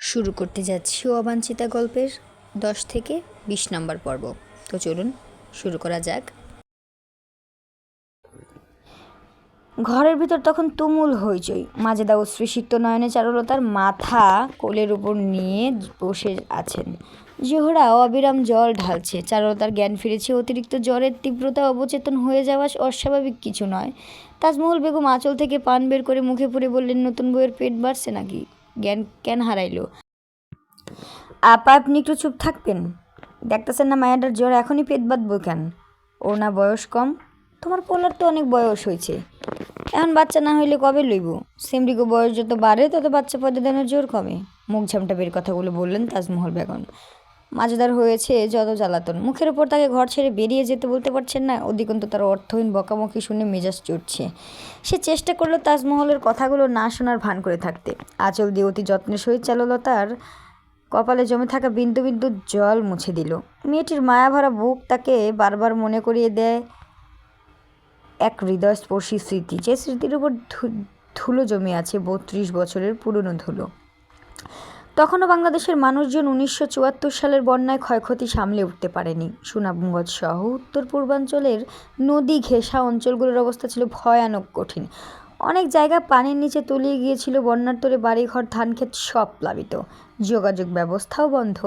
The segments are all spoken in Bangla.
শুরু করতে যাচ্ছি অবাঞ্ছিতা গল্পের 10 থেকে 20 নম্বর পর্ব। তো চলুন শুরু করা যাক। ঘরের ভিতর তখন তুমুল হইচই। মাজেদা অশ্রুসিক্ত নয়নে চারুলতার মাথা কোলের উপর নিয়ে বসে আছেন। জোহরা অবিরাম জল ঢালছে। চারুলতার জ্ঞান ফিরেছে। অতিরিক্ত জ্বরের তীব্রতা অবচেতন হয়ে যাওয়া অস্বাভাবিক কিছু নয়। তাজমহল বেগম আঁচল থেকে পান বের করে মুখে পুরে বললেন, নতুন বউয়ের পেট বাড়ছে নাকি? জ্ঞান কেন হারাইলো? আপা, আপনি একটু চুপ থাকবেন? দেখতেছেন না মায়াটার জ্বর, এখনই পেট বাঁধবো কেন? ওর না বয়স কম? তোমার পোলার তো অনেক বয়স হয়েছে, এখন বাচ্চা না হইলে কবে লইব? সিমরিগো বয়স যত বাড়ে তত বাচ্চা পয়দা দেওয়ার জোর কমে। মুখ ঝামটা বের কথাগুলো বললেন তাজমহল বেগম। মাজেদার হয়েছে যত জ্বালাতন, মুখের ওপর তাকে ঘর ছেড়ে বেরিয়ে যেতে বলতে পারছেন না। অধিকন্তু তার অর্থহীন বকাবকি শুনে মেজাজ চড়ছে। সে চেষ্টা করলো তাজমহলের কথাগুলো না শোনার ভান করে থাকতে। আঁচল দিয়ে অতি যত্নের সহিত চারুলতার কপালে জমে থাকা বিন্দু বিন্দু জল মুছে দিল। মেয়েটির মায়াভরা বুক তাকে বারবার মনে করিয়ে দেয় এক হৃদয়স্পর্শী স্মৃতি, যে স্মৃতির উপর ধুলো জমে আছে 32 বছরের পুরনো ধুলো। তখনও বাংলাদেশের মানুষজন 1974 সালের বন্যায় ক্ষয়ক্ষতি সামলে উঠতে পারেনি। সুনামগঞ্জ সহ উত্তর পূর্বাঞ্চলের নদী ঘেঁষা অঞ্চলগুলোর অবস্থা ছিল ভয়ানক কঠিন। অনেক জায়গা পানির নিচে তলিয়ে গিয়েছিল। বন্যার তোরে বাড়িঘর ধানক্ষেত সব প্লাবিত, যোগাযোগ ব্যবস্থাও বন্ধ।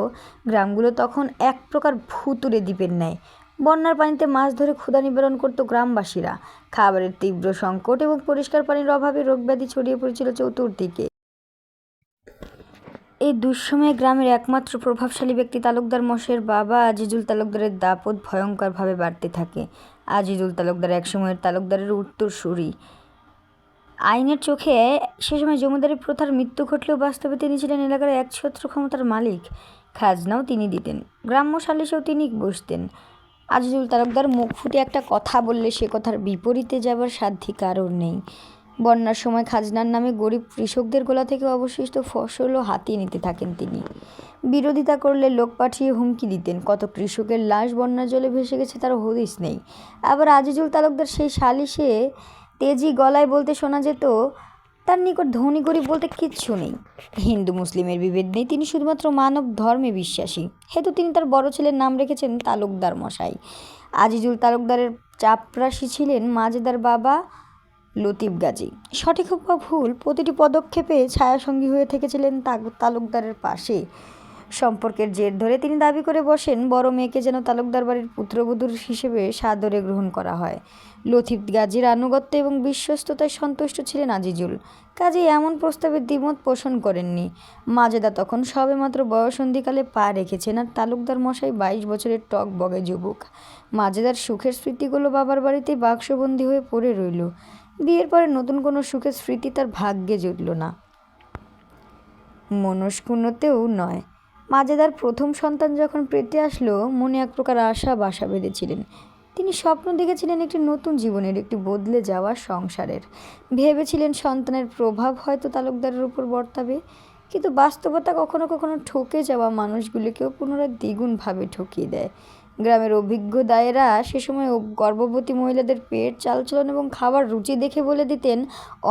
গ্রামগুলো তখন এক প্রকার ভুতুড়ে দ্বীপের ন্যায়। বন্যার পানিতে মাছ ধরে ক্ষুধা নিবারণ করত গ্রামবাসীরা। খাবারের তীব্র সংকট এবং পরিষ্কার পানির অভাবে রোগব্যাধি ছড়িয়ে পড়েছিল চতুর্দিকে। এই দুঃসময়ে গ্রামের একমাত্র প্রভাবশালী ব্যক্তি তালুকদার মশাইয়ের বাবা আজিজুল তালুকদারের দাপট ভয়ঙ্করভাবে বাড়তে থাকে। আজিজুল তালুকদার একসময়ের তালুকদারের উত্তরসূরি। আইনের চোখে সে সময় জমিদারি প্রথার মৃত্যু ঘটলেও বাস্তবে তিনি ছিলেন এলাকার একছত্র ক্ষমতার মালিক। খাজনাও তিনি দিতেন, গ্রাম্য সালিশেও তিনি বসতেন। আজিজুল তালুকদার মুখ ফুটে একটা কথা বললে সে কথার বিপরীতে যাবার সাধ্যি কারোর নেই। বন্যার সময় খাজনার নামে গরিব কৃষকদের গোলা থেকে অবশিষ্ট ফসলও হাতিয়ে নিতে থাকেন তিনি। বিরোধিতা করলে লোক পাঠিয়ে হুমকি দিতেন। কত কৃষকের লাশ বন্যার জলে ভেসে গেছে তার হদিস নেই। আবার আজিজুল তালুকদার সেই সালিশে তেজি গলায় বলতে শোনা যেত, তার নিকট ধনী গরিব বলতে কিচ্ছু নেই। হিন্দু মুসলিমের বিভেদ নেই, তিনি শুধুমাত্র মানব ধর্মে বিশ্বাসী। হেতু তিনি তার বড় ছেলের নাম রেখেছেন তালুকদার মশাই। আজিজুল তালুকদারের চাপরাশি ছিলেন মাজেদার বাবা লতিফ গাজী। সঠিক হোক বা ভুল, প্রতিটি পদক্ষেপে ছায়াসঙ্গী হয়ে থেকেছিলেন তালুকদারের পাশে। সম্পর্কের জের ধরে তিনি দাবি করে বসেন বড় মেয়েকে যেন তালুকদার বাড়ির পুত্রবধূর হিসেবে সাদরে গ্রহণ করা হয়। লতিফ গাজীর আনুগত্য এবং বিশ্বস্ততায় সন্তুষ্ট ছিলেন আজিজুল। কাজেই এমন প্রস্তাবে দ্বিমত পোষণ করেননি। মাজেদা তখন সবেমাত্র বয়সন্ধিকালে পা রেখেছেন, আর তালুকদার মশাই 22 বছরের টক বগে যুবক। মাজেদার সুখের স্মৃতিগুলো বাবার বাড়িতে বাক্সবন্দি হয়ে পড়ে রইল। বিয়ের পরে নতুন কোনো সুখের স্মৃতি তার ভাগ্যে জুটল না, মনস্কুনতেও নয়। মাজেদার প্রথম সন্তান যখন পেটে আসলো, মনে এক প্রকার আশা বাসা বেঁধেছিলেন। তিনি স্বপ্ন দেখেছিলেন একটি নতুন জীবনের, একটি বদলে যাওয়া সংসারের। ভেবেছিলেন সন্তানের প্রভাব হয়তো তালুকদারের উপর বর্তাবে। কিন্তু বাস্তবতা কখনো কখনো ঠকে যাওয়া মানুষগুলিকেও পুনরায় দ্বিগুণভাবে ঠকিয়ে দেয়। গ্রামের অভিজ্ঞ দায়েরা সে সময় গর্ভবতী মহিলাদের পেট, চালচলন এবং খাবার রুচি দেখে বলে দিতেন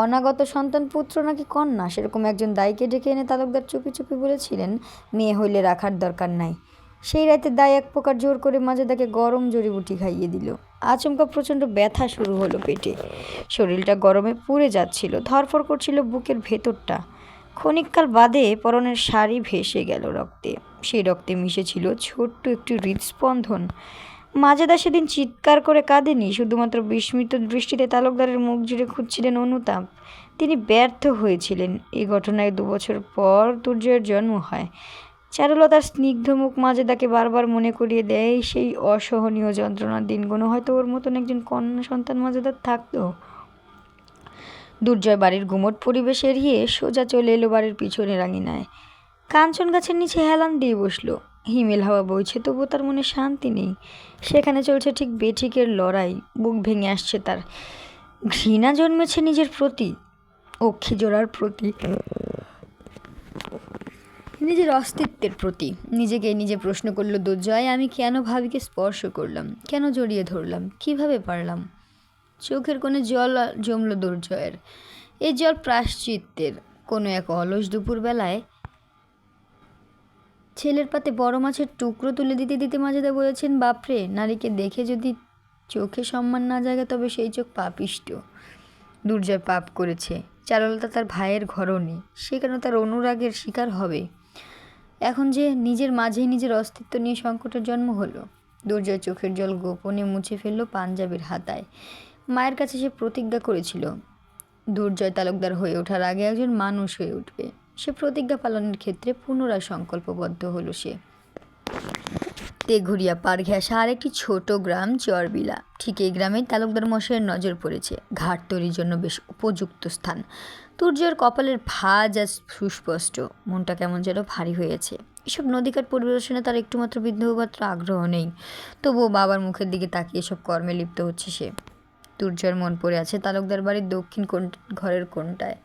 অনাগত সন্তান পুত্র নাকি কন্যা। সেরকম একজন দায়কে ডেকে এনে তালুকদার চুপি চুপি বলেছিলেন, মেয়ে হইলে রাখার দরকার নাই। সেই রাতে দায় এক প্রকার জোর করে মাজেদাকে গরম জড়িবুটি খাইয়ে দিল। আচমকা প্রচণ্ড ব্যথা শুরু হলো পেটে। শরীরটা গরমে পুড়ে যাচ্ছিল, ধরফর করছিল বুকের ভেতরটা। ক্ষণিককাল বাদে পরনের শাড়ি ভেসে গেল রক্তে। সেই রক্তে মিশেছিল ছোট্ট একটি হৃদস্পন্দন। মাজেদা সেদিন চিৎকার করে কাঁদেনি, শুধুমাত্র বিস্মিত দৃষ্টিতে তালুকদারের মুখ জুড়ে খুঁজছিলেন অনুতাপ। তিনি ব্যর্থ হয়েছিলেন। এই ঘটনায় 2 বছর পর দুর্জয়ের জন্ম হয়। চারুলতার স্নিগ্ধ মুখ মাজেদাকে বারবার মনে করিয়ে দেয় সেই অসহনীয় যন্ত্রণার দিনগুলো। হয়তো ওর মতন একজন কন্যা সন্তান মাজেদার থাকতো। দুর্জয় বাড়ির গুমট পরিবেশ এড়িয়ে সোজা চলে এলো বাড়ির পিছনের আঙিনায়। কাঞ্চন গাছের নিচে হেলান দিয়ে বসলো। হিমেল হাওয়া বইছে, তবু তার মনে শান্তি নেই। সেখানে চলছে ঠিক বেঠিকের লড়াই। বুক ভেঙে আসছে তার। ঘৃণা জন্মেছে নিজের প্রতি, অক্ষিজোড়ার প্রতি, নিজের অস্তিত্বের প্রতি। নিজেকে নিজে প্রশ্ন করলো দুর্জয়, আমি কেন ভাবিকে স্পর্শ করলাম, কেন জড়িয়ে ধরলাম, কিভাবে পারলাম? চোখের কোণে জল জমল দুর্জয়ের। এই জল প্রায়শ্চিত্তের। কোনো এক অলস দুপুরবেলায় ছেলের পাতে বড় মাছের টুকরো তুলে দিতে দিতে মাজেদা বলেছেন, বাপরে, নারীকে দেখে যদি চোখে সম্মান না জাগে তবে সেই চোখ পাপিষ্ট। দুর্জয় পাপ করেছে। চারুলতা তার ভাইয়ের ঘরণী, সে কেন তার অনুরাগের শিকার হবে? এখন যে নিজের মাঝেই নিজের অস্তিত্ব নিয়ে সংকটের জন্ম হলো। দুর্জয় চোখের জল গোপনে মুছে ফেলল পাঞ্জাবির হাতায়। মায়ের কাছে সে প্রতিজ্ঞা করেছিল, দুর্জয় তালুকদার হয়ে ওঠার আগে একজন মানুষ হয়ে উঠবে। সে প্রতিজ্ঞা পালনের ক্ষেত্রে পুনরায় সংকল্পবদ্ধ হলো সে। তেঘুরিয়া পার ঘেঁষা আরেকটি ছোট গ্রাম চরবিলা। ঠিক এই গ্রামে তালুকদার মশাইয়ের নজর পড়েছে। ঘাট তৈরির জন্য বেশ উপযুক্ত স্থান। দুর্জয়ের কপালের ভাঁজ আজ সুস্পষ্ট। মনটা কেমন যেন ভারী হয়েছে। এসব নদীঘাট পরিদর্শনে তার একটুমাত্র বিন্দুমাত্র আগ্রহ নেই। তবুও বাবার মুখের দিকে তাকিয়ে এসব কর্মে লিপ্ত হচ্ছে সে। দুর্জয়ের মন পড়ে আছে তালুকদার বাড়ির দক্ষিণ ঘরের কোণটায়,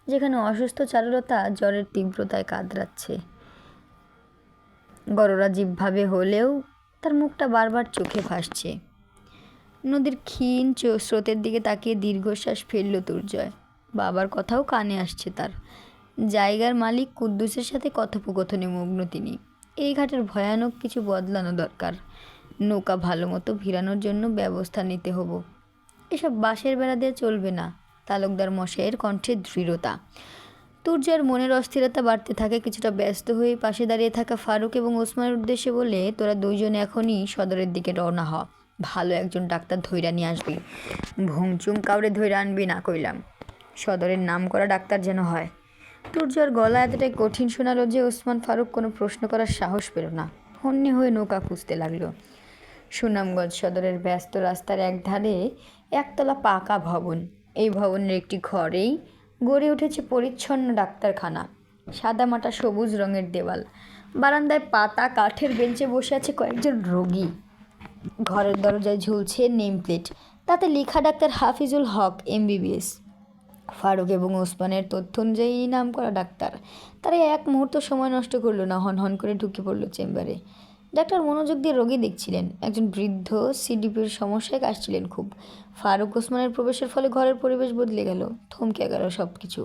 যেখানে অসুস্থ চারুলতা জ্বরের তীব্রতায় কাতরাচ্ছে। গররা জীবভাবে হলেও তার মুখটা বারবার চোখে ভাসছে। নদীর ক্ষীণ স্রোতের দিকে তাকিয়ে দীর্ঘশ্বাস ফেলল দুর্জয়। বাবার কথাও কানে আসছে তার। জায়গার মালিক কুদ্দুসের সাথে কথোপকথনে মগ্ন তিনি। এই ঘাটের ভয়ানক কিছু বদলানো দরকার। নৌকা ভালো মতো ভিড়ানোর জন্য ব্যবস্থা নিতে হবো। এসব বাঁশের বেড়া দিয়ে চলবে না। তালুকদার মশাইয়ের কণ্ঠে দৃঢ়তা। দুর্জয়ের মনের অস্থিরতা বাড়তে থাকে। কিছুটা ব্যস্ত হয়ে পাশে দাঁড়িয়ে থাকা ফারুক এবং ওসমানের উদ্দেশ্যে বলে, তোরা দুইজন এখনই সদরের দিকে রওনা হ। ভালো একজন ডাক্তার ধইরা নিয়ে আসবি। ভুংচুং কাউরে ধইরা আনবি না কইলাম। সদরের নাম করা ডাক্তার যেন হয়। দুর্জয়ের গলা এতটাই কঠিন শোনালো যে ওসমান ফারুক কোনো প্রশ্ন করার সাহস পেল না। হন্যে হয়ে নৌকা খুঁজতে লাগলো। সুনামগঞ্জ সদরের ব্যস্ত রাস্তার একধারে একতলা পাকা ভবন। এই ভবনের একটি ঘরেই গড়ে উঠেছে পরিচ্ছন্ন ডাক্তারখানা। সাদামাটা সবুজ রঙের দেওয়াল। বারান্দায় পাতা কাঠের বেঞ্চে বসে আছে কয়েকজন রোগী। ঘরের দরজায় ঝুলছে নেম প্লেট, তাতে লেখা ডাক্তার হাফিজুল হক MBBS। ফারুক এবং ওসমানের তথ্য অনুযায়ী নাম করা ডাক্তার। তারা এক মুহূর্ত সময় নষ্ট করলো না, হন হন করে ঢুকে পড়লো চেম্বারে। ডাক্তার মনোযোগ দিয়ে রোগী দেখছিলেন। একজন বৃদ্ধ CDPর সমস্যায় কাশছিলেন খুব। ফারুক ওসমানের প্রবেশের ফলে ঘরের পরিবেশ বদলে গেল। থমকে গেল সব কিছু।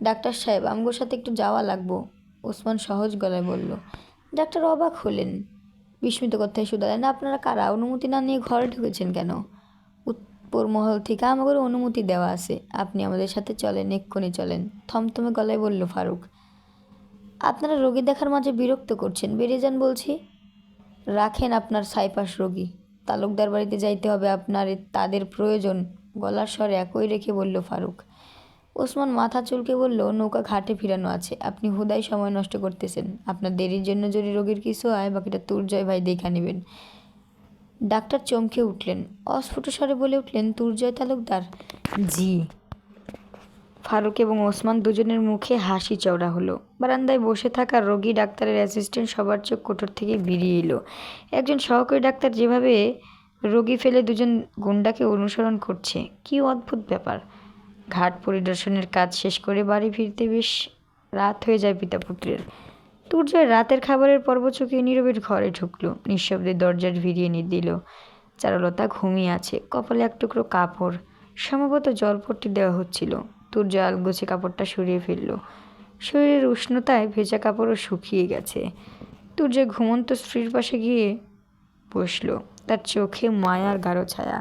ডাক্তার সাহেব, আমগোর সাথে একটু যাওয়া লাগবো, ওসমান সহজ গলায় বলল। ডাক্তার অবাক হলেন। বিস্মিত কথায় শুধালেন, আপনারা কারা? অনুমতি না নিয়ে ঘরে ঢুকেছেন কেন? উপর মহল থেকে আমাদের অনুমতি দেওয়া আছে। আপনি আমাদের সাথে চলেন, এক্ষুনি চলেন, থমথমে গলায় বলল ফারুক। আপনারা রোগী দেখার মাঝে বিরক্ত করছেন, বেরিয়ে যান বলছি। রাখেন আপনার ছাইপাশ রোগী। তালুকদার বাড়িতে যাইতে হবে আপনার, তাদের প্রয়োজন। গলার স্বর একই রেখে বলল ফারুক। ওসমান মাথা চুলকে বলল, নৌকা ঘাটে ফিরানো আছে, আপনি হুদাই সময় নষ্ট করতেছেন। আপনার দেরির জন্য যদি রোগীর কিছু হয় বাকিটা তুর্জয় ভাই দেখা নেবেন। ডাক্তার চমকে উঠলেন। অস্ফুট স্বরে বলে উঠলেন, তুর্জয় তালুকদার? জি। ফারুক এবং ওসমান দুজনের মুখে হাসি চওড়া হলো। বারান্দায় বসে থাকা রোগী, ডাক্তারের অ্যাসিস্ট্যান্ট সবার চোখ কোটর থেকে বেরিয়ে এলো। একজন সহকারী ডাক্তার যেভাবে রোগী ফেলে দুজন গুন্ডাকে অনুসরণ করছে, কী অদ্ভুত ব্যাপার। ঘাট পরিদর্শনের কাজ শেষ করে বাড়ি ফিরতে বেশ রাত হয়ে যায় পিতা পুত্রের। তুর্জয় রাতের খাবারের পর্ব চুকিয়ে নীরবে ঘরে ঢুকলো। নিঃশব্দে দরজার ভিড়িয়ে দিল। চারুলতা ঘুমিয়ে আছে, কপালে এক টুকরো কাপড়। সম্ভবত জলপট্টি দেওয়া হচ্ছিল। তুর্জয় আলগোছে কাপড়টা সরিয়ে ফেলল। শরীরের উষ্ণতায় ভেজা কাপড়ও শুকিয়ে গেছে। তুর্জয় ঘুমন্ত স্ত্রীর পাশে গিয়ে বসল। তার চোখে মায়ার গাঢ় ছায়া।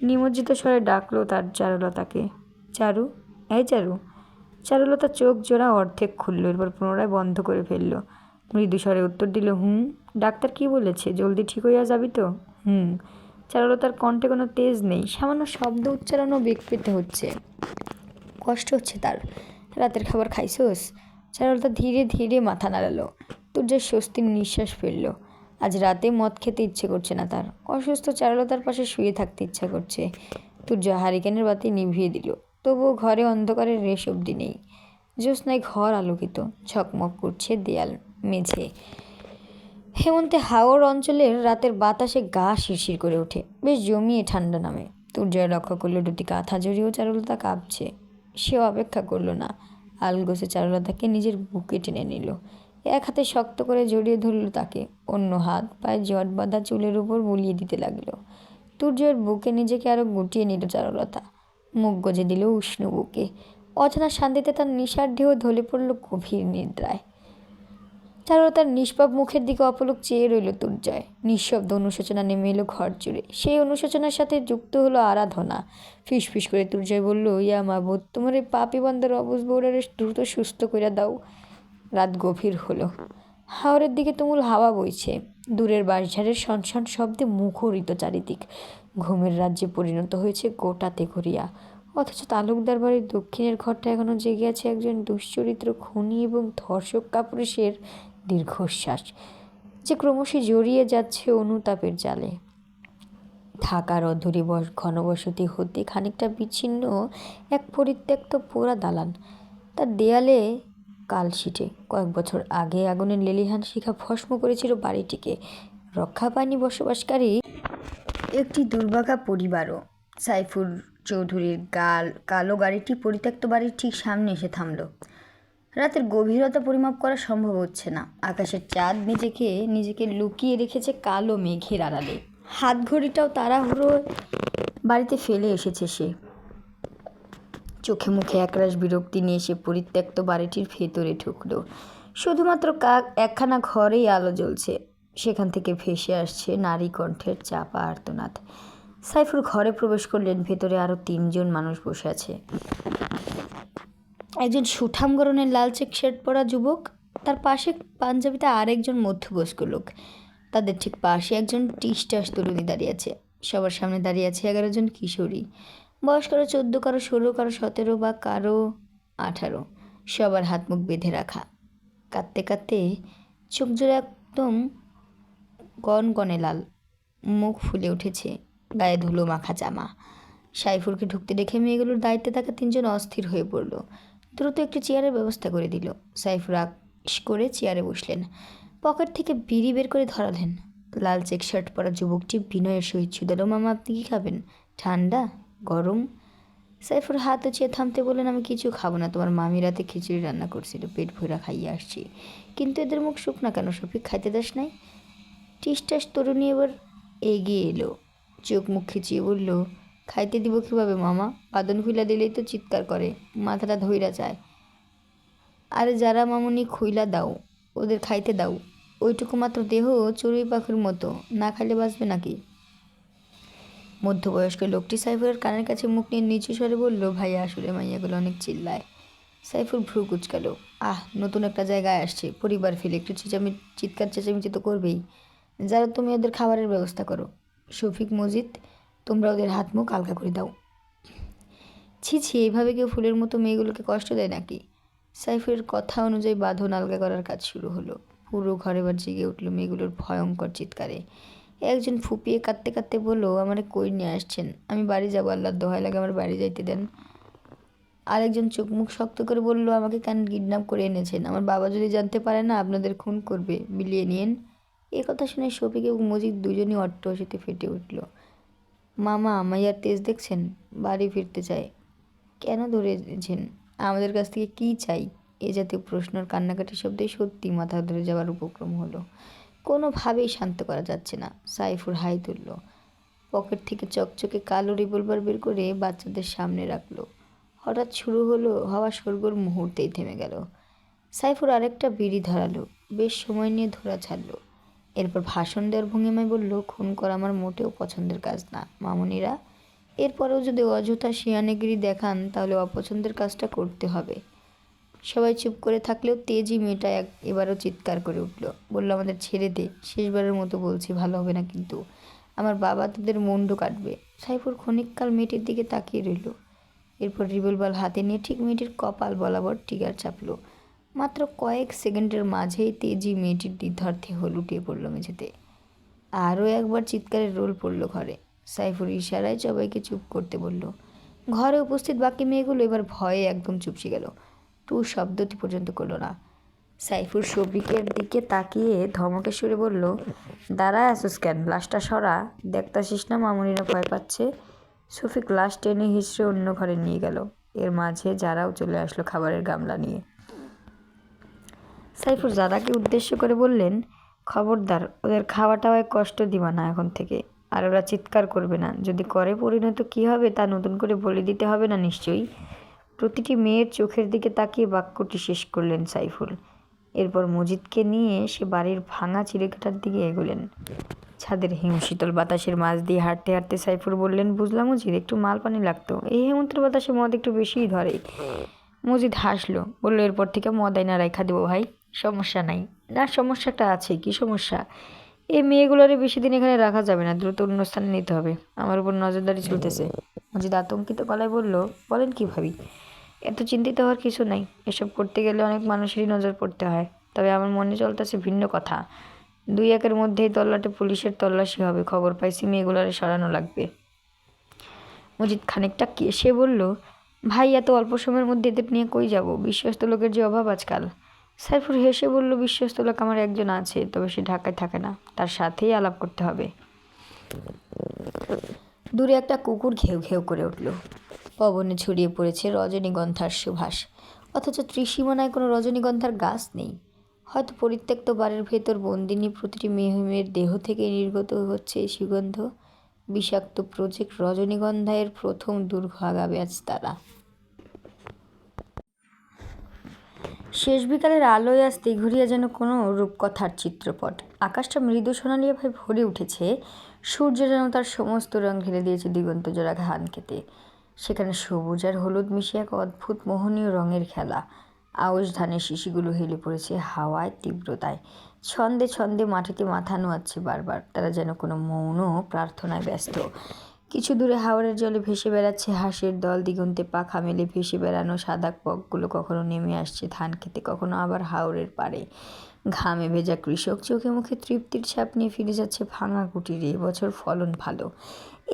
নিমজ্জিত স্বরে ডাকলো তার চারুলতাকে, চারু, এই চারু। চারুলতা চোখ জোড়া অর্ধেক খুলল, এরপর পুনরায় বন্ধ করে ফেলল। মৃদু স্বরে উত্তর দিল, হুম। ডাক্তার কি বলেছে? জলদি ঠিক হইয়া যাবি তো? হুম। চারুলতার কণ্ঠে কোনো তেজ নেই, সামান্য শব্দ উচ্চারণও বেগ পেতে হচ্ছে। কষ্ট হচ্ছে তার। রাতের খাবার খাইছোস? চারুলতা ধীরে ধীরে মাথা নাড়ালো। তুর্যের স্বস্তির নিঃশ্বাস ফেলল। আজ রাতে মদ খেতে ইচ্ছে করছে না তার। অসুস্থ চারুলতার পাশে শুয়ে থাকতে ইচ্ছা করছে। তুর্য হারিকেনের বাতি নিভিয়ে দিল। তবুও ঘরে অন্ধকারের রেশ অবধি নেই। জ্যোৎস্নায় ঘর আলোকিত, ঝকমক করছে দেয়াল, মেঝে। হেমন্তে হাওর অঞ্চলের রাতের বাতাসে গা শিরশির করে ওঠে, বেশ জমিয়ে ঠান্ডা নামে। তুর্জয় লক্ষ্য করলো দুটি কাঁথা জড়িয়েও চারুলতা কাঁপছে। সে অপেক্ষা করল না, আলগোছে চারুলতাকে নিজের বুকে টেনে নিল। এক হাতে শক্ত করে জড়িয়ে ধরল তাকে, অন্য হাত পায়ে জট বাঁধা চুলের উপর বুলিয়ে দিতে লাগলো। তুর্জয়ের বুকে নিজেকে আরো গুটিয়ে নিল চারুলতা, মুখ গজে দিল উষ্ণ বুকে। অজানা শান্তিতে তার নিঃশ্বাস ঢেউ ঢলে পড়ল গভীর নিদ্রায়। চারুলতার নিষ্পাপ মুখের দিকে অপলক চেয়ে রইল দুর্জয়। নিঃশব্দ অনুশোচনা নেমে এলো ঘর জুড়ে। সেই অনুশোচনার সাথে যুক্ত হলো আরাধনা। ফিস করে দুর্জয় বলল, ইয়া মাবুদ, তোমার এই পাপি বান্দার অবুঝ বউরারে দ্রুত সুস্থ কইরা দাও। রাত গভীর হলো। হাওরের দিকে তুমুল হাওয়া বইছে। দূরের বাঁশঝাড়ের শনশন শব্দে মুখরিত চারিদিক। ঘুমের রাজ্যে পরিণত হয়েছে গোটা তেঘরিয়া। অথচ তালুকদার বাড়ির দক্ষিণের ঘরটা এখনও জেগে আছে একজন দুশ্চরিত্র খুনি এবং ধর্ষক কাপুরুষের দীর্ঘশ্বাস, যে ক্রমশই জড়িয়ে যাচ্ছে অনুতাপের জালে। ঢাকার অধূরি ঘনবসতি হতে খানিকটা বিচ্ছিন্ন এক পরিত্যক্ত পোড়া দালান। তার দেয়ালে কালশিটে কয়েক বছর আগে আগুনের লেলিহান শিখা ভস্ম করেছিল বাড়িটিকে। রক্ষা পায়নি বসবাসকারী একটি দুর্ভাগা পরিবারও। সাইফুর চৌধুরীর কালো গাড়িটি পরিত্যক্ত বাড়ির ঠিক সামনে এসে থামল। রাতের গভীরতা পরিমাপ করা সম্ভব হচ্ছে না। আকাশের চাঁদ নিজেকে লুকিয়ে রেখেছে কালো মেঘের আড়ালে। হাত ঘড়িটাও তাড়াহুড়ো বাড়িতে ফেলে এসেছে সে। চোখে মুখে একরাশ বিরক্তি নিয়ে সে পরিত্যক্ত বাড়িটির ভেতরে ঢুকলো। শুধুমাত্র একখানা ঘরেই আলো জ্বলছে। সেখান থেকে ভেসে আসছে নারী কণ্ঠের চাপা আর্তনাদ। সাইফুর ঘরে প্রবেশ করলেন। ভেতরে আরও 3 জন মানুষ বসে আছে। একজন সুঠাম গরনের লাল চেক শার্ট পরা যুবক, তার পাশে পাঞ্জাবিতে আরেকজন মধ্যবয়স্ক লোক, তাদের ঠিক পাশে একজন টিসটাস তরুণী দাঁড়িয়ে আছে। সবার সামনে দাঁড়িয়ে আছে 11 জন কিশোরী। বয়স কারো 14, কারো 16, কারো 17 বা কারো 18। সবার হাত মুখ বেঁধে রাখা। কাঁদতে কাঁদতে চোখ জোড়ে একদম গনগনে লাল, মুখ ফুলে উঠেছে, গায়ে ধুলো মাখা জামা। সাইফুরকে ঢুকতে দেখে মেয়েগুলোর দায়িত্বে থাকা 3 জন অস্থির হয়ে পড়ল। দ্রুত একটি চেয়ারের ব্যবস্থা করে দিল। সাইফুর আশ করে চেয়ারে বসলেন। পকেট থেকে বিড়ি বের করে ধরালেন। লাল চেক শার্ট পরা যুবকটি বিনয়ের সহিত শুধালো, মামা, আপনি কী খাবেন? ঠান্ডা, গরম? সাইফুর হাত উঁচিয়ে থামতে বললেন, আমি কিছু খাবো না। তোমার মামি রাতে খিচুড়ি রান্না করছিল, পেট ভরা খাইয়ে আসছি। কিন্তু এদের মুখ শুকনা কেন শফিক, খাইতে দাস নাই? টিসটাস তরুণী এবার এগিয়ে এলো, চোখ মুখ খিচিয়ে বলল, খাইতে দিব কীভাবে মামা? বাদন খুইলা দিলেই তো চিৎকার করে, মাথাটা ধইরা যায়। আরে যারা মামুনি খুইলা দাও, ওদের খাইতে দাও। ওইটুকু মাত্র দেহ চড়ুই পাখির মতো, না খাইলে বাঁচবে নাকি? মধ্যবয়স্ক লোকটি সাইফুরের কানের কাছে মুখ নিয়ে নিচু স্বরে বলল, ভাইয়া, আসলে মাইয়াগুলো অনেক চিল্লায়। সাইফুর ভ্রু কুচকালো। নতুন একটা জায়গায় আসছে, পরিবার ফেলে একটু চিৎকার চেঁচামেচি তো করবেই। যারা, তুমি ওদের খাবারের ব্যবস্থা করো। শফিক, মজিদ, তোমরা ওদের হাত মুখ আলগা করে দাও। ছি, এইভাবে কেউ ফুলের মতো মেয়েগুলোকে কষ্ট দেয় নাকি? সাইফুরের কথা অনুযায়ী বাঁধন আলগা করার কাজ শুরু হলো। পুরো ঘরে বার জেগে উঠল মেয়েগুলোর ভয়ঙ্কর চিৎকারে। একজন ফুপিয়ে কাঁদতে কাঁদতে বলল, আমারে কই নিয়ে আসছেন? আমি বাড়ি যাবো, আল্লাহর দোহাই লাগে আমার বাড়ি যাইতে দেন। আরেকজন চোখ মুখ শক্ত করে বলল, আমাকে কেন কিডন্যাপ করে এনেছেন? আমার বাবা যদি জানতে পারে না, আপনাদের খুন করবে, বিলিয়ে নিয়েন। এ কথা শুনে শফিক এবং মজিদ দুজনই অট্টহাসিতে ফেটে উঠল। মামা, মাইয়ার তেজ দেখছেন? বাড়ি ফিরতে চায়। কেন ধরেছেন? আমাদের কাছ থেকে কী চাই? এ জাতীয় প্রশ্নর কান্নাকাটি শব্দে সত্যি মাথা ধরে যাওয়ার উপক্রম হলো। কোনোভাবেই শান্ত করা যাচ্ছে না। সাইফুর হাই তুলল। পকেট থেকে চকচকে কালো রিভলভার বের করে বাচ্চাদের সামনে রাখলো। হঠাৎ শুরু হওয়া শোরগোল মুহূর্তেই থেমে গেল। সাইফুর আরেকটা বিড়ি ধরালো, বেশ সময় নিয়ে ধরা ছাড়লো। এরপর ভাষণ দেওয়ার ভঙ্গিমায় বলল, খুন করা আমার মোটেও পছন্দের কাজ না মামুনিরা। এরপরেও যদি অযথা শিয়ানেগিরি দেখান, তাহলে অপছন্দের কাজটা করতে হবে। সবাই চুপ করে থাকলেও তেজি মেয়েটা এবারও চিৎকার করে উঠল, বলল, আমাদের ছেড়ে দে, শেষবারের মতো বলছি, ভালো হবে না কিন্তু। আমার বাবা তোদের মুন্ডু কাটবে। সাইফুর ক্ষণিককাল মেয়েটির দিকে তাকিয়ে রইল। এরপর রিভলভার হাতে নিয়ে ঠিক মেয়েটির কপাল বরাবর ট্রিগার চাপল। মাত্র কয়েক সেকেন্ডের মাঝেই তেজি মেয়েটির দ্বিধার দেহ লুটিয়ে পড়ল মেঝেতে। আরও একবার চিৎকারের রোল পড়ল ঘরে। সাইফুর ইশারায় সবাইকে চুপ করতে বলল। ঘরে উপস্থিত বাকি মেয়েগুলো এবার ভয়ে একদম চুপসে গেল। টু শব্দটি পর্যন্ত করলো না। সাইফুর শফিকের দিকে তাকিয়ে ধমকে সুরে বলল, দাঁড়ায় আসুস কেন? লাশটা সরা, দেখতাছিস না মামুনিরা ভয় পাচ্ছে। শফিক লাশ টেনে হিঁচড়ে অন্য ঘরে নিয়ে গেল। এর মাঝে যারাও চলে আসলো খাবারের গামলা নিয়ে। সাইফুর যারাকে উদ্দেশ্য করে বললেন, খবরদার, ওদের খাওয়া টাওয়ায় কষ্ট দিবা না এখন থেকে। আর ওরা চিৎকার করবে না। যদি করে পরিণত কী হবে তা নতুন করে বলে দিতে হবে না নিশ্চয়ই। প্রতিটি মেয়ের চোখের দিকে তাকিয়ে বাক্যটি শেষ করলেন সাইফুল। এরপর মজিদকে নিয়ে সে বাড়ির ভাঙা চিড়েকাটার দিকে এগোলেন। ছাদের হিমশীতল বাতাসের মাঝ দিয়ে হাঁটতে হাঁটতে সাইফুর বললেন, বুঝলাম মজিদ, একটু মাল পানি লাগতো, এই হেমন্তের বাতাসে মদ একটু বেশিই ধরে। মজিদ হাসলো, বললো, এরপর থেকে মদ আইনা রাইখা দেবো ভাই, সমস্যা নাই। না, সমস্যাটা আছে। কি সমস্যা? এই মেয়েগুলোরে বেশি দিন এখানে রাখা যাবে না, দ্রুত অন্য স্থানে নিতে হবে। আমার উপর নজরদারি চলতেছে। মজিদ আতঙ্কিত গলায় বলল, বলেন কি ভাবি? এত চিন্তিত হওয়ার কিছু নাই, এসব করতে গেলে অনেক মানুষেরই নজর পড়তে হয়। তবে আমার মনে চলতেছে ভিন্ন কথা। 2-1 মধ্যেই তল্লাটে পুলিশের তল্লাশি হবে, খবর পাইছি মেয়েগুলারে সরানো লাগবে। মজিদ খানিকটা কেসে বলল, ভাই, এত অল্প সময়ের মধ্যে এদের নিয়ে কই যাব? বিশ্বস্ত লোকের যে অভাব আজকাল। সাইফুর হেসে বলল, বিশ্বস্ত লোক আমার একজন আছে, তবে সে ঢাকায় থাকে না, তার সাথেই আলাপ করতে হবে। দূরে একটা কুকুর ঘেউ ঘেউ করে উঠল। পবনে ছড়িয়ে পড়েছে রজনীগন্ধার সুবাস, অথচ ত্রিসীমানায় কোনো রজনীগন্ধার গাছ নেই। হয়তো পরিত্যক্ত বাড়ির ভেতর বন্দিনী প্রতিটি মেয়ের দেহ থেকে নির্গত হচ্ছে এই সুগন্ধ। বিষাক্ত প্রজেক্ট রজনীগন্ধা এর প্রথম দুর্ভাগা ব্যাচ তারা। শেষ বিকালের আলোয় আজ তেঘুরিয়া যেন কোনো রূপকথার চিত্রপট। আকাশটা মৃদু সোনালিয়াভাবে ভরে উঠেছে, সূর্য যেন তার সমস্ত রং ঢেলে দিয়েছে দিগন্ত জোড়া ধান খেতে। সেখানে সবুজ আর হলুদ মিশিয়ে এক অদ্ভুত মোহনীয় রঙের খেলা। আউশ ধানের শিশিগুলো হেলে পড়েছে হাওয়ায় তীব্রতায়। ছন্দে ছন্দে মাটিতে মাথা নোয়াচ্ছে বারবার, তারা যেন কোনো মৌন প্রার্থনায় ব্যস্ত। কিছু দূরে হাওরের জলে ভেসে বেড়াচ্ছে হাঁসের দল, দিগন্তে পাখা মেলে ভেসে বেড়ানো সাদা পকগুলো কখনো নেমে আসছে ধান খেতে, কখনো আবার হাওরের পাড়ে। ঘামে ভেজা কৃষক চোখে মুখে তৃপ্তির ছাপ নিয়ে ফিরে যাচ্ছে ভাঙা কুটিরে। এবছর ফলন ভালো।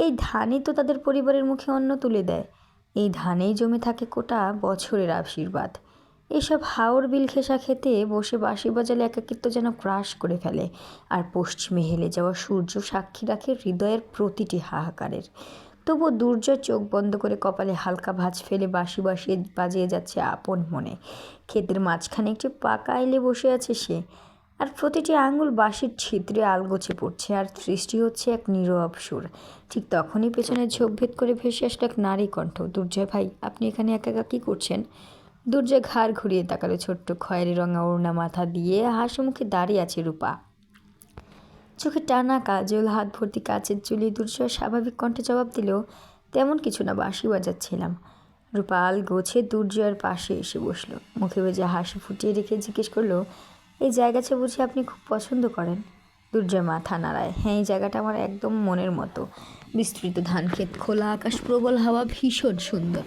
এই ধানই তো তাদের পরিবারের মুখে অন্ন তুলে দেয়। এই ধানেই জমে থাকে কোটা বছরের আশীর্বাদ। এসব হাওর বিল ঘেঁষা খেতে বসে বাঁশি বাজালে একাকিত্ব যেন গ্রাস করে ফেলে, আর পশ্চিমে হেলে যাওয়া সূর্য সাক্ষী রাখে হৃদয়ের প্রতিটি হাহাকারের। তবুও দুর্জয় চোখ বন্ধ করে কপালে হালকা ভাঁজ ফেলে বাঁশি বাজিয়ে যাচ্ছে আপন মনে। ক্ষেতের মাঝখানে একটি পাকা এলে বসে আছে সে, আর প্রতিটি আঙুল বাঁশির ছিদ্রে আলগোছে পড়ছে, আর সৃষ্টি হচ্ছে এক নীরব সুর। ঠিক তখনই পেছনে ঝোপ ভেদ করে ভেসে আসলো এক নারী কণ্ঠ, দুর্জয় ভাই, আপনি এখানে একা একা কী করছেন? দুর্জয় ঘাড় ঘুরিয়ে তাকালো। ছোট্ট খয়েরি রঙা ওড়না মাথা দিয়ে হাসি মুখে দাঁড়িয়ে আছে রূপা, চোখে টানা কাজল, হাত ভর্তি কাচের চুলি। দুর্জয় স্বাভাবিক কণ্ঠে জবাব দিল, তেমন কিছু না, বাঁশি বাজাচ্ছিলাম। রূপা আল গোছে দুর্জয়ের পাশে এসে বসলো, মুখে ভেজা হাসি ফুটিয়ে রেখে জিজ্ঞেস করলো, এই জায়গাটা বুঝি আপনি খুব পছন্দ করেন? দুর্জয় মাথা নাড়ায়, হ্যাঁ, এই জায়গাটা আমার একদম মনের মতো। বিস্তৃত ধানক্ষেত, খোলা আকাশ, প্রবল হাওয়া, ভীষণ সুন্দর।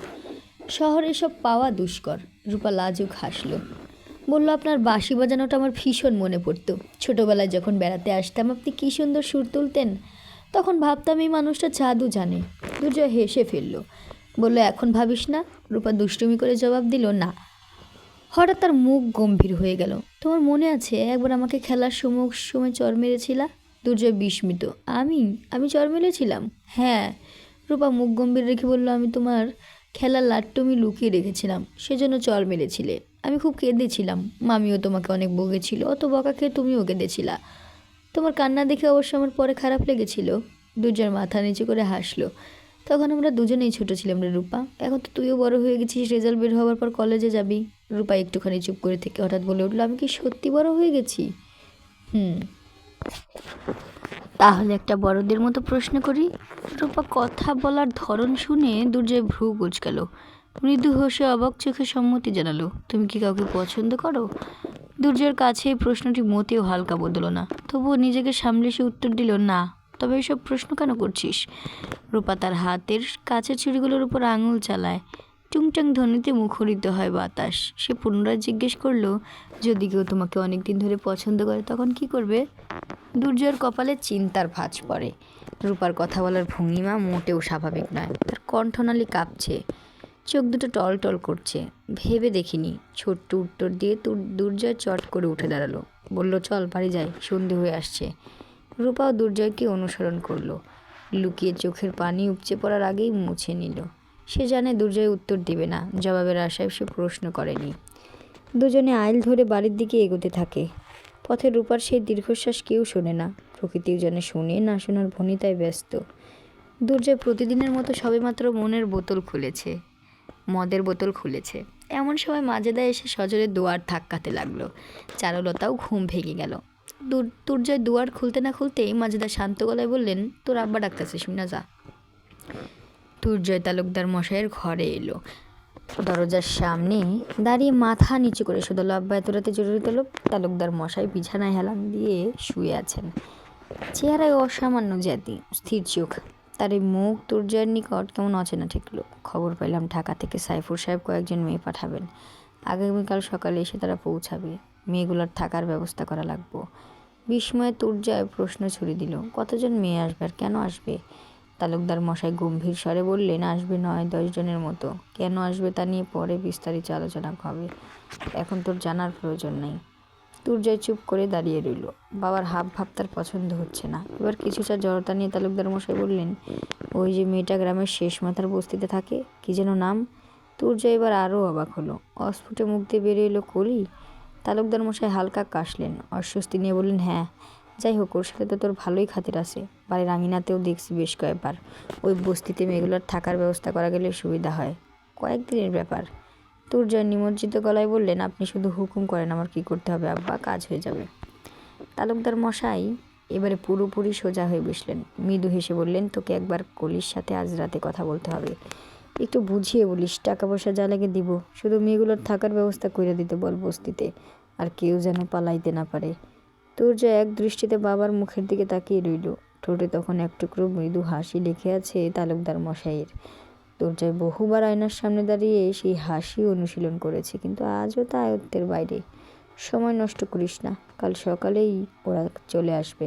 শহরে এসব পাওয়া দুষ্কর। রূপা লাজুক হাসলো, বলল, আপনার বাঁশি বাজানোটা আমার ভীষণ মনে পড়তো। ছোটোবেলায় যখন বেড়াতে আসতাম আপনি কী সুন্দর সুর তুলতেন, তখন ভাবতাম এই মানুষটা জাদু জানে। দুর্জয় হেসে ফেলল, বলল, এখন ভাবিস না? রূপা দুষ্টুমি করে জবাব দিল, না। হঠাৎ তার মুখ গম্ভীর হয়ে গেল, তোমার মনে আছে একবার আমাকে খেলার সময় চর মেরেছিলা? দুর্জয় বিস্মিত, আমি চর মেরেছিলাম? হ্যাঁ। রূপা মুখ গম্ভীর রেখে বলল, আমি তোমার খেলার লাট্টু আমি লুকিয়ে রেখেছিলাম, সেজন্য চর মেরেছিলে। আমি খুব কেঁদেছিলাম, মামিও তোমাকে অনেক বকেছিল, অত বকা খেয়ে তুমিও কেঁদেছিলা। তোমার কান্না দেখে অবশ্য আমার পরে খারাপ লেগেছিল। দুর্জয়ের মাথা নিচু করে হাসলো, তখন আমরা দুজনেই ছোট ছিলাম রে রূপা, এখন তো তুইও বড় হয়ে গেছিস, রেজাল্ট বের হওয়ার পর কলেজে যাবি। রূপা একটুখানি চুপ করে থেকে হঠাৎ বলে উঠলো, আমি কি সত্যি বড় হয়ে গেছি? তাহলে একটা বড়দের মতো প্রশ্ন করি। রূপা কথা বলার ধরন শুনে দুর্জয় ভ্রু কুঁচকাল, মৃদু হেসে অবাক চোখে সম্মতি জানালো, তুমি কি কাউকে পছন্দ করো? দুর্জয়ের কাছে এই প্রশ্নটি মোটেও হালকা বদল না, তবুও নিজেকে সামলে সে উত্তর দিল, না। তবে এসব প্রশ্ন কেন করছিস? রূপা তার হাতের কাছের চুড়িগুলোর উপর আঙুল চালায়, টুংটাং ধ্বনিতে মুখরিত হয় বাতাস। সে পুনরায় জিজ্ঞেস করলো, যদি কেউ তোমাকে অনেক দিন ধরে পছন্দ করে তখন কি করবে? দুর্জয়ের কপালে চিন্তার ভাঁজ পড়ে। রূপার কথা বলার ভঙ্গিমা মোটেও স্বাভাবিক নয়, তার কণ্ঠনালী কাঁপছে, চোখ দুটো টল টল করছে। ভেবে দেখিনি। ছোট্ট উত্তর দিয়ে দুর্জয় চট করে উঠে দাঁড়ালো, বলল, চল বাড়ি যাই, সন্ধে হয়ে আসছে। রূপাও দুর্জয়কে অনুসরণ করলো, লুকিয়ে চোখের পানি উপচে পড়ার আগেই মুছে নিল। সে জানে দুর্জয় উত্তর দিবে না, জবাবের আশায় সে প্রশ্ন করেনি। দুজনে আইল ধরে বাড়ির দিকে এগোতে থাকে। পথে রূপার সেই দীর্ঘশ্বাস কেউ শোনে না, প্রকৃতিও যেন শুনে না শোনার ভনিতায় ব্যস্ত। দুর্জয় প্রতিদিনের মতো সবেমাত্র মদের বোতল খুলেছে। এমন সময় মাজেদা এসে সজোরে দুয়ার ধাক্কাতে লাগলো। চারুলতাও ঘুম ভেঙে গেল। দুর্জয় দুয়ার খুলতে না খুলতেই মাজেদা শান্ত গলায় বললেন, তোর আব্বা ডাকতেছে, শুনে যা। দুর্জয় তালুকদার মশাইয়ের ঘরে এলো। দরজার সামনে দাঁড়িয়ে মাথা নিচু করে শুধল, আব্বা এত রাতে জরুরি তলব। তালুকদার মশাই বিছানায় হেলান দিয়ে শুয়ে আছেন। চেহারায় অসামান্য জাতি, স্থির চোখ। তার এই মুখ দুর্জয়ের নিকট কেমন অচেনা ঠেকলো। খবর পেলাম ঢাকা থেকে সাইফুর সাহেব কয়েকজন মেয়ে পাঠাবেন। আগামীকাল সকালে এসে তারা পৌঁছাবে। মেয়েগুলোর থাকার ব্যবস্থা করা লাগবো। বিস্ময়ে দুর্জয় প্রশ্ন ছুড়ে দিল, কতজন মেয়ে আসবে আর কেন আসবে? তালুকদার মশাই গম্ভীর স্বরে বললেন, আসবে 9-10 জনের মতো। কেন আসবে তা নিয়ে পরে বিস্তারিত আলোচনা হবে, এখন তোর জানার প্রয়োজন নেই। দুর্জয় চুপ করে দাঁড়িয়ে রইল। বাবার হাব ভাব তার পছন্দ হচ্ছে না। এবার কিছুটা জড়তা নিয়ে তালুকদার মশাই বললেন, ওই যে মেয়েটা গ্রামের শেষ মাথার বস্তিতে থাকে, কি যেন নাম? দুর্জয় এবার আরও অবাক হলো। অস্ফুটে মুখ দিয়ে বেরিয়ে এলো, কলি। তালুকদার মশাই হালকা কাশলেন, অস্বস্তি নিয়ে বললেন, হ্যাঁ। যাই হোক, ওর সাথে তো তোর ভালোই খাতির আছে। বাড়ির আঙিনাতেও দেখছি বেশ কয়েকবার। ওই বস্তিতে মেয়েগুলোর থাকার ব্যবস্থা করা গেলে সুবিধা হয়। কয়েকদিনের ব্যাপার। দুর্জয় নিমজ্জিত গলায় বললেন, আপনি শুধু হুকুম করেন, আমার কি করতে হবে আব্বা, কাজ হয়ে যাবে। তালুকদার মশাই এবারে পুরোপুরি সোজা হয়ে বসলেন। মৃদু হেসে বললেন, তোকে একবার কলির সাথে আজ রাতে কথা বলতে হবে। একটু বুঝিয়ে বলিস, টাকা পয়সা যা লাগে দিব, শুধু মেয়েগুলোর থাকার ব্যবস্থা করে দিতে বল বস্তিতে, আর কেউ যেন পালাইতে না পারে। দুর্জয় এক দৃষ্টিতে বাবার মুখের দিকে তাকিয়ে রইল। ঠোঁটে তখন এক টুকরো মৃদু হাসি লেখে আছে তালুকদার মশাইয়ের। দুর্জয় বহুবার আয়নার সামনে দাঁড়িয়ে সেই হাসি অনুশীলন করেছে, কিন্তু আজও তা আয়ত্তের বাইরে। সময় নষ্ট করিস না, কাল সকালেই ওরা চলে আসবে।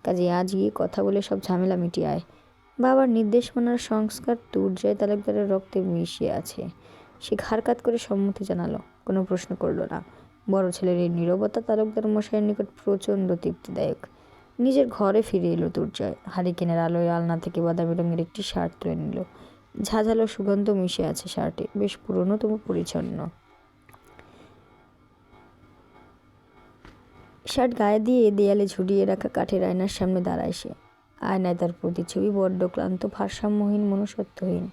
কাজে আজ গিয়ে কথা বলে সব ঝামেলা মিটিয়ে আয়। বাবার নির্দেশ মানার সংস্কার দুর্জয় তালুকদারের রক্তে মিশিয়ে আছে। সে ঘাড়কাত করে সম্মতি জানালো, কোনো প্রশ্ন করলো না। বড় ছেলের এই নীরবতা তালুকদার মশাইয়ের নিকট প্রচণ্ড তৃপ্তিদায়ক। নিজের ঘরে ফিরে এলো দুর্জয়। হারিকেনের আলোয় আলনা থেকে বাদামি রঙের একটি শার্ট তুলে নিল। ঝাঁঝালো সুগন্ধ মিশে আছে শার্টে, বেশ পুরনো তবু পরিচ্ছন্ন। শার্ট গায়ে দিয়ে দেয়ালে ঝুলিয়ে রাখা কাঠের আয়নার সামনে দাঁড়ায় সে। আয়নায় তার প্রতিছবি বড্ড ক্লান্ত, ভারসাম্যহীন, মনুষ্যত্বহীন।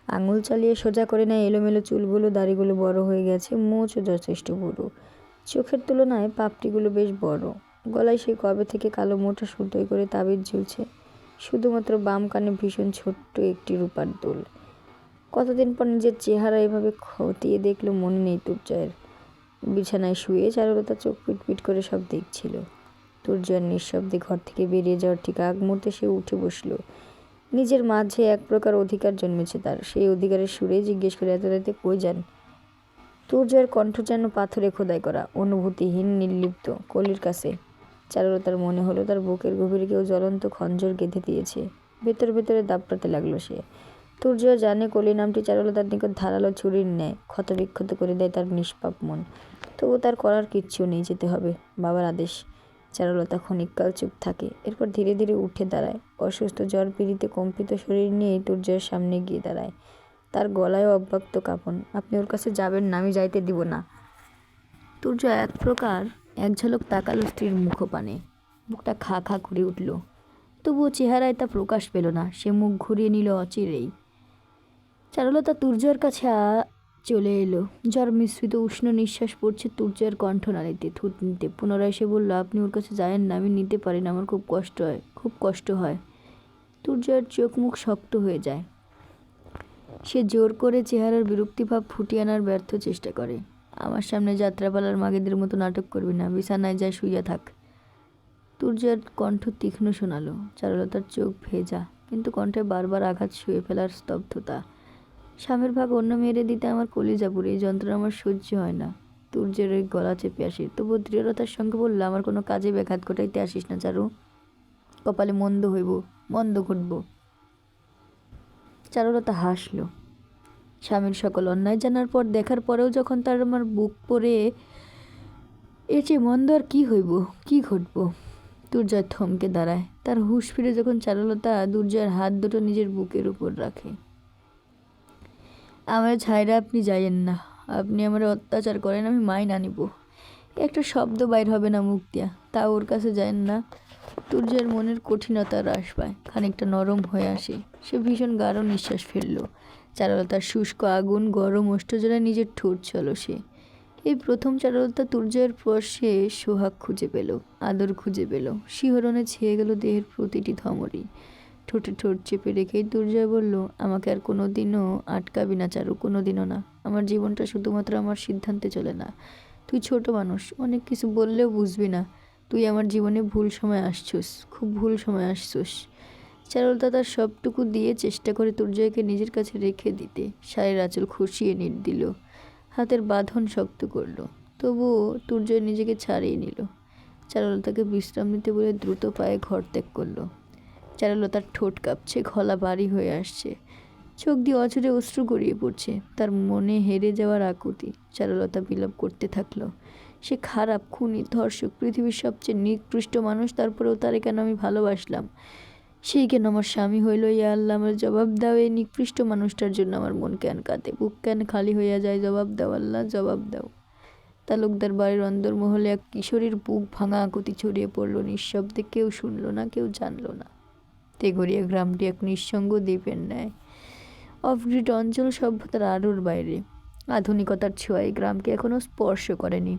আঙুল চালিয়ে সোজা করে নেয় এলোমেলো চুলগুলো, দাড়িগুলো বড় হয়ে গেছে, মোচও যথেষ্ট বড়। চোখের তুলনায় পাপড়িগুলো বেশ বড়। গলায় সেই কবে থেকে কালো মোটা সুতোয় করে তাবিজ ঝুলছে। শুধুমাত্র বাম কানে ভীষণ ছোট্ট একটি রূপার দুল। কতদিন পর নিজের চেহারা এভাবে খতিয়ে দেখলো মনে নেই দুর্জয়ের। বিছানায় শুয়ে চারুলতা চোখ পিটপিট করে সব দেখছিল। দুর্জয়ের নিঃশব্দে ঘর থেকে বেরিয়ে যাওয়ার ঠিক আগ মুহূর্তে সে উঠে বসলো। নিজের মাঝে এক প্রকার অধিকার জন্মেছে তার। সেই অধিকারের সুরে জিজ্ঞেস করে, এত রাতে কই যান? দুর্জয়ের কণ্ঠ যেন পাথরে খোদাই করা, অনুভূতিহীন, নির্লিপ্ত। কলির কাছে। চারুলতার মনে হলো তার বুকের গভীরে কেউ জ্বলন্ত খঞ্জর গেঁথে দিয়েছে। ভেতরে ভেতরে দাপড়াতে লাগলো সে। দুর্জয় জানে কলি নামটি চারুলতার নিকট ধারালো ছুরির ন্যায় ক্ষতবিক্ষত করে দেয় তার নিষ্পাপ মন। তবু তার করার কিচ্ছু নেই, যেতে হবে, বাবার আদেশ। চারুলতা ক্ষণিককাল চুপ থাকে, এরপর ধীরে ধীরে উঠে দাঁড়ায়। অসুস্থ জ্বর পীড়িতে কম্পিত শরীর নিয়ে দুর্জয়ের সামনে গিয়ে দাঁড়ায়। তার গলায় অব্যক্ত কাঁপন। আপনি ওর কাছে যাবেন না, আমি যাইতে দিব না। দুর্জয় এক প্রকার এক ঝলক তাকালো স্ত্রীর মুখপানে। বুকটা খা খা করে উঠল। তবুও চেহারায় তা প্রকাশ পেল না। সে মুখ ঘুরিয়ে নিল অচিরেই। চারুলতা তুর্যের কাছে চলে এলো। জ্বর মিশ্রিত উষ্ণ নিঃশ্বাস পড়ছে তুর্যের কণ্ঠনালীতে, থুতনিতে। পুনরায় সে বলল, আপনি ওর কাছে যায়েন না, আমি নিতে পারি না, আমার খুব কষ্ট হয়, খুব কষ্ট হয়। তুর্যের চোখ মুখ শক্ত হয়ে যায়। সে জোর করে চেহারার বিরক্তিভাব ফুটিয়ে আনার ব্যর্থ চেষ্টা করে। আমার সামনে যাত্রাপালার মাগেদের মতো নাটক করবি না, বিছানায় যায় শুইয়া থাক। তুর্যের কণ্ঠ তীক্ষ্ণ শোনালো। চারুলতার চোখ ভেজা, কিন্তু কণ্ঠে বারবার আঘাত, শুয়ে ফেলার স্তব্ধতা। স্বামীর ভাগ অন্য মেয়েরে দিতে আমার কলিজা পুড়ে, এই যন্ত্রণা আমার সহ্য হয় না। তুর্যের ওই গলা চেপে আসে। তবু দৃঢ়তার সঙ্গে বলল, আমার কোনো কাজে ব্যাঘাত ঘটাইতে আসিস না চারু। কপালে মন্দ হইব, মন্দ ঘটব। চারুলতা হাসল। স্বামীর সকল অন্যায় জানার পর, দেখার পরেও যখন তার আমার বুক পড়ে, এর চেয়ে মন্দ আর কী হইব, কী ঘটব? দুর্জয় থমকে দাঁড়ায়। তার হুঁশ ফিরে যখন চারুলতা দুর্জয়ের হাত দুটো নিজের বুকের উপর রাখে। আমার ছাইরা আপনি যাইয়েন না, আপনি আমার অত্যাচার করেন, আমি মাইনা নিব। একটা শব্দ বাইর হবে না মুখ দিয়া, তা ওর কাছে যায়েন না। তুর্যের মনের কঠিনতা হ্রাস পায়, খানিকটা নরম হয়ে আসে। সে ভীষণ গাঢ় নিঃশ্বাস ফেলল। চারুলতার শুষ্ক আগুন গরম ওষ্ঠজোড়া নিজের ঠোঁট সে। এই প্রথম চারুলতা তুর্যের স্পর্শে সোহাগ খুঁজে পেল, আদর খুঁজে পেল। শিহরণে ছেয়ে গেল দেহের প্রতিটি ধমনী। ঠোঁটে ঠোঁট চেপে রেখেই দুর্জয় বলল, আমাকে আর কোনোদিনও আটকাবি না চারু, কোনোদিনও না। আমার জীবনটা শুধুমাত্র আমার সিদ্ধান্তে চলে না। তুই ছোট মানুষ, অনেক কিছু বললেও বুঝবি না। তুই আমার জীবনে ভুল সময় আসছুস, খুব ভুল সময় আসছুস। চারুলতা তার সবটুকু দিয়ে চেষ্টা করে দুর্জয়কে নিজের কাছে রেখে দিতে। শাড়ির আঁচল খুশিয়ে নিট দিল, হাতের বাঁধন শক্ত করল। তবুও দুর্জয় নিজেকে ছাড়িয়ে নিল। চারুলতাকে বিশ্রাম নিতে বলে দ্রুত পায়ে ঘর ত্যাগ করলো। চারুলতার ঠোঁট কাঁপছে, গলা ভারী হয়ে আসছে, চোখ দিয়ে অঝরে অশ্রু গড়িয়ে পড়ছে। তার মনে হেরে যাওয়ার আকুতি। চারুলতা বিলাপ করতে থাকলো, সে খারাপ, খুনি, ধর্ষক, পৃথিবীর সবচেয়ে নিকৃষ্ট মানুষ, তারপরেও তারে কেন আমি ভালোবাসলাম? সেই কেন আমার স্বামী হইল? ইয়া আল্লাহ, আমার জবাব দাও। এই নিকৃষ্ট মানুষটার জন্য আমার মন কেন কাঁদে, বুক কেন খালি হইয়া যায়? জবাব দাও আল্লাহ, জবাব দাও। তালুকদার বাড়ির অন্দরমহলে এক কিশোরীর বুক ভাঙা আকুতি ছড়িয়ে পড়ল নিঃশব্দে। কেউ শুনল না, কেউ জানল না। তেঘরিয়া গ্রামটি এক নিঃসঙ্গ দ্বীপের ন্যায়, অফগ্রিড অঞ্চল, সভ্যতার আলোর বাইরে। আধুনিকতার ছোঁয়ায় গ্রামকে এখনও স্পর্শ করেনি।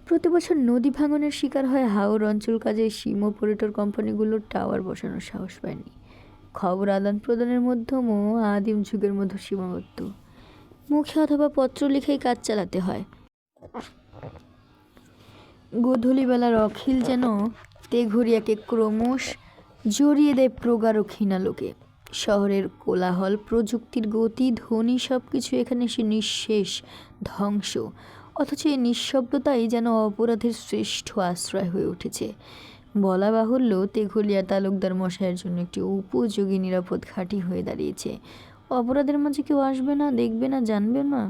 প্রতি বছর নদী ভাঙনের শিকার হয় হাওর অঞ্চল, কাজে সীম অপারেটর কোম্পানিগুলোর টাওয়ার বসানোর সাহস পায়নি। খবর আদান প্রদানের মাধ্যমও আদিম যুগের মধ্যে সীমাবদ্ধ। মুখে অথবা পত্র লিখেই কাজ চালাতে হয়। গোধূলিবেলার অখিল যেন তেঘরিয়াকে ক্রমশ জড়িয়ে দেয় প্রগাঢ় ক্ষীণালোকে। শহরের কোলাহল, প্রযুক্তির গতি, ধ্বনি, সব কিছু এখানে সে নিঃশেষ ধ্বংস। অথচ এই নিঃশব্দতাই যেন অপরাধের শ্রেষ্ঠ আশ্রয় হয়ে উঠেছে। বলা বাহুল্য, তেঘরিয়া তালুকদার মশাইয়ের জন্য একটি উপযোগী নিরাপদ ঘাঁটি হয়ে দাঁড়িয়েছে। অপরাধের মাঝে কেউ আসবে না, দেখবে না, জানবে না।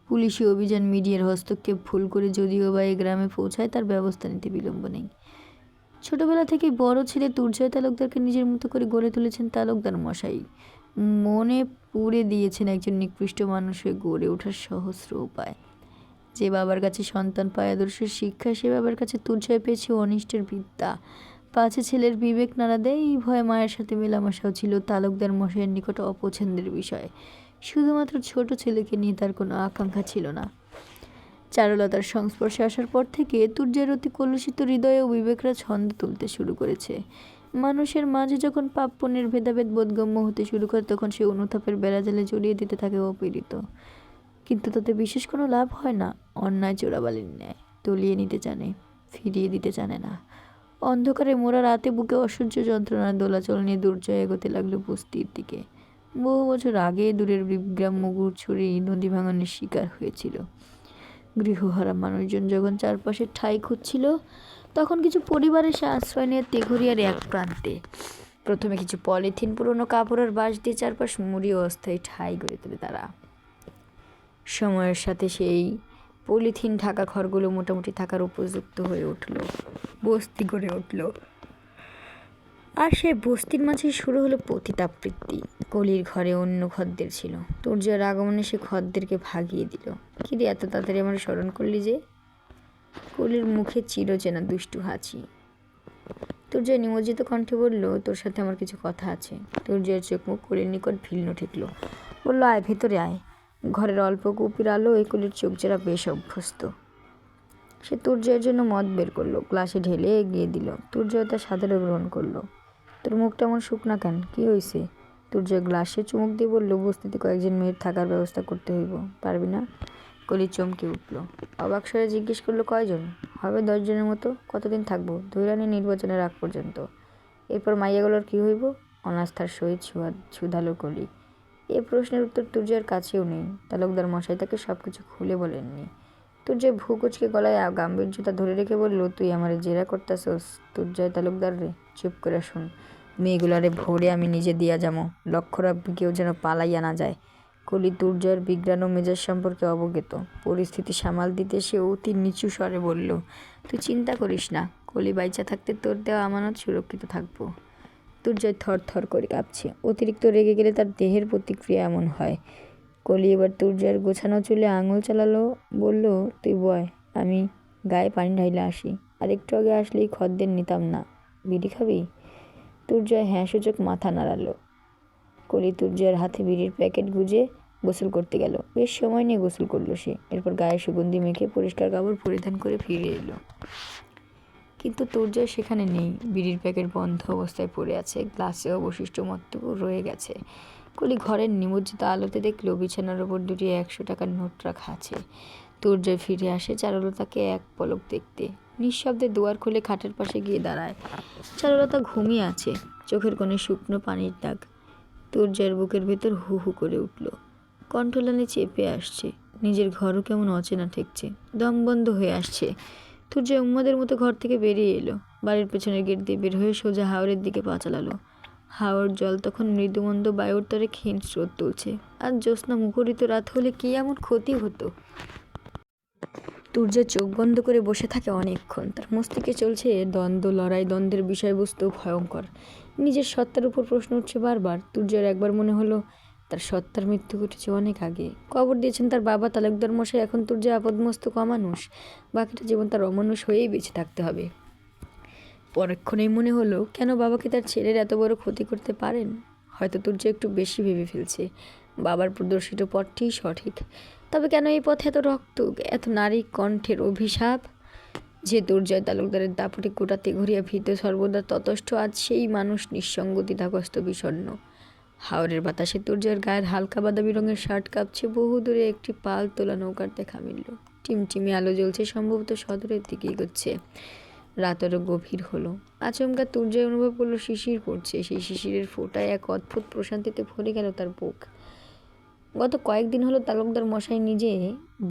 পুলিশি অভিযান, মিডিয়ার হস্তক্ষেপ ভুল করে যদিও বা এই গ্রামে পৌঁছায়, তার ব্যবস্থা নিতে বিলম্ব নেই। ছোটবেলা থেকে বড় ছেলে তুর্জয় তালুকদারকে নিজের মতো করে গড়ে তুলেছেন তালুকদার মশাই। মনে পুড়ে দিয়েছেন একজন নিকৃষ্ট মানুষ হয়ে গড়ে ওঠার সহস্র উপায়। যে বাবার কাছে সন্তান পায় আদর্শের শিক্ষা, সে বাবার কাছে তুর্জয় পেয়েছে অনিষ্টের বিদ্যা। পাছে ছেলের বিবেক নাড়া দেয়, এই ভয়ে মায়ের সাথে মেলামেশাও ছিল তালুকদার মশাইয়ের নিকট অপছন্দের বিষয়। শুধুমাত্র ছোট ছেলেকে নিয়ে তার কোনো আকাঙ্ক্ষা ছিল না। চারুলতার সংস্পর্শে আসার পর থেকে তুর্যের অতি কলুষিত হৃদয়ে ও বিবেকরা ছন্দ তুলতে শুরু করেছে। মানুষের মাঝে যখন পাপ পুণ্যের ভেদাভেদ বোধগম্য হতে শুরু করে, তখন সে অনুতাপের বেড়াজালে জড়িয়ে দিতে থাকে অপীড়িত। কিন্তু তাতে বিশেষ কোনো লাভ হয় না। অন্যায় চোরাবালির ন্যায় তলিয়ে নিতে জানে, ফিরিয়ে দিতে জানে না। অন্ধকারে মোড়া রাতে বুকে অসহ্য যন্ত্রণার দোলাচল নিয়ে দুর্জয় এগোতে লাগলো বস্তির দিকে। বহু বছর আগে দূরের বিগ্রাম মুগুরছড়ি নদী ভাঙনের শিকার হয়েছিল। গৃহহারা মানুষজন যখন চারপাশে ঠাঁই খুঁজছিল, তখন কিছু পরিবার এসে আশ্রয় নিয়ে তেঘরিয়ার এক প্রান্তে। প্রথমে কিছু পলিথিন, পুরনো কাপড় আর বাঁশ দিয়ে চারপাশ মুড়িয়ে অস্থায়ী ঠাঁই গড়ে তোলে তারা। সময়ের সাথে সেই পলিথিন ঢাকা ঘরগুলো মোটামুটি থাকার উপযুক্ত হয়ে উঠল, বস্তি গড়ে উঠল। আর সে বস্তির মাঝে শুরু হলো পতিতাবৃত্তি। কলির ঘরে অন্য খদ্দের ছিল। তুর্যের আগমনে সে খদ্দেরকে ভাগিয়ে দিল। কিরে, এত তাড়াতাড়ি আমার স্মরণ করলি যে? কলির মুখে চিরচেনা দুষ্টু হাসি। তুর্যয় নিমজ্জিত কণ্ঠে বলল, তোর সাথে আমার কিছু কথা আছে। তুর্যয়ের চোখ মুখ কলির নিকট ভিন্ন ঠেকল। বলল, আয়, ভেতরে আয়। ঘরের অল্প কুপির আলো এই কলির চোখ জোড়া বেশ অভ্যস্ত। সে তুর্যয়ের জন্য মদ বের করলো, গ্লাসে ঢেলে এগিয়ে দিল। তুর্যয় তা সাদরে গ্রহণ করলো। তোর মুখটা এমন শুকনা কেন, কি হয়েছে? তুর্যয় গ্লাসে চুমুক দিয়ে বলল, বস্তিতে কয়েকজন মেয়ের থাকার ব্যবস্থা করতে হইব, পারবি না? কলি চমকে উঠল। অবাক স্বরে জিজ্ঞেস করলো, কয়জন? হবে 10 জনের মতো। কতদিন থাকবো? ধৈরানি নির্বাচনের আগ পর্যন্ত। এরপর মাইয়াগুলোর কী হইব? অনাস্থার সহিত শুধালো কলি। এ প্রশ্নের উত্তর তুর্যয়ের কাছেও নেই। তালুকদার মশাই তাকে সব কিছু খুলে বলেননি। তুর্যয় ভূ কুচকে গলায় গাম্ভীর্যতা ধরে রেখে বলল, তুই আমারে জেরা করতাছস? তুর্যয় তালুকদার রে, চুপ করে শুন। মেয়েগুলারে ভোরে আমি নিজে দিয়া যাবো, লক্ষ্য রাখবি কেউ যেন পালাইয়া না যায়। কলি তুর্যয়ের বিগ্রান মেজাজ সম্পর্কে অবগত। পরিস্থিতি সামাল দিতে সে অতি নিচু স্বরে বলল, তুই চিন্তা করিস না, কলি বাইচা থাকতে তোর দেওয়া আমানত সুরক্ষিত থাকবো। তুর্যয় থর থর করে কাঁপছে। অতিরিক্ত রেগে গেলে তার দেহের প্রতিক্রিয়া এমন হয়। কলি এবার তুর্যয়ের গোছানো চুলে আঙুল চালালো, বলল, তুই বয়, আমি গায়ে পানি ঢাইলে আসি। আর একটু আগে আসলেই খদ্দের নিতাম না। বিড়ি খাবি? তুর্যয় হ্যাঁ সূচক মাথা নাড়ালো। কলি তুর্যের হাতে বিড়ির প্যাকেট গুজে গোসল করতে গেল। বেশ সময় নিয়ে গোসল করলো সে। এরপর গায়ে সুগন্ধি মেখে পরিষ্কার কাপড় পরিধান করে ফিরে এলো। কিন্তু তুর্যয় সেখানে নেই। বিড়ির প্যাকেট বন্ধ অবস্থায় পড়ে আছে, গ্লাসে অবশিষ্ট মদটুকু রয়ে গেছে। কলি ঘরের নিমজ্জিত আলোতে দেখলো বিছানার ওপর দুটি 100 টাকার নোট রাখা আছে। তুর্যয় ফিরে আসে চারুলতাকে এক পলক দেখতে। নিঃশব্দে দুয়ার খুলে খাটের পাশে গিয়ে দাঁড়ায়। চারুলতা ঘুমিয়ে আছে, চোখের কোণে শুকনো পানির দাগ। তুর্যের বুকের ভেতর হু হু করে উঠল। কণ্ঠলানি চেপে আসছে, নিজের ঘরও কেমন অচেনা ঠেকছে, দম বন্ধ হয়ে আসছে। তুর্যয় উন্মাদের মতো ঘর থেকে বেরিয়ে এলো। বাড়ির পেছনের গেট দিয়ে বের হয়ে সোজা হাওরের দিকে পা চালালো। হাওর জল তখন মৃদুমন্দ বায়ুর তরে ক্ষীণ স্রোত তুলছে। আর জ্যোৎস্না মুখরিত রাত হলে কি এমন ক্ষতি হতো? তুর্য চোখ বন্ধ করে বসে থাকে অনেকক্ষণ। তার মস্তিষ্কে চলছে দ্বন্দ্ব, লড়াই। দ্বন্দ্বের বিষয়বস্তু ভয়ঙ্কর। নিজের সত্তার উপর প্রশ্ন উঠছে বারবার। তুর্যের একবার মনে হলো তার সত্তার মৃত্যু ঘটেছে অনেক আগে। কবর দিয়েছেন তার বাবা তালুকদার মশাই। এখন তুর্য আপদমস্তক অমানুষ। বাকিটা জীবন তার অমানুষ হয়েই বেঁচে থাকতে হবে। পরক্ষণেই মনে হলো, কেন বাবাকে তার ছেলের এত বড় ক্ষতি করতে পারেন? হয়তো তুর্য একটু বেশি ভেবে ফেলছে। বাবার প্রদর্শিত পথটি সঠিক। তবে কেন এই পথে এত রক্ত, এত নারী কণ্ঠের অভিশাপ? যে দুর্জয় তালুকদারের দাপটে গোটাতে ঘুরিয়া ভীত সর্বদা ততষ্ঠ, আজ সেই মানুষ নিঃসঙ্গ, দ্বিধাগ্রস্ত, বিষণ্ণ। হাওরের বাতাসে তুর্যের গায়ের হালকা বাদামি রঙের শার্ট কাঁপছে। বহু দূরে একটি পাল তোলা নৌকার দেখা মিলল। টিমটিমে আলো জ্বলছে, সম্ভবত সদরের দিকে এগোচ্ছে। রাত আরো গভীর হলো। আচমকা তুর্যয় অনুভব করলো শিশির পড়ছে। সেই শিশিরের ফোঁটায় এক অদ্ভুত প্রশান্তিতে ভরে গেল তার বুক। গত কয়েকদিন হলো তালুকদার মশাই নিজে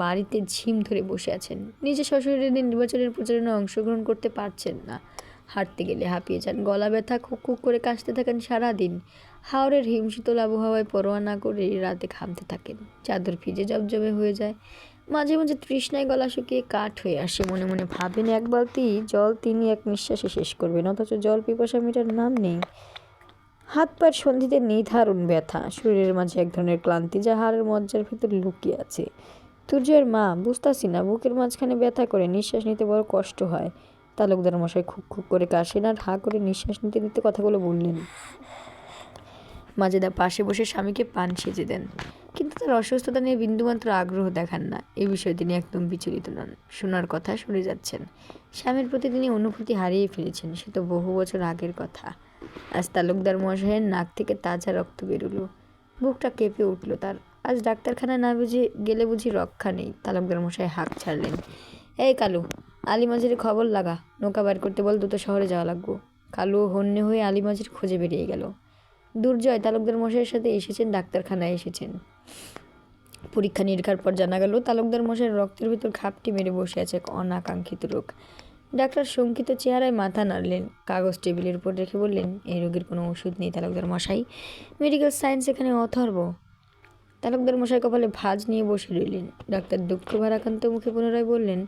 বাড়িতে ঝিম ধরে বসে আছেন। নিজে শ্বশুরের নির্বাচনের প্রচারণায় অংশগ্রহণ করতে পারছেন না। হাঁটতে গেলে হাঁপিয়ে যান, গলা ব্যথা, খুক খুক করে কাশতে থাকেন সারাদিন। হাওরের হিমশীতল আবহাওয়ায় পরোয়া না করে রাতে ঘামতে থাকেন। চাদর ভিজে জবজবে হয়ে যায়। মাঝে মাঝে তৃষ্ণায় গলা শুকিয়ে কাঠ হয়ে আসে। মনে মনে ভাবেন এক বালতি জল তিনি এক নিঃশ্বাসে শেষ করবেন, অথচ জল পিপাসা মেটার নাম নেই। হাত পায়ের সন্ধিতে নির্ধারণ ব্যথা, শরীরের মাঝে এক ধরনের ক্লান্তি যা হাড়ের মজ্জার ভেতর লুকিয়ে আছে। তুর্যের মা, বুঝতাছি না, বুকের মাঝখানে ব্যথা করে, নিঃশ্বাস নিতে বড় কষ্ট হয়। তালুকদার মশাই খুক খুক করে কাশেন আর হা করে নিঃশ্বাস নিতে নিতে কথাগুলো বললেন। মাজেদা পাশে বসে স্বামীকে পান সেজে দেন, কিন্তু তার অসুস্থতা নিয়ে বিন্দুমাত্র আগ্রহ দেখান না। এই বিষয়ে তিনি একদম বিচলিত নন। শোনার কথা শুনে যাচ্ছেন। স্বামীর প্রতি তিনি অনুভূতি হারিয়ে ফেলেছেন, সে তো বহু বছর আগের কথা। আজ তালুকদার মশাইয়ের নাক থেকে তাজা রক্ত বেরোলো। বুকটা কেঁপে উঠল তার। আজ ডাক্তারখানায় না বুঝে গেলে বুঝি রক্ষা নেই। তালুকদার মশাই হাঁক ছাড়লেন। এই কালু, আলিমাজির খবর লাগা, নৌকা বার করতে বল, দ্রুত শহরে যাওয়া লাগবো। কালু হন্যে হয়ে আলিমাজির খোঁজে বেরিয়ে গেল। দুর্জয় তালুকদার মশাইয়ের সাথে এসেছেন, ডাক্তারখানায় এসেছেন। পরীক্ষা নিরীক্ষার পর জানা গেল তালুকদার মশাইয়ের রক্তের ভিতর ঘাপটি মেরে বসে আছে এক অনাকাঙ্ক্ষিত রোগ। ডাক্তার শঙ্কিত চেহারায় মাথা নাড়লেন, কাগজ টেবিলের উপর রেখে বললেন, এই রোগের কোনো ওষুধ নেই তালুকদার মশাই। মেডিকেল সায়েন্স এখানে অথর্ব। তালুকদার মশাই কপালে ভাঁজ নিয়ে বসে রইলেন। ডাক্তার দুঃখ ভারাক্রান্ত মুখে পুনরায় বললেন,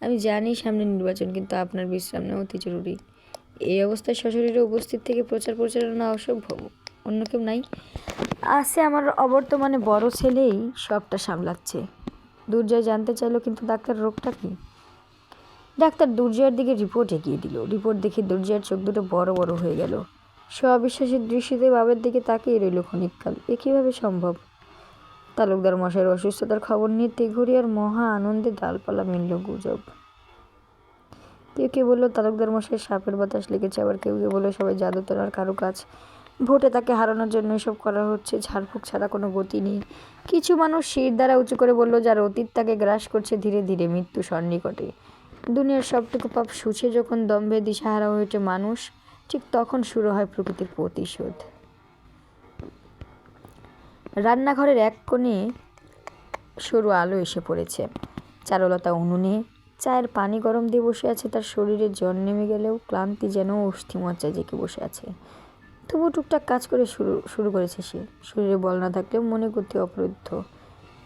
আমি জানি সামনে নির্বাচন, কিন্তু আপনার বিশ্রাম নেওয়া অতি জরুরি। এই অবস্থায় সশরীরে উপস্থিত থেকে প্রচারণা অসম্ভব। অন্য কেউ নাই? আছে আমার অবর্তমানে বড় ছেলেই সবটা সামলাচ্ছে। দুর্জয় জানতে চাইলো, কিন্তু ডাক্তার রোগটা কি? ডাক্তার দুর্জয়ের দিকে রিপোর্ট এগিয়ে দিল। রিপোর্ট দেখে দুর্জয়ের চোখ দুটো বড় বড় হয়ে গেল। সে অবিশ্বাসের দৃষ্টিতে বাবার দিকে তাকিয়ে রইল ক্ষণিককাল। এ কীভাবে সম্ভব? তালুকদার মশাইয়ের অসুস্থতার খবর নিয়ে তেঘরিয়ার মহা আনন্দে ডালপালা মিলল গুজব। কেউ কেউ বললো তালুকদার মশাইয়ের সাপের বাতাস লেগেছে, আবার কেউ কেউ বললো সবাই জাদুটোনার কারুকাজ। ভোটে তাকে হারানোর জন্য এসব করা হচ্ছে, ঝাড়ফুঁক ছাড়া কোনো গতি নেই। কিছু মানুষ শির দ্বারা উঁচু করে বলল, যার অতীত তাকে গ্রাস করছে ধীরে ধীরে, মৃত্যু সন্নিকটে। দুনিয়ার সবটুকু পাপ শুষে যখন দম্ভে দিশাহারা হয়ে ওঠে মানুষ, ঠিক তখন শুরু হয় প্রকৃতির প্রতিশোধ। রান্নাঘরের এক কোণে সরু আলো এসে পড়েছে। চারুলতা উনুনে চায়ের পানি গরম দিয়ে বসে আছে। তার শরীরে জ্বর নেমে গেলেও ক্লান্তি যেন অস্থিমজ্জায় জেঁকে বসে আছে। তবু টুকটাক কাজ করে শুরু করেছে সে। শরীরে বল না থাকলেও মনে গতি অবরুদ্ধ।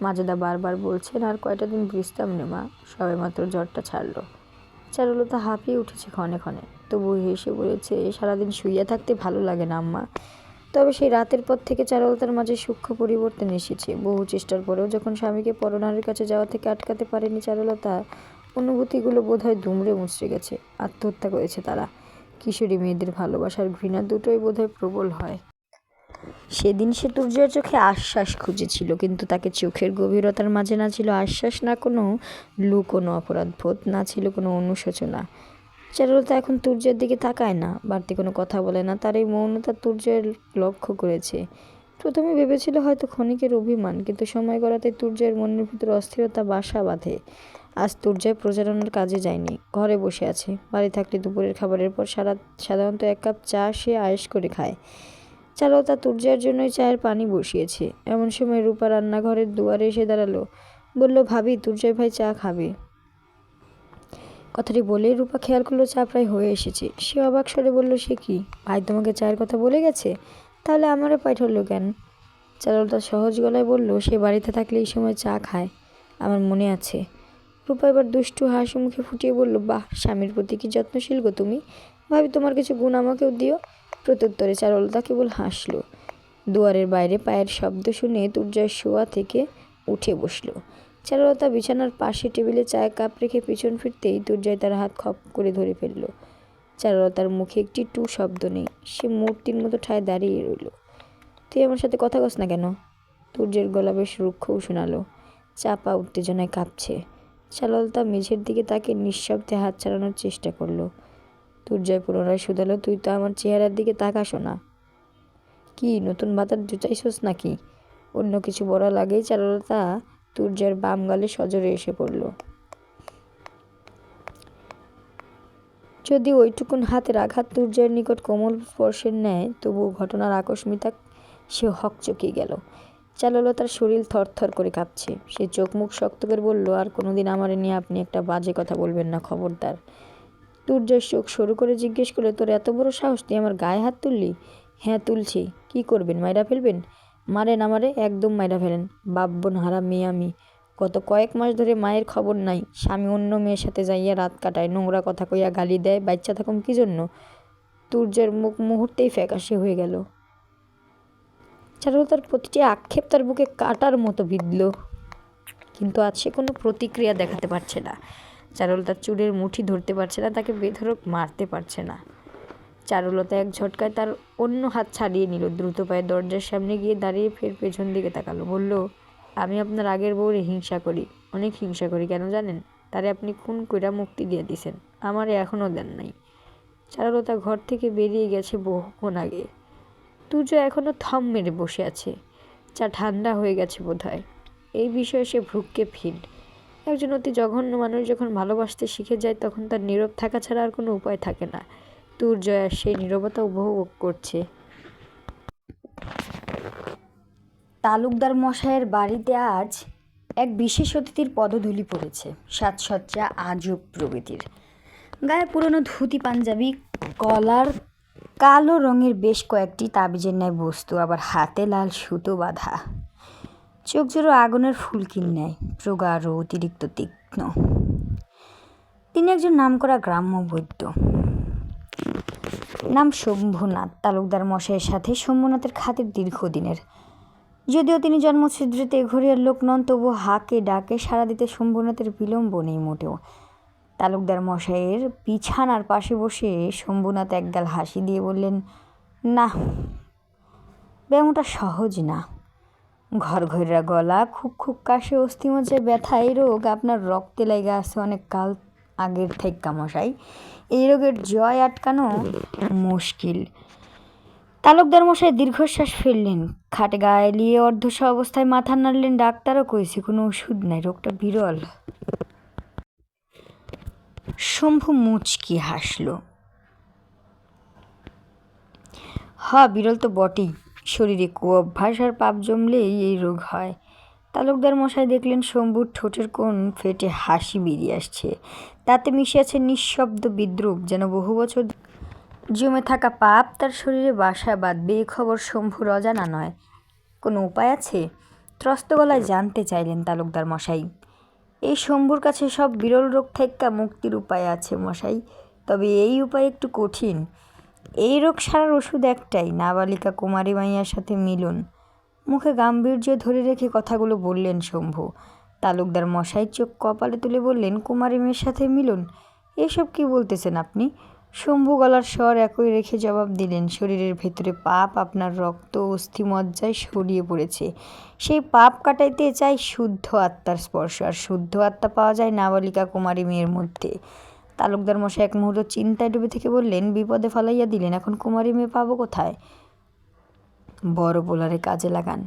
মাজেদা বারবার বলছেন, আর কয়টা দিন বিশ্রাম নে মা, সবে মাত্র জ্বরটা ছাড়লো। চারুলতা হাঁপিয়ে উঠেছে ক্ষণে ক্ষণে, তবু হেসে বলেছে, সারাদিন শুইয়া থাকতে ভালো লাগে না আম্মা। তবে সেই রাতের পর থেকে চারুলতার মাঝে সূক্ষ্ম পরিবর্তন এসেছে। বহু চেষ্টার পরেও যখন স্বামীকে পরনারীর কাছে যাওয়া থেকে আটকাতে পারেনি চারুলতা, অনুভূতিগুলো বোধহয় দুমড়ে মুচড়ে গেছে। আত্মহত্যা করেছে তারা। কিশোরী মেয়েদের ভালোবাসার ঘৃণা দুটোই বোধহয় প্রবল হয়। সেদিন সে তুর্যের চোখে আশ্বাস খুঁজেছিল, কিন্তু তাকে চোখের গভীরতার মাঝে না ছিল আশ্বাস, না কোনো কোনো অপরাধবোধ, না ছিল কোনো অনুশোচনা। চারুলতা এখন তুর্যের দিকে তাকায় না, বাড়তি কোনো কথা বলে না। তার এই মৌনতা তুর্যের লক্ষ্য করেছে। প্রথমে ভেবেছিল হয়তো ক্ষণিকের অভিমান, কিন্তু সময় গড়াতে তুর্যের মনের ভিতর অস্থিরতা বাসা বাঁধে। আজ তুর্যয় প্রচারণার কাজে যায়নি, ঘরে বসে আছে। বাড়ি থাকলে দুপুরের খাবারের পর সাধারণত 1 কাপ চা সে আয়েশ করে খায়। চারুলতা তুর্যের জন্যই চায়ের পানি বসিয়েছে। এমন সময় রূপা রান্নাঘরের দুয়ারে এসে দাঁড়ালো। বলল, ভাবি, তুর্যয় ভাই চা খাবে। কথাটি বলেই রূপা খেয়াল করলো চা প্রায় হয়ে এসেছে। সে অবাক স্বরে বলল, সে কি, ভাই তোমাকে চায়ের কথা বলে গেছে? তাহলে আমারও পাঠালো কেন? চারুলতা সহজ গলায় বলল, সে বাড়িতে থাকলে এই সময় চা খায়, আমার মনে আছে। রূপা এবার দুষ্টু হাসি মুখে ফুটিয়ে বলল, বাহ, স্বামীর প্রতি কি যত্নশীল গো তুমি। ভাবি, তোমার কিছু গুণ আমাকেও দিও। প্রত্যুত্তরে চারুলতা কেবল হাসল। দুয়ারের বাইরে পায়ের শব্দ শুনে তুর্যয় শোয়া থেকে উঠে বসল। চারুলতা বিছানার পাশে টেবিলে চায়ের কাপ রেখে পিছন ফিরতেই তুর্যয় তার হাত খপ করে ধরে ফেলল। চারুলতার মুখে একটি টু শব্দ নেই। সে মূর্তির মতো ঠায় দাঁড়িয়ে রইল। তুই আমার সাথে কথা কস না কেন? তুর্যের গলা বেশ রুক্ষও শোনালো। চাপা উত্তেজনায় কাঁপছে। চারুলতা মেঝের দিকে তাকে নিঃশব্দে হাত চালানোর চেষ্টা করলো। তুর্যয় পুনরায় শুধালো, তুই তো আমার চেহারার দিকে তাকাসো না। কি নতুন বাতার জুচাইছস নাকি? অন্য কিছু বলার আগেই চারুলতা তুর্যের বাম গালে সজোরে এসে পড়ল। যদি ওইটুকুন হাতের আঘাত তুর্যের নিকট কোমল স্পর্শের ন্যায়, তবু ঘটনার আকস্মিকতা সে হকচকিয়ে গেল। চারুলতার শরীর থরথর করে কাঁপছে। সে চোখ মুখ শক্ত করে বলল, আর কোনোদিন আমারে নিয়ে আপনি একটা বাজে কথা বলবেন না, খবরদার। তুর্যের চোখ সরু করে জিজ্ঞেস করলে, তোর এত বড় সাহস, তুই আমার গায়ে হাত তুললি? হ্যাঁ তুলছি। কি করবেন, মাইরা ফেলবেন? মারেন আমারে, একদম মাইরা ফেলেন। বাপবোন হারা মেয়ে আমি। গত কয়েক মাস ধরে মায়ের খবর নাই। স্বামী অন্য মেয়ের সাথে যাইয়া রাত কাটায়, নোংরা কথা কইয়া গালি দেয়। বাচ্চা থাকুম কি জন্য? তুর্যের মুখ মুহূর্তেই ফ্যাকাশে হয়ে গেল। চারুলতার প্রতিটি আক্ষেপ তার বুকে কাটার মতো বিঁধল, কিন্তু আজ সে কোনো প্রতিক্রিয়া দেখাতে পারছে না। চারুলতার চুলের মুঠি ধরতে পারছে না, তাকে বেধড়ক মারতে পারছে না। চারুলতা এক ঝটকায় তার অন্য হাত ছাড়িয়ে নিল। দ্রুত পায়ে দরজার সামনে গিয়ে দাঁড়িয়ে ফের পেছন দিকে তাকালো। বলল, আমি আপনার আগের বউরে হিংসা করি, অনেক হিংসা করি। কেন জানেন? তারে আপনি খুন কইরা মুক্তি দিয়ে দিছেন, আমারে এখনও দেন নাই। চারুলতা ঘর থেকে বেরিয়ে গেছে বহুক্ষণ আগে। তুর্য এখনও থম মেরে বসে আছে। চা ঠান্ডা হয়ে গেছে বোধহয়। এই বিষয়ে সে ভ্রুক্ষেপহীন। একজন অতি জঘন্য মানুষ যখন ভালোবাসতে শিখে যায়, তখন তার নীরব থাকা ছাড়া আর কোনো উপায় থাকে না। তুর্যয় আর সেই নীরবতা উপভোগ করছে। তালুকদার মশাইয়ের বাড়িতে আজ এক বিশেষ অতিথির পদধূলি পড়েছে। সাজসজ্জা আজব প্রভৃতির। গায়ে পুরনো ধুতি পাঞ্জাবি, কলার কালো রঙের বেশ কয়েকটি তাবিজের ন্যায় বস্তু, আবার হাতে লাল সুতো বাঁধা। চোখ জোড়ো আগুনের ফুলকির ন্যায়, প্রগাঢ়, অতিরিক্ত তীক্ষ্ণ। তিনি একজন নামকরা গ্রাম্য বৈদ্য। নাম শম্ভুনাথ। তালুকদার মশাইয়ের সাথে শম্ভুনাথের খাতির দীর্ঘদিনের। যদিও তিনি জন্মছিদ্রিতে এঘরিয়ার লোক নন, তবুও হাঁকে ডাকে সাড়া দিতে শম্ভুনাথের বিলম্ব নেই মোটেও। তালুকদার মশাইয়ের বিছানার পাশে বসে শম্ভুনাথ একগাল হাসি দিয়ে বললেন, না, ব্যায়ামটা সহজ না। ঘরঘইরা গলা, খুক খুক কাশে, অস্থিমজ্জায় ব্যথা, এই রোগ আপনার রক্তে লেগে আছে অনেক কাল আগের থেক্কা মশাই। এই রোগের জয় আটকানো মুশকিল। তালুকদার মশাই দীর্ঘশ্বাস ফেললেন, খাটে গায়ে এলিয়ে অর্ধশা অবস্থায় মাথা নাড়লেন। ডাক্তারও কইছে কোনো ওষুধ নাই, রোগটা বিরল। শম্ভু মুচকি হাসল। বিরল তো বটেই। শরীরে কুঅভ্যাস আর পাপ জমলেই এই রোগ হয়। তালুকদার মশাই দেখলেন শম্ভুর ঠোঁটের কোণ ফেটে হাসি বেরিয়ে আসছে। তাতে মিশে আছে নিঃশব্দ বিদ্রূপ, যেন বহু বছর জমে থাকা পাপ তার শরীরে বাসা বাঁধবে, এ খবর শম্ভুর অজানা নয়। কোনো উপায় আছে? ত্রস্ত গলায় জানতে চাইলেন তালুকদার মশাই। এই শম্ভুর কাছে সব বিরল রোগ থেকে মুক্তির উপায় আছে মশাই, তবে এই উপায় একটু কঠিন। এই রোগ সারার ওষুধ একটাই, নাবালিকা কুমারী মাইয়ার সাথে মিলন। মুখে গাম্ভীর্য ধরে রেখে কথাগুলো বললেন শম্ভু। তালুকদার মশাই চোখ কপালে তুলে বললেন, কুমারী মেয়ের সাথে মিলন? এসব কি বলতেছেন আপনি? শম্ভু গলার স্বর একই রেখে জবাব দিলেন, শরীরের ভেতরে পাপ আপনার রক্ত অস্থিমজ্জায় ছড়িয়ে পড়েছে। সেই পাপ কাটাইতে চাই শুদ্ধ আত্মার স্পর্শ, আর শুদ্ধ আত্মা পাওয়া যায় নাবালিকা কুমারী মেয়ের মধ্যে। তালুকদার মশাই এক মুহূর্ত চিন্তায় ডুবে থেকে বললেন, বিপদে ফালাইয়া দিলেন, এখন কুমারী মেয়ে পাবো কোথায়? বড় পোলারে কাজে লাগান,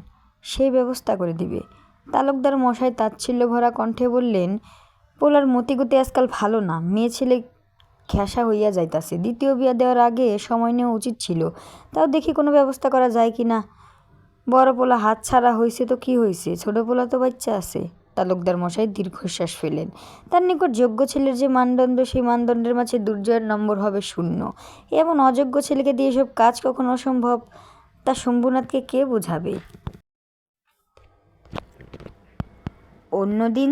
সেই ব্যবস্থা করে দিবে। তালুকদার মশাই তাচ্ছিল্য ভরা কণ্ঠে বললেন, পোলার মতিগতি আজকাল ভালো না, মেয়ে ছেলে ঘেঁষা হইয়া যাইতাছে, দ্বিতীয় বিয়া দেওয়ার আগে সময় নেওয়া উচিত ছিল। তাও দেখি কোনো ব্যবস্থা করা যায় কি না। বড় পোলা হাত ছাড়া হয়েছে তো কি হয়েছে, ছোট পোলা তো বাচ্চা আছে। তালুকদার মশাই দীর্ঘশ্বাস ফেলেন। তার নিকট যোগ্য ছেলের যে মানদণ্ড, সেই মানদণ্ডের মাঝে দুর্জয়ের নম্বর হবে 0। এমন অযোগ্য ছেলেকে দিয়ে এসব কাজ কখনো অসম্ভব। তা শম্ভুনাথকে কে বোঝাবে? অন্যদিন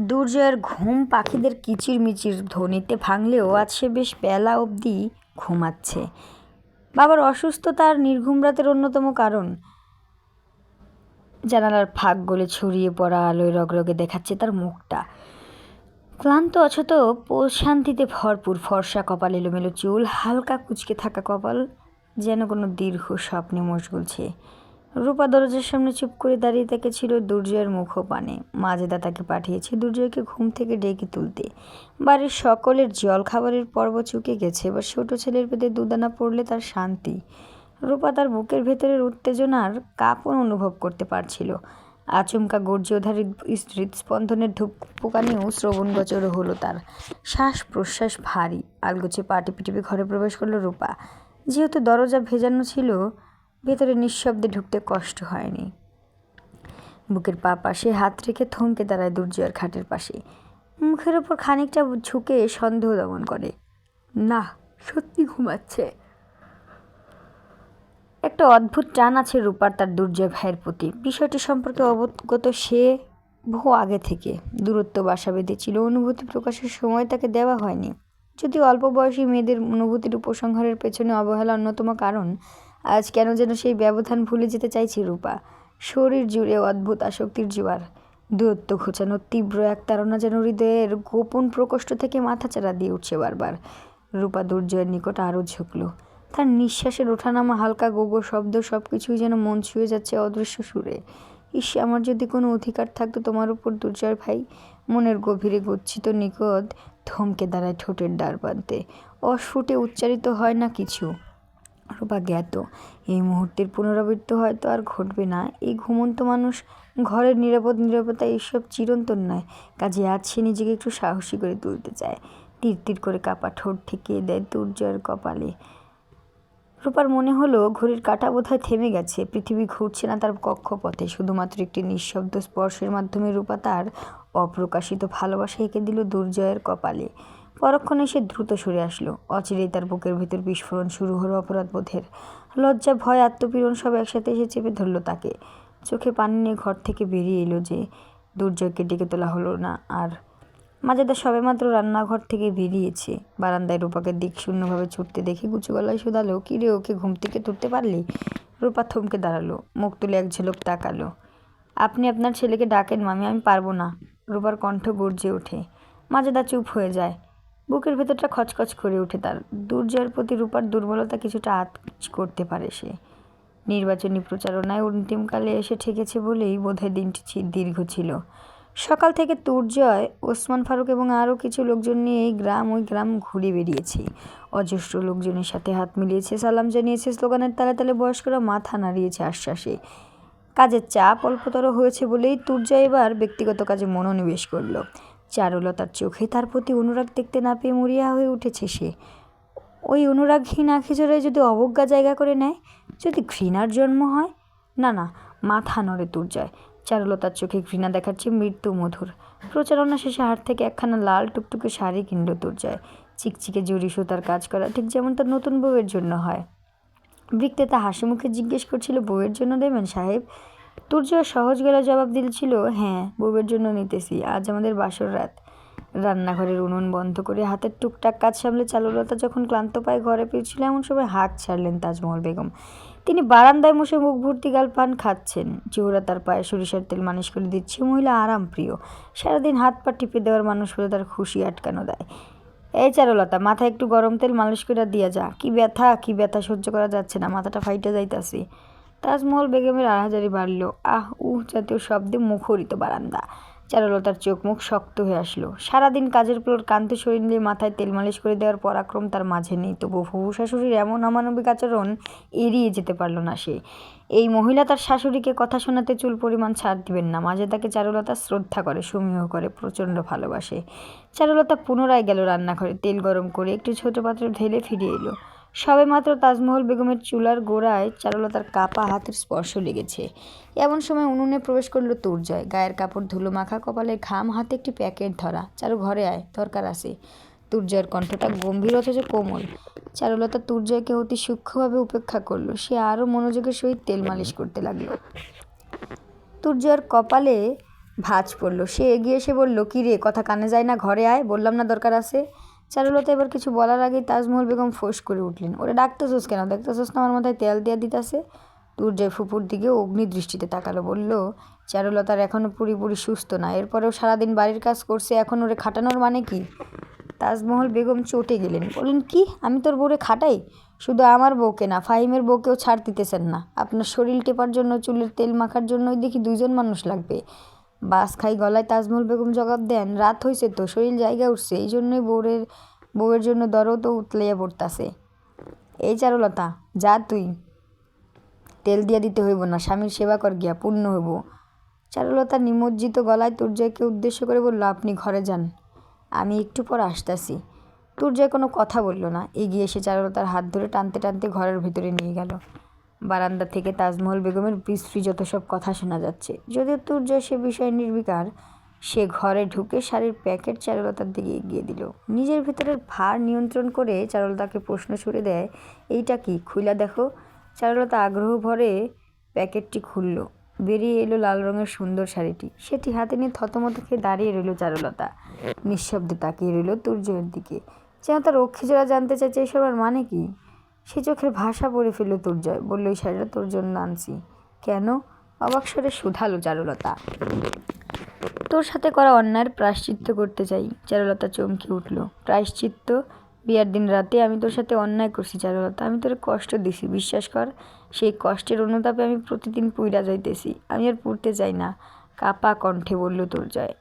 দুর্জয়ের ঘুম পাখিদের কিচিরমিচির ধ্বনিতে ভাঙলেও আজ সে বেশ বেলা অবধি ঘুমাচ্ছে। বাবার অসুস্থতা আর নির্ঘুম রাতের অন্যতম কারণ। জানালার ফাঁক গলে ছড়িয়ে পড়া আলোয় রগরগে দেখাচ্ছে তার মুখটা। ক্লান্ত অথচ প্রশান্তিতে ভরপুর, ফর্সা কপাল, এলোমেলো চুল, হালকা কুঁচকে থাকা কপাল, যেন কোনো দীর্ঘ স্বপ্নে মশগুলছে। রূপা দরজার সামনে চুপ করে দাঁড়িয়ে থেকেছিল দুর্জয়ের মুখপানে। মাজেদা তাকে পাঠিয়েছে দুর্জয়কে ঘুম থেকে ডেকে তুলতে। বাড়ির সকলের জল খাবারের পর্ব চুকে গেছে, এবার ছোট ছেলের পেটে দুদানা পড়লে তার শান্তি। রূপা তার বুকের ভেতরের উত্তেজনার কাঁপন অনুভব করতে পারছিল। আচমকা গর্জে ওঠার হৃদস্পন্দনের ধুকপুকানিও শ্রবণগোচর হলো তার। শ্বাস প্রশ্বাস ভারী। আলগোছে পা টিপে টিপে ঘরে প্রবেশ করলো রূপা। যেহেতু দরজা ভেজানো ছিল, ভেতরে নিঃশব্দে ঢুকতে কষ্ট হয়নি। বুকের পা পাশে হাত রেখে থমকে দাঁড়ায় দুর্জয়ের খাটের পাশে। মুখের ওপর খানিকটা ঝুঁকে সন্দেহ দমন করে, না সত্যি ঘুমাচ্ছে। একটা অদ্ভুত টান আছে রূপার তার দুর্জয় ভাইয়ের প্রতি। বিষয়টি সম্পর্কে অবগত সে বহু আগে থেকে। দূরত্ব বাসা বেঁধেছিল, অনুভূতি প্রকাশের সময় তাকে দেওয়া হয়নি। যদি অল্প বয়সী মেয়েদের অনুভূতির উপসংহারের পেছনে অবহেলা অন্যতম কারণ, আজ কেন যেন সেই ব্যবধান ভুলে যেতে চাইছে রূপা। শরীর জুড়ে অদ্ভুত আসক্তির জোয়ার। দূরত্ব ঘোচানোর তীব্র এক তাড়না যেন হৃদয়ের গোপন প্রকোষ্ঠ থেকে মাথাচাড়া দিয়ে উঠছে বারবার। রূপা দুর্জয়ের নিকট আরও ঝুঁকল। তার নিঃশ্বাসের ওঠানামা, হালকা গোগো শব্দ, সব কিছুই যেন মন ছুঁয়ে যাচ্ছে অদৃশ্য সুরে। ঈশ্বর, আমার যদি কোনো অধিকার থাকতো তোমার উপর দুর্জয় ভাই। মনের গভীরে গচ্ছিত নিকট থমকে দাঁড়ায় ঠোঁটের দ্বার প্রান্তে। অস্ফুটে উচ্চারিত হয় না কিছু। রূপা জ্ঞাত, এই মুহূর্তের পুনরাবৃত্তি হয়তো আর ঘটবে না। এই ঘুমন্ত মানুষ, ঘরের নিরাপত্তা এইসব চিরন্তন নয়। কাজে আজ সে নিজেকে একটু সাহসী করে তুলতে চায়। তীর তীর করে কাপা ঠোঁট ঠেকিয়ে দেয় দুর্জয়ের কপালে। রূপার মনে হলো ঘড়ির কাঁটা বোধহয় থেমে গেছে। পৃথিবী ঘুরছে না তার কক্ষপথে। শুধুমাত্র একটি নিঃশব্দ স্পর্শের মাধ্যমে রূপা তার অপ্রকাশিত ভালোবাসা এঁকে দিল দুর্জয়ের কপালে। পরক্ষণে সে দ্রুত সরে আসলো। অচিরেই তার বুকের ভেতর বিস্ফোরণ শুরু হলো অপরাধবোধের। লজ্জা, ভয়, আত্মপীড়ন সব একসাথে এসে চেপে ধরল তাকে। চোখে পানি নিয়ে ঘর থেকে বেরিয়ে এলো যে। দুর্জয়কে ডেকে তোলা হলো না আর। মাজেদা সবেমাত্র রান্নাঘর থেকে বেরিয়েছে। বারান্দায় রূপাকে দিক শূন্যভাবে ছুটতে দেখে গুছু গলায় শুধালো, কী রে, ওকে ঘুম থেকে তুলতে পারলি? রূপা থমকে দাঁড়ালো, মুখ তুলে এক ঝলক তাকালো। আপনি আপনার ছেলেকে ডাকেন মামি, আমি পারবো না। রূপার কণ্ঠ গর্জে ওঠে। মাজেদা চুপ হয়ে যায়। বুকের ভেতরটা খচখচ করে ওঠে তার। দুর্জয়ের প্রতি রূপার দুর্বলতা কিছুটা আঁচ করতে পারে সে। নির্বাচনী প্রচারণায় অন্তিমকালে এসে ঠেকেছে বলেই বোধহয় দিনটি দীর্ঘ ছিল। সকাল থেকে দুর্জয়, ওসমান ফারুক এবং আরও কিছু লোকজন নিয়ে এই গ্রাম ওই গ্রাম ঘুরে বেরিয়েছে। অজস্র লোকজনের সাথে হাত মিলিয়েছে, সালাম জানিয়েছে, স্লোগানের তালে তালে বয়স্করা মাথা নাড়িয়েছে আশ্বাসে। কাজের চাপ অল্পতর হয়েছে বলেই দুর্জয় এবার ব্যক্তিগত কাজে মনোনিবেশ করল। চারুলতার চোখে তার প্রতি অনুরাগ দেখতে না পেয়ে মরিয়া হয়ে উঠেছে সে। ওই অনুরাগহীন আখিজোড়ায় যদি অবজ্ঞা জায়গা করে নেয়, যদি ঘৃণার জন্ম হয়, না না, মাথা নড়ে দুর্জয়। চারুলতার চোখে ঘৃণা দেখাচ্ছে মৃত্যু মধুর। প্রচারণা শেষে হাট থেকে একখানা লাল টুকটুকে শাড়ি কিনল দুর্জয়। চিকচিকে জরি সুতার কাজ করা, ঠিক যেমন তার নতুন বউয়ের জন্য হয়। বিক্রেতা হাসি মুখে জিজ্ঞেস করছিল, বউয়ের জন্য দেবেন সাহেব? দুর্জয় সহজ গলায় জবাব দিয়েছিল, হ্যাঁ, বউয়ের জন্য নিতেছি, আজ আমাদের বাসর রাত। রান্নাঘরের উনুন বন্ধ করে হাতের টুকটাক কাজ সামলে চারুলতা যখন ক্লান্ত পায়ে ঘরে ফিরছিল, এমন সময় হাঁক ছাড়লেন তাজমহল বেগম। তিনি বারান্দায় বসে মুখ ভর্তি গাল পান খাচ্ছেন। চেহারা তার পায়ে সরিষার তেল মালিশ করে দিচ্ছে। মহিলা আরাম প্রিয়। সারাদিন হাত পা টিপে দেওয়ার মানুষ হলে তার খুশি আটকানো দেয়। এই চারুলতা, মাথায় একটু গরম তেল মালিশ করে দিয়া যা। কি ব্যথা সহ্য করা যাচ্ছে না, মাথাটা ফাইটে যাইতাছি। তাজমহল বেগমের আহাজারি বাড়ল। আহ উহ জাতীয় শব্দে মুখরিত বারান্দা। চারুলতার চোখ মুখ শক্ত হয়ে আসলো। সারাদিন কাজের পর ক্লান্ত শরীর নিয়ে মাথায় তেল মালিশ করে দেওয়ার পরাক্রম তার মাঝে নেই, তবু হবু শাশুড়ির এমন অমানবিক আচরণ এড়িয়ে যেতে পারল না সে। এই মহিলা তার শাশুড়িকে কথা শোনাতে চুল পরিমাণ ছাড় দিবেন না। মাঝে তাকে চারুলতা শ্রদ্ধা করে, সমীহ করে, প্রচণ্ড ভালোবাসে। চারুলতা পুনরায় গেল রান্নাঘরে, তেল গরম করে একটু ছোট পাত্রে ঢেলে ফিরে এলো। সবেমাত্র তাজমহল বেগমের চুলার গোড়ায় চারুলতার কাপা হাতের স্পর্শ লেগেছে। এমন সময় উনুনে প্রবেশ করলো তুর্জয়। গায়ের কাপড় ধুলো মাখা, কপালের ঘাম, হাতে একটি প্যাকেট ধরা। চারু, ঘরে আয়, দরকার আছে। তুর্জয়ের কণ্ঠটা গম্ভীর অথচ কোমল। চারুলতা তুর্জয়কে অতি সূক্ষ্মভাবে উপেক্ষা করলো। সে আরও মনোযোগের সহিত তেল মালিশ করতে লাগলো। তুর্জয়ের কপালে ভাঁজ পড়ল। সে এগিয়ে এসে বলল, কী রে, কথা কানে যায় না? ঘরে আয়, বললাম না দরকার আছে। চারুলতা এবার কিছু বলার আগেই তাজমহল বেগম ফোঁস করে উঠলেন। ওরে ডাকতেছোস কেন? দেখতেছোস না আমার মাথায় তেল দিয়া দিতাছে? তুর্জয় ফুপুর দিকে অগ্নি দৃষ্টিতে তাকালো, বলল, চারুলতার এখনও পুরোপুরি সুস্থ না, এরপরেও সারাদিন বাড়ির কাজ করছে, এখন ওরে খাটানোর মানে কি? তাজমহল বেগম চটে গেলেন, বললেন, কি আমি তোর বউরে খাটাই? শুধু আমার বউকে না, ফাহিমের বউকেও ছাড় দিতেছেন না। আপনার শরীর টেপার জন্য, চুলের তেল মাখার জন্যই দেখি 2জন মানুষ লাগবে। বাস খাই গলায় তাজমহল বেগম জবাব দেন, রাত হয়েছে তো, শরীর জায়গা উঠছে, এই জন্যই বউয়ের জন্য দরও তো উতলাইয়া পড়তাছে। এই চারুলতা, যা তুই, তেল দিয়া দিতে হইব না, স্বামীর সেবা কর গিয়া, পুণ্য হইব। চারুলতা নিমজ্জিত গলায় তুর্জয়কে উদ্দেশ্য করে বলল, আপনি ঘরে যান, আমি একটু পর আসতাছি। তুর্জয় কোনো কথা বলল না। এগিয়ে এসে চারুলতার হাত ধরে টানতে টানতে ঘরের ভিতরে নিয়ে গেল। বারান্দা থেকে তাজমহল বেগমের বিশ্রী যত সব কথা শোনা যাচ্ছে। যদিও তুর্জয় সে বিষয়ে নির্বিকার। সে ঘরে ঢুকে শাড়ির প্যাকেট চারুলতার দিকে এগিয়ে দিল। নিজের ভিতরের ভার নিয়ন্ত্রণ করে চারুলতাকে প্রশ্ন ছুড়ে দেয়, এইটা কি, খুইলা দেখো। চারুলতা আগ্রহ ভরে প্যাকেটটি খুলল। বেরিয়ে এলো লাল রঙের সুন্দর শাড়িটি। সেটি হাতে নিয়ে থতমত খেয়ে দাঁড়িয়ে রইল চারুলতা। নিঃশব্দে তাকিয়ে রইল তুর্জয়ের দিকে, যেন তার রক্ষীজোড়া জানতে চাইছে এসবের মানে কি। সে চোখের ভাষা পড়ে ফেলল তুর্জয়। বলল, এই শাড়িটা তোর জন্য আনছি। কেন? অবাক স্বরে শুধালো চারুলতা। তোর সাথে করা অন্যায়ের প্রায়শ্চিত্ত করতে চাই। চারুলতা চমকে উঠল। প্রায়শ্চিত্ত? বিয়ার দিন রাতে আমি তোর সাথে অন্যায় করছি চারুলতা, আমি তোর কষ্ট দিছি, বিশ্বাস কর। সেই কষ্টের অনুতাপে আমি প্রতিদিন পুইরা যাইতেছি, আমি আর পুড়তে চাই না, কাপা কণ্ঠে বলল তুর্জয়।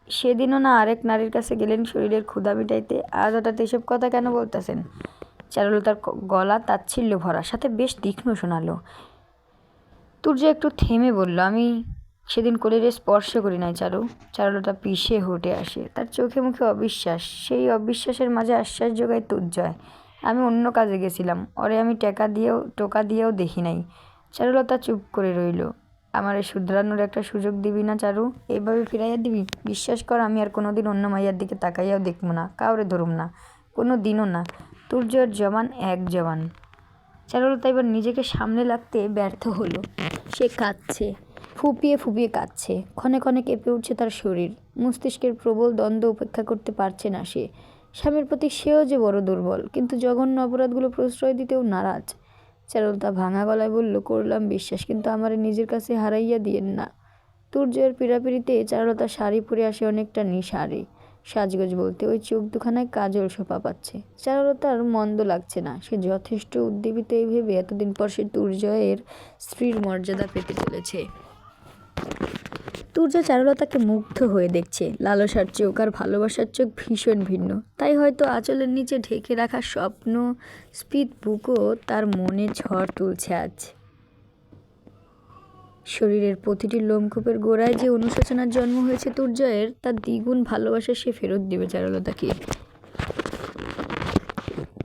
সেদিনও না আরেক নারীর কাছে গেলেন শরীরের ক্ষুধা মিটাইতে, আজ হঠাৎ এসব কথা কেন বলতেছেন? চারুলতার গলা তাচ্ছিল্য ভরা, সাথে বেশ তীক্ষ্ণ শোনালো। তুর্জয় একটু থেমে বলল, আমি সেদিন কোলেরে স্পর্শ করি নাই চারু। চারুলতা পিষে হটে আসে, তার চোখে মুখে অবিশ্বাস। সেই অবিশ্বাসের মাঝে আশ্বাস যোগায় তুর্জয়, আমি অন্য কাজে গেছিলাম, ওরে আমি টোকা দিয়েও দেখি নাই। চারুলতা চুপ করে রইল। আমারে শুধরানোর একটা সুযোগ দিবি না চারু? এইভাবে ফিরাইয়া দিবি? বিশ্বাস কর, আমি আর কোনোদিন অন্য মাইয়ার দিকে তাকাইয়াও দেখব না, কাউরে ধরুম না, কোনো দিনও না। তুর্জয়ের জবান এক জবান। চারুলতা এবার নিজেকে সামনে লাগতে ব্যর্থ হলো। সে কাঁদছে, ফুপিয়ে ফুপিয়ে কাঁদছে। ক্ষণে ক্ষণে কেঁপে উঠছে তার শরীর। মস্তিষ্কের প্রবল দ্বন্দ্ব উপেক্ষা করতে পারছে না সে। স্বামীর প্রতি সেও যে বড় দুর্বল, কিন্তু জঘন্য অপরাধগুলো প্রশ্রয় দিতেও নারাজ। চারুলতা ভাঙা গলায় বলল, করলাম বিশ্বাস, কিন্তু আমারে নিজের কাছে হারাইয়া দিয়েন না। তুর্জয়ের পীড়াপিড়িতে চারুলতা শাড়ি পরে আসে অনেকটা নিশাড়ি। সাজগোজ বলতে ওই চোখ দুখানায় কাজল শোভা পাচ্ছে। চারুলতার মন্দ লাগছে না। সে যথেষ্ট উদ্দীপিত এই ভেবে এতদিন পর সে তুর্জয়ের স্ত্রীর মর্যাদা পেতে চলেছে। তুর্জয় চারুলতাকে মুগ্ধ হয়ে দেখছে। লালসার চোখ আর ভালোবাসার চোখ ভীষণ ভিন্ন। তাই হয়তো আঁচলের নিচে ঢেকে রাখা স্বপ্ন স্ফীত বুকও তার মনে ঝড় তুলছে আজ। শরীরের প্রতিটি লোমকূপের গোড়ায় যে অনুশোচনার জন্ম হয়েছে তুর্জয়ের, তার দ্বিগুণ ভালোবাসা সে ফেরত দেবে চারুলতাকে।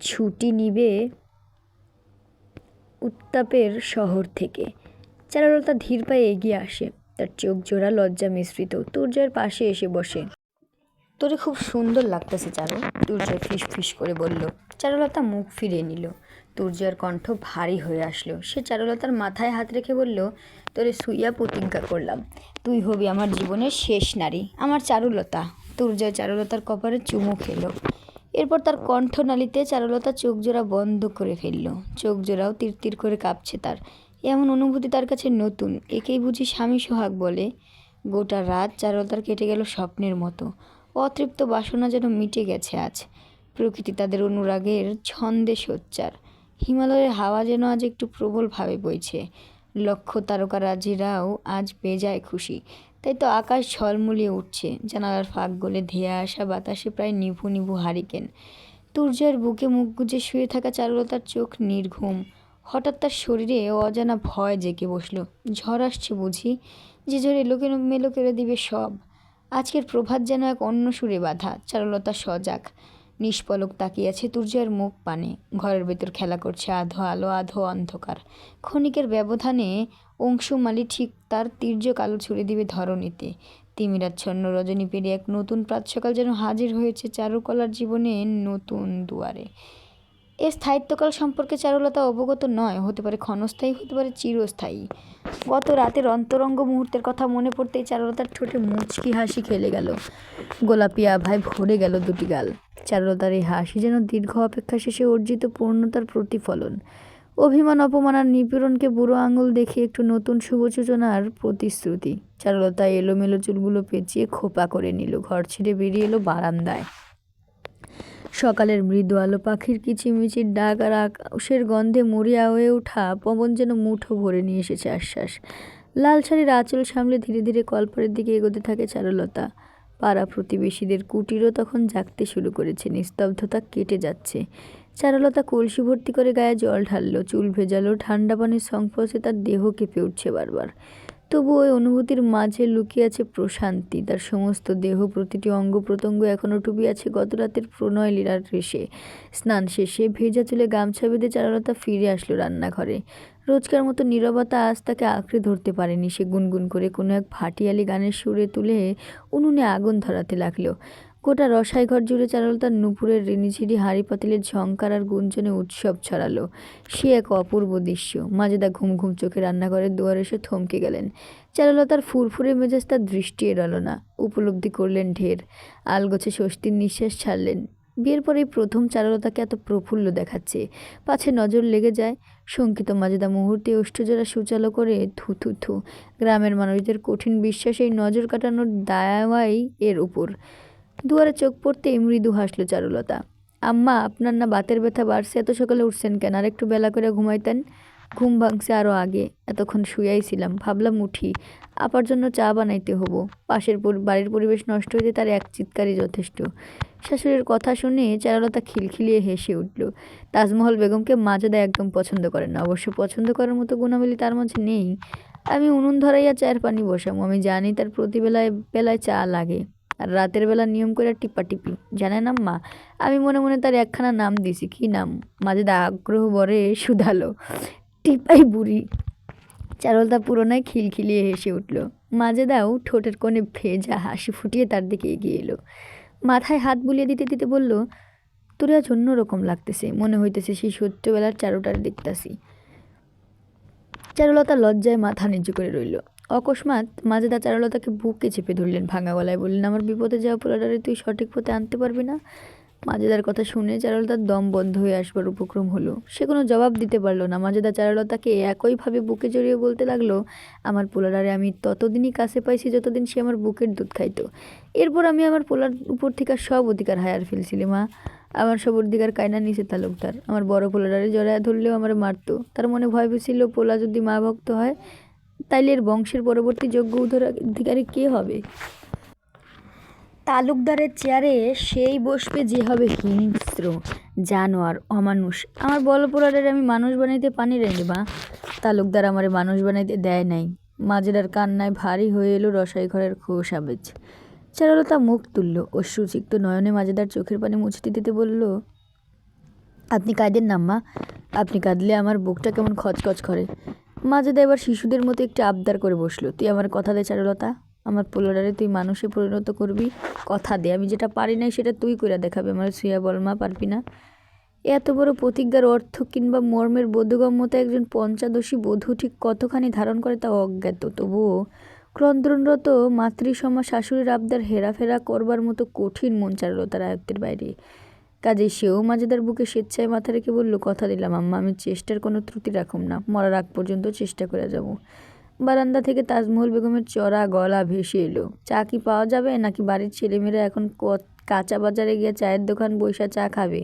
ছুটি নিবে উত্তাপের শহর থেকে। চারুলতা ধীর পায়ে এগিয়ে আসে, তার চোখ জোড়া লজ্জা মিশ্রিত। তুর্জয়ের পাশে এসে বসে। তোরে খুব সুন্দর লাগতেছে চারু, তুর্জয় ফিস ফিস করে বলল। চারুলতা মুখ ফিরিয়ে নিল। তুর্জয়ের কণ্ঠ ভারী হয়ে আসলো। সে চারুলতার মাথায় হাত রেখে বলল, তোরে শুইয়া প্রতিজ্ঞা করলাম, তুই হবি আমার জীবনের শেষ নারী, আমার চারুলতা। তুর্জয় চারুলতার কপালে চুমু খেলো। এরপর তার কণ্ঠনালীতে চারুলতা চোখ জোড়া বন্ধ করে ফেলল। চোখ জোড়াও তিরতির করে কাঁপছে তার। এমন অনুভূতি তার কাছে নতুন। একেই বুঝি স্বামী সোহাগ বলে। গোটা রাত চারুলতার কেটে গেল স্বপ্নের মতো। অতৃপ্ত বাসনা যেন মিটে গেছে আজ। প্রকৃতি তাদের অনুরাগের ছন্দে সোচ্চার। হিমালয়ের হাওয়া যেন আজ একটু প্রবলভাবে বইছে। লক্ষ তারকারাজিরাও আজ বেজায় খুশি। তাই তো আকাশ ঝলমলিয়ে উঠছে। জানালার ফাঁক গলে ধেয়ে আসা বাতাসে প্রায় নিভু নিভু হারিকেন। তুর্যের বুকে মুখ গুজে শুয়ে থাকা চারুলতার চোখ নির্ঘুম। হঠাৎ তার শরীরে অজানা ভয় জেগে বসল। ঝড় আসছে বুঝি, যে ঝড় এলোমেলো করে দিবে সব। আজকের প্রভাত যেন এক অন্য সুরে বাঁধা। চারুলতা সজাগ, নিষ্পলক তাকিয়ে আছে তুর্যের মুখ পানে। ঘরের ভেতর খেলা করছে আধো আলো আধো অন্ধকার। ক্ষণিকের ব্যবধানে অংশুমালী ঠিক তার তীর্যক আলো ছুড়ে দিবে ধরণীতে। তিমিরাচ্ছন্ন রজনী পেরিয়ে এক নতুন প্রাতঃসকাল যেন হাজির হয়েছে চারুকলার জীবনে নতুন দুয়ারে। এর স্থায়িত্বকাল সম্পর্কে চারুলতা অবগত নয়। হতে পারে ক্ষণস্থায়ী, হতে পারে চিরস্থায়ী। গত রাতের অন্তরঙ্গ মুহূর্তের কথা মনে পড়তেই চারুলতার ঠোঁটে মুচকি হাসি খেলে গেল। গোলাপি আভায় ভরে গেল দুটি গাল। চারুলতার এই হাসি যেন দীর্ঘ অপেক্ষা শেষে অর্জিত পূর্ণতার প্রতিফলন। অভিমান, অপমান আর নিপীড়নকে বুড়ো আঙুল দেখে একটু নতুন শুভ সূচনার প্রতিশ্রুতি। চারুলতা এলোমেলো চুলগুলো পেঁচিয়ে খোপা করে নিল। ঘর ছেড়ে বেরিয়ে এলো বারান্দায়। সকালের মৃদু আলো, পাখির কিচিমিচির ডাক আর আকাশের গন্ধে মরিয়া হয়ে ওঠা পবন যেন মুঠো ভরে নিয়ে এসেছে আশ্বাস। লাল শাড়ির আঁচল সামলে ধীরে ধীরে কলপারের দিকে এগোতে থাকে চারুলতা। পাড়া প্রতিবেশীদের কুটিরও তখন জাগতে শুরু করেছে। নিস্তব্ধতা কেটে যাচ্ছে। চারুলতা কলসি ভর্তি করে গায়ে জল ঢাললো, চুল ভেজালো। ঠান্ডা পানির সংস্পর্শে তার দেহ কেঁপে উঠছে বারবার। তবু ওই অনুভূতির মাঝে লুকিয়ে আছে প্রশান্তি। তার সমস্ত দেহ, প্রতিটি অঙ্গ প্রত্যঙ্গ এখনও ডুবে আছে গত রাতের প্রণয় লীলার রেশে। স্নান শেষে ভেজা চুলে গামছা বেঁধে চারুলতা ফিরে আসলো রান্নাঘরে। রোজকার মতো নীরবতা আজ তাকে আঁকড়ে ধরতে পারেনি। সে গুনগুন করে কোনো এক ভাটিয়ালি গানের সুরে তুলে উনুনে আগুন ধরাতে লাগলো। গোটা রসাই ঘর জুড়ে চারুলতার নুপুরের রিনিঝিরি হাঁড়ি পাতিলের ঝংকার আর গুঞ্জনে উৎসব ছড়ালো। সে এক অপূর্ব দৃশ্য। মাজেদা ঘুম ঘুম চোখে রান্নাঘরের দুয়ারে এসে থমকে গেলেন। চারুলতার ফুরফুরে মেজাজ তার দৃষ্টি এড়ালো না। উপলব্ধি করলেন ঢের। আলগোছে স্বস্তির নিঃশ্বাস ছাড়লেন। বিয়ের পরেই প্রথম চারুলতাকে এত প্রফুল্ল দেখাচ্ছে। পাছে নজর লেগে যায়। শঙ্কিত মাজেদা মুহূর্তে ওষ্ঠজোড়া সূচালো করে থু থু থু। গ্রামের মানুষদের কঠিন বিশ্বাস এই নজর কাটানোর দাওয়াই এর উপর। দুয়ারে চোখ পড়তেই মৃদু হাসল চারুলতা। আম্মা, আপনার না বাতের ব্যথা বাড়ছে? এত সকালে উঠছেন কেন? আর একটু বেলা করে ঘুমাইতেন। ঘুম ভাঙছে আরও আগে। এতক্ষণ শুয়াই ছিলাম, ভাবলাম উঠি, আপার জন্য চা বানাইতে হবো। পাশের বাড়ির পরিবেশ নষ্ট হইতে তার এক চিৎকারই যথেষ্ট। শাশুড়ির কথা শুনে চারুলতা খিলখিলিয়ে হেসে উঠল। তাজমহল বেগমকে মাজেদা একদম পছন্দ করেন না। অবশ্য পছন্দ করার মতো গুণাবলী তার মাঝে নেই। আমি উনুন ধরাইয়া চায়ের পানি বসাবো। আমি জানি তার প্রতি বেলায় বেলায় চা লাগে। আর রাতের বেলা নিয়ম করে টিপাটিপি। জানেন আম্মা, আমি মনে মনে তার একখানা নাম দিছি। কি নাম? মাজেদা আগ্রহ ভরে শুধালো। টিপাই বুড়ি। চারুলতা পুরোনায় খিলখিলিয়ে হেসে উঠল। মাজেদাও ঠোঁটের কোণে ভেজা হাসি ফুটিয়ে তার দিকে এগিয়ে এলো। মাথায় হাত বুলিয়ে দিতে দিতে বলল, তোরে আজ অন্যরকম লাগতেছে। মনে হইতেছে সেই ছোট্টবেলার চারুটার দেখতাছি। চারুলতা লজ্জায় মাথা নিচু করে রইল। অকস্মাৎ মাজেদা চারুলতাকে বুকে চেপে ধরলেন। ভাঙা গলায় বললেন, আমার বিপদে যাওয়া পোলাটারে তুই সঠিক পথে আনতে পারবি না? মাজেদার কথা শুনে চারুলতার দম বন্ধ হয়ে আসবার উপক্রম হলো। সে কোনো জবাব দিতে পারল না। মাজেদা চারুলতাকে একইভাবে বুকে জড়িয়ে বলতে লাগলো, আমার পোলাটারে আমি ততদিনই কাছে পাইছি যতদিন সে আমার বুকের দুধ খাইতো। এরপর আমি আমার পোলার উপর থেকে সব অধিকার হায়ার ফেলছিলি মা। আমার সব অধিকার কায়না নিচে তালুকদার। আমার বড় পোলাটারে জড়ায় ধরলেও আমার মারতো। তার মনে ভয় পেয়েছিল পোলা যদি মা ভক্ত হয় তাইলে এর বংশের পরবর্তী যোগ্য উত্তরাধিকারী কে হবে? তালুকদারের চেয়ারে সেই বসবে যে হবে হিংস্র, জানোয়ার, অমানুষ। আমার বড় পোলাটারে আমি মানুষ বানাইতে পানি রে মা। তালুকদার আমারে মানুষ বানাইতে দেয় নাই। মাজেদার কান্নায় ভারী হয়ে এলো রসাই ঘরের খোশ আবেজ। চারুলতা মুখ তুলল। অশ্রুসিক্ত নয়নে মাজেদার চোখের পানি মুছতে দিতে বলল, আপনি কাঁদেন না আম্মা। আপনি কাঁদলে আমার বুকটা কেমন খচখচ করে। মাজেদা এবার শিশুদের মতো একটু আবদার করে বসলো। তুই আমার কথা দে চারুলতা, আমার পোলারে তুই মানুষে পরিণত করবি। কথা দে, আমি যেটা পারি নাই সেটা তুই কইরা দেখাবি। আমার শুয়া বল মা, পারবি না? এত বড় প্রতিজ্ঞার অর্থ কিংবা মর্মের বোধগম্যতা একজন পঞ্চাদশী বধূ ঠিক কতখানি ধারণ করে তা অজ্ঞাত। তবুও ক্রন্দনরত মাতৃসমা শাশুড়ির আবদার হেরাফেরা করবার মতো কঠিন মন চারুলতার আয়ত্তের বাইরে। কাজেই সেও মাজেদার বুকে স্বেচ্ছায় মাথা রেখে বলল, কথা দিলাম আম্মা, আমি চেষ্টার কোনো ত্রুটি রাখুম না। মরার আগ পর্যন্ত চেষ্টা করে যাব। বারান্দা থেকে তাজমহল বেগমের চড়া গলা ভেসে এলো। চা কি পাওয়া যাবে, নাকি বাড়ির ছেলেমেয়েরা এখন কাঁচা বাজারে গিয়ে চায়ের দোকান বইসা চা খাবে।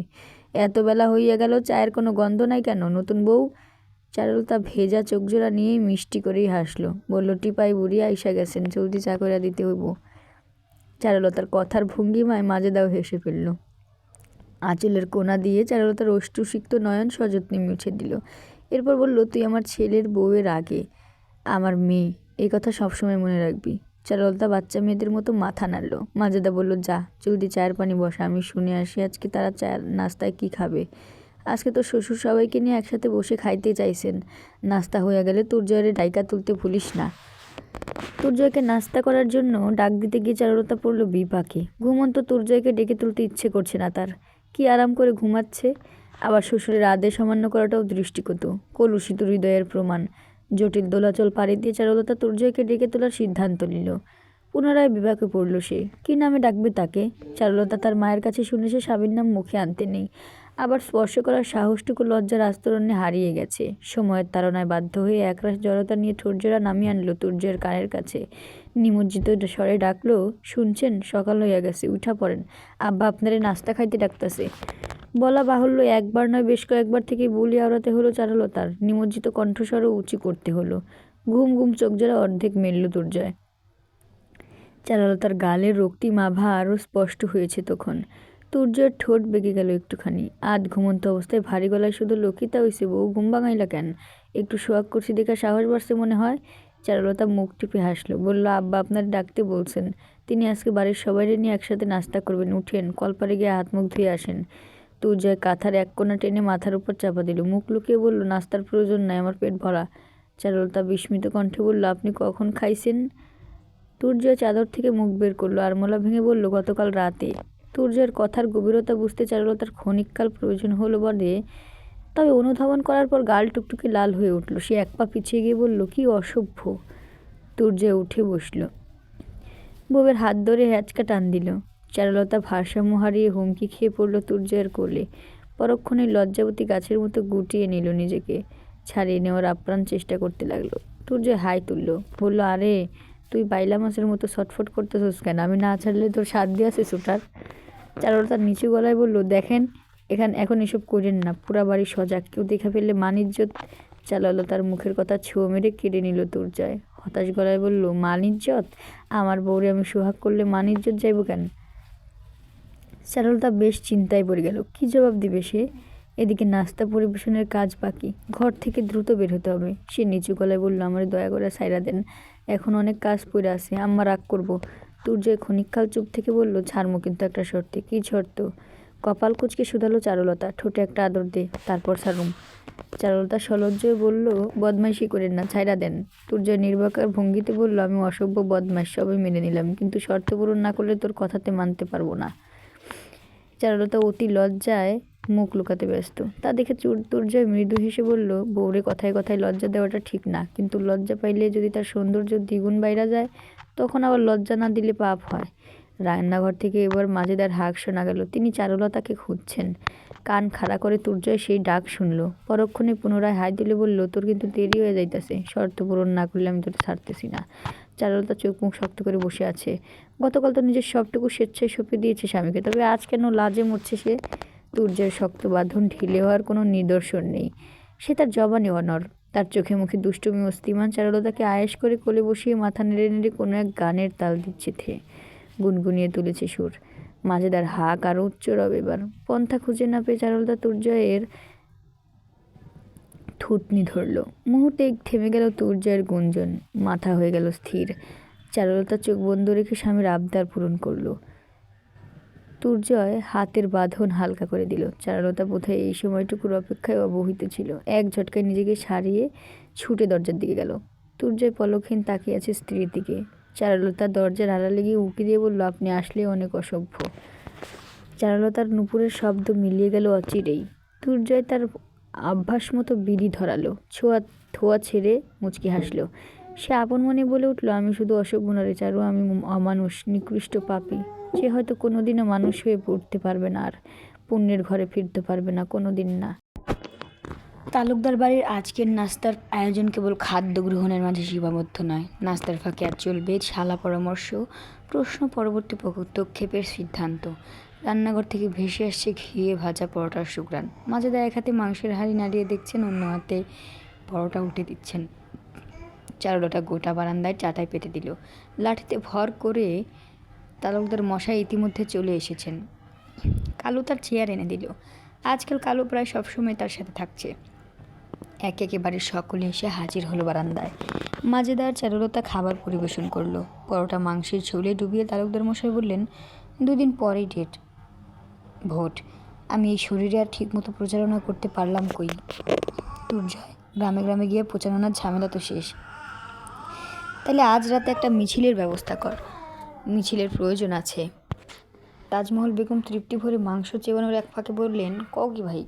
এত বেলা হইয়া গেল, চায়ের কোনো গন্ধ নাই কেন? নতুন বউ? চারুলতা ভেজা চোখজোড়া নিয়েই মিষ্টি করেই হাসলো, বলল, টিপাই বুড়ি আইসা গেছেন, জলদি চা করে দিতে হইব। চারুলতার কথার ভঙ্গিমায় মাজেদাও হেসে ফেলল। আঁচলের কোনা দিয়ে চারুলতার অশ্রুসিক্ত নয়ন সযত্নে মুছে দিল। এরপর বলল, তুই আমার ছেলের বউয়ের আগে আমার মেয়ে, এই কথা সবসময় মনে রাখবি। চারুলতা বাচ্চা মেয়েদের মতো মাথা নাড়ল। মাজেদা বলল, যা জলদি চায়ের পানি বসা, আমি শুনে আসি আজকে তারা চায়ের নাস্তায় কি খাবে। আজকে তো শ্বশুর সবাইকে নিয়ে একসাথে বসে খাইতে চাইছেন। নাস্তা হয়ে গেলে তুর্জয়ের ডাইকা তুলতে ভুলিস না। তুর্জয়কে নাস্তা করার জন্য ডাক দিতে গিয়ে চারুলতা পড়ল বিপাকে। ঘুমন্ত তুর্জয়কে ডেকে তুলতে ইচ্ছে করছে না তার। কি আরাম করে ঘুমাচ্ছে। আবার শ্বশুরের আদেশ অমান্য করাটাও দৃষ্টিকটু, কলুষিত হৃদয়ের প্রমাণ। জটিল দোলাচল পাড়ি দিয়ে চারুলতা তুর্জয়কে ডেকে তোলার সিদ্ধান্ত নিল। পুনরায় বিপাকে পড়ল সে। কী নামে ডাকবে তাকে? চারুলতা তার মায়ের কাছে শুনেছে স্বামীর নাম মুখে আনতে নেই। আবার স্পর্শ করার সাহসটুকু লজ্জার আস্তরণে হারিয়ে গেছে। সময়ের তাড়নায় বাধ্য হয়ে একরাশ জড়তা নিয়ে ঠোঁটজোড়া নামিয়ে আনলো তুর্যের কানের কাছে। নিমজ্জিত স্বরে ডাকলো, শুনছেন? সকাল হইয়া গেছে, উঠা পড়েন, আব্বা আপনারে নাস্তা খাইতে ডাকতেছে। বলা বাহুল্য, একবার নয় বেশ কয়েকবার থেকে বুলি আওড়াতে হলো চারুলতার। নিমজ্জিত কণ্ঠস্বরও উঁচু করতে হলো। ঘুম ঘুম চোখজোড়া অর্ধেক মেলল তুর্জয়। চারুলতার গালের রক্তিম আভা আরও স্পষ্ট হয়েছে তখন। তুর্যের ঠোঁট বেঁকে গেল একটুখানি। আধ ঘুমন্ত অবস্থায় ভারী গলায় শুধু, লক্ষিতা হইছে বউ, ঘুম ভাঙাইলা কেন? একটু সোয়াগ করছি দেখা সাহস বাড়ছে মনে হয়। চারুলতা মুখ টিপে হাসলো, বলল, আব্বা আপনার ডাকতে বলছেন। তিনি আজকে বাড়ির সবাইরে নিয়ে একসাথে নাস্তা করবেন, উঠেন, কলপারে গিয়ে হাত মুখ ধুয়ে আসেন। তুর্জয় কাঁথার এক কোণা টেনে মাথার উপর চাপা দিল, মুখ লুকিয়ে বলল, নাস্তার প্রয়োজন নাই, আমার পেট ভরা। চারুলতা বিস্মিত কণ্ঠে বলল, আপনি কখন খাইছেন? তুর্জয় চাদর থেকে মুখ বের করলো, আরমোলা ভেঙে বলল, গতকাল রাতে। তুর্যের কথার গভীরতা বুঝতে চারুলতার ক্ষণিককাল প্রয়োজন হলো বটে, তবে অনুধাবন করার পর গাল টুকটুকে লাল হয়ে উঠল। সে এক পা পিছিয়ে গিয়ে বলল, কি অসভ্য। তুর্যয় উঠে বসল, বউয়ের হাত ধরে হ্যাঁচকা টান দিল। চারুলতা ভারসাম্য হারিয়ে হুমকি খেয়ে পড়ল তুর্যয়ের কোলে। পরক্ষণে লজ্জাবতী গাছের মতো গুটিয়ে নিল নিজেকে, ছাড়িয়ে নেওয়ার আপ্রাণ চেষ্টা করতে লাগলো। তুর্যয় হাই তুলল, বলল, আরে তুই বাইলা মাছের মতো ছটফট করতেছিস কেন? আমি না ছাড়লে তোর সাথ দিয়েছে ছুটার। চারুলতার নিচু গলায় বলল, দেখেন এখন এসব করেন না, পুরা বাড়ি সজাগ, কেউ দেখা ফেললে মান ইজ্জত। চারুলতার মুখের কথা ছো মেরে কেড়ে নিল তুর্জয়। হতাশ গলায় বলল, মান ইজ্জত? আমার বউরে আমি সোহাগ করলে মান ইজ্জত যাইব কেন? চারুলতা বেশ চিন্তায় পড়ে গেল, কি জবাব দিবে সে। এদিকে নাস্তা পরিবেশনের কাজ বাকি, ঘর থেকে দ্রুত বের হতে হবে। সে নিচু গলায় বলল, আমার দয়া করে ছাইড়া দেন, এখন অনেক কাজ পড়ে আছে, আম্মা রাগ করবো। তুর্যয় ক্ষণিককাল চুপ থেকে বলল, ছাড়মো, কিন্তু একটা শর্তে। কি শর্ত? কপাল কুঁচকে শুধালো চারুলতা, ঠোঁটে একটা আদর দে, তারপর ছাড়ুম। চারুলতা সলজ্জয় বলল, বদমাইশি করেন না, ছাইড়া দেন। তুর্যয় নির্বাকার ভঙ্গিতে বলল, আমি অসভ্য বদমাইশ, সবই মেনে নিলাম, কিন্তু শর্ত পূরণ না করলে তোর কথাতে মানতে পারবো না। চারুলতা অতি লজ্জায় মুখ লুকাতে ব্যস্ত। তা দেখে তুর্জয় মৃদু হেসে বলল, বউরে কথায় কথায় লজ্জা দেওয়াটা ঠিক না, কিন্তু লজ্জা পাইলে যদি তার সৌন্দর্য দ্বিগুণ বাইরা যায়, তখন আবার লজ্জা না দিলে পাপ হয়। রান্নাঘর থেকে এবার মাজেদার হাঁক শোনা গেল, তিনি চারুলতাকে খুঁজছেন। কান খাড়া করে তুর্জয় সেই ডাক শুনল। পরক্ষণে পুনরায় হাই তুলে বলল, তোর কিন্তু দেরি হয়ে যাইতেছে, শর্ত পূরণ না করলে আমি তোর ছাড়তেছি না। চারুলতা চোখ মুখ শক্ত করে বসে আছে। গতকাল তো নিজের সবটুকু স্বেচ্ছায় সঁপে দিয়েছে স্বামীকে, তবে আজ কেন লাজে মরছে সে? তুর্যের শক্ত বাঁধন ঢিলে হওয়ার কোনো নিদর্শন নেই। সে তার জবানে অনড়, তার চোখে মুখে দুষ্টুমি অস্তিমান। চারুলতাকে আয়েশ করে কোলে বসিয়ে মাথা নেড়ে নেড়ে কোনো এক গানের তাল দিচ্ছে থে, গুনগুনিয়ে তুলেছে সুর। মাজেদার হাঁক আরও উচ্চ রব। এবার পন্থা খুঁজে না পেয়ে চারুলতা তুর্জয়ের থুতনি ধরল। মুহূর্তেই থেমে গেল তুর্জয়ের গুঞ্জন, মাথা হয়ে গেল স্থির। চারুলতা চোখ বন্ধ রেখে স্বামীর আবদার পূরণ করল। তুর্জয় হাতের বাঁধন হালকা করে দিল। চারুলতা বোধহয় এই সময়টুকুর অপেক্ষায় অবহিত ছিল। এক ঝটকায় নিজেকে সারিয়ে ছুটে দরজার দিকে গেল। তুর্জয় পলকহীন তাকিয়ে আছে স্ত্রীর দিকে। চারুলতা দরজার আড়ালে গিয়ে উঁকি দিয়ে বলল, আপনি আসলে অনেক অসভ্য। চারুলতার নুপুরের শব্দ মিলিয়ে গেল অচিরেই। তুর্জয় তার আভ্যাস মতো বিড়ি ধরালো, থোয়া ছেড়ে মুচকি হাসলো। সে আপন মনে বলে উঠল, আমি শুধু অসভ্য নরে চারু, আমি অমানুষ, নিকৃষ্ট পাপী, যে হয়তো কোনোদিনও মানুষ হয়ে পড়তে পারবে না, আর পুণ্যের ঘরে ফিরতে পারবে না, কোনোদিন না। তালুকদার বাড়ির আজকের নাস্তার আয়োজন কেবল খাদ্য গ্রহণের মাঝে সীমাবদ্ধ নয়। নাস্তার ফাঁকে আর চলবে শালা পরামর্শ, প্রশ্ন পরবর্তী পদক্ষেপের সিদ্ধান্ত। রান্নাঘর থেকে ভেসে আসছে ঘিয়ে ভাজা পরোটার সুঘ্রাণ। মাজেদা এক হাতে মাংসের হাঁড়ি নাড়িয়ে দেখছেন, অন্য হাতে পরোটা উল্টে দিচ্ছেন। চারুলতা গোটা বারান্দায় চাটাই পেতে দিল। লাঠিতে ভর করে তালুকদার মশাই ইতিমধ্যে চলে এসেছেন। কালু তার চেয়ার এনে দিল। আজকাল কালু প্রায় সবসময় তার সাথে থাকছে। একে একে বাড়ির সকলে এসে হাজির হলো বারান্দায়। মাজেদার চারুলতা খাবার পরিবেশন করলো। পরোটা মাংসের ঝোলে ডুবিয়ে তালুকদার মশাই বললেন, 2 দিন পরেই ডেট, ভোট। আমি এই শরীরে আর ঠিকমতো প্রচারণা করতে পারলাম কই? দুর্জয়, গ্রামে গ্রামে গিয়ে প্রচারণার ঝামেলা তো শেষ। তাহলে আজ রাতে একটা মিছিলের ব্যবস্থা কর। মিছিলের প্রয়োজন আছে। তাজমহল বেগম তৃপ্তি ভরে মাংস চেবানোর এক ফাঁকে বললেন, কও কি ভাই,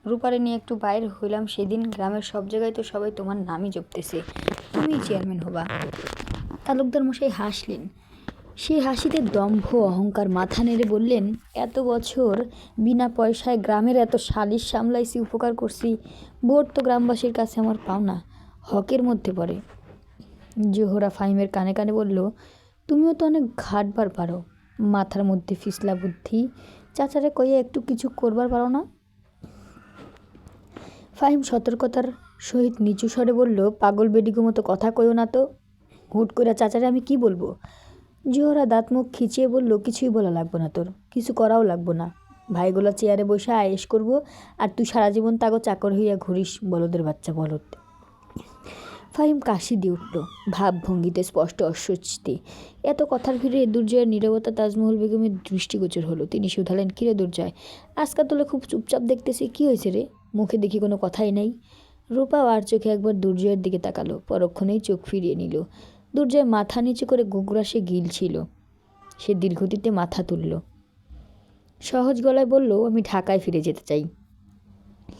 রূপারে নিয়ে একটু বাইরে হইলাম সেদিন, গ্রামের সব জায়গায় তো সবাই তোমার নামই জপতেছে, তুমি চেয়ারম্যান হবা। তালুকদার মশাই হাসলেন। সেই হাসিতে দম্ভ অহংকার মাথা নেড়ে বললেন, এত বছর বিনা পয়সায় গ্রামের এত সালিশ সামলাইছি, উপকার করছি, ভোট তো গ্রামবাসীর কাছে আমার পাওনা, হকের মধ্যে পড়ে। জোহরা ফাহিমের কানে কানে বলল, তুমিও তো অনেক ঘাটবার পারো, মাথার মধ্যে ফিসলা বুদ্ধি, চাচারে কইয়া একটু কিছু করবার পারো না? ফাহিম সতর্কতার সহিত নিচু স্বরে বলল, পাগল বেডিগো মতো কথা কইও না তো, হুট করে চাচারে আমি কি বলবো? জোহরা দাঁত মুখ খিচিয়ে বলল, কিছুই বলা লাগবো না, তোর কিছু করাও লাগবো না, ভাইগুলা চেয়ারে বসে আয়েশ করবো, আর তুই সারা জীবন তাগো চাকর হইয়া ঘুরিস, বলদের বাচ্চা বলদ। ফাহিম কাশি দিয়ে উঠল, ভাবভঙ্গিতে স্পষ্ট অস্বস্তি। এত কথার ভিড়ে দুর্জয়ের নীরবতা তাজমহল বেগমের দৃষ্টিগোচর হলো। তিনি শুধালেন, কিরে দুর্জয়, আজকাল তোলে খুব চুপচাপ দেখতেছি, কি হয়েছে রে? মুখে দেখি কোনো কথাই নেই। রূপা আর চোখে একবার দুর্জয়ের দিকে তাকালো, পরক্ষণেই চোখ ফিরিয়ে নিল। দুর্জয় মাথা নিচু করে গোগ্রাসে গিলছিল। সে দীর্ঘতিতে মাথা তুলল, সহজ গলায় বলল, আমি ঢাকায় ফিরে যেতে চাই।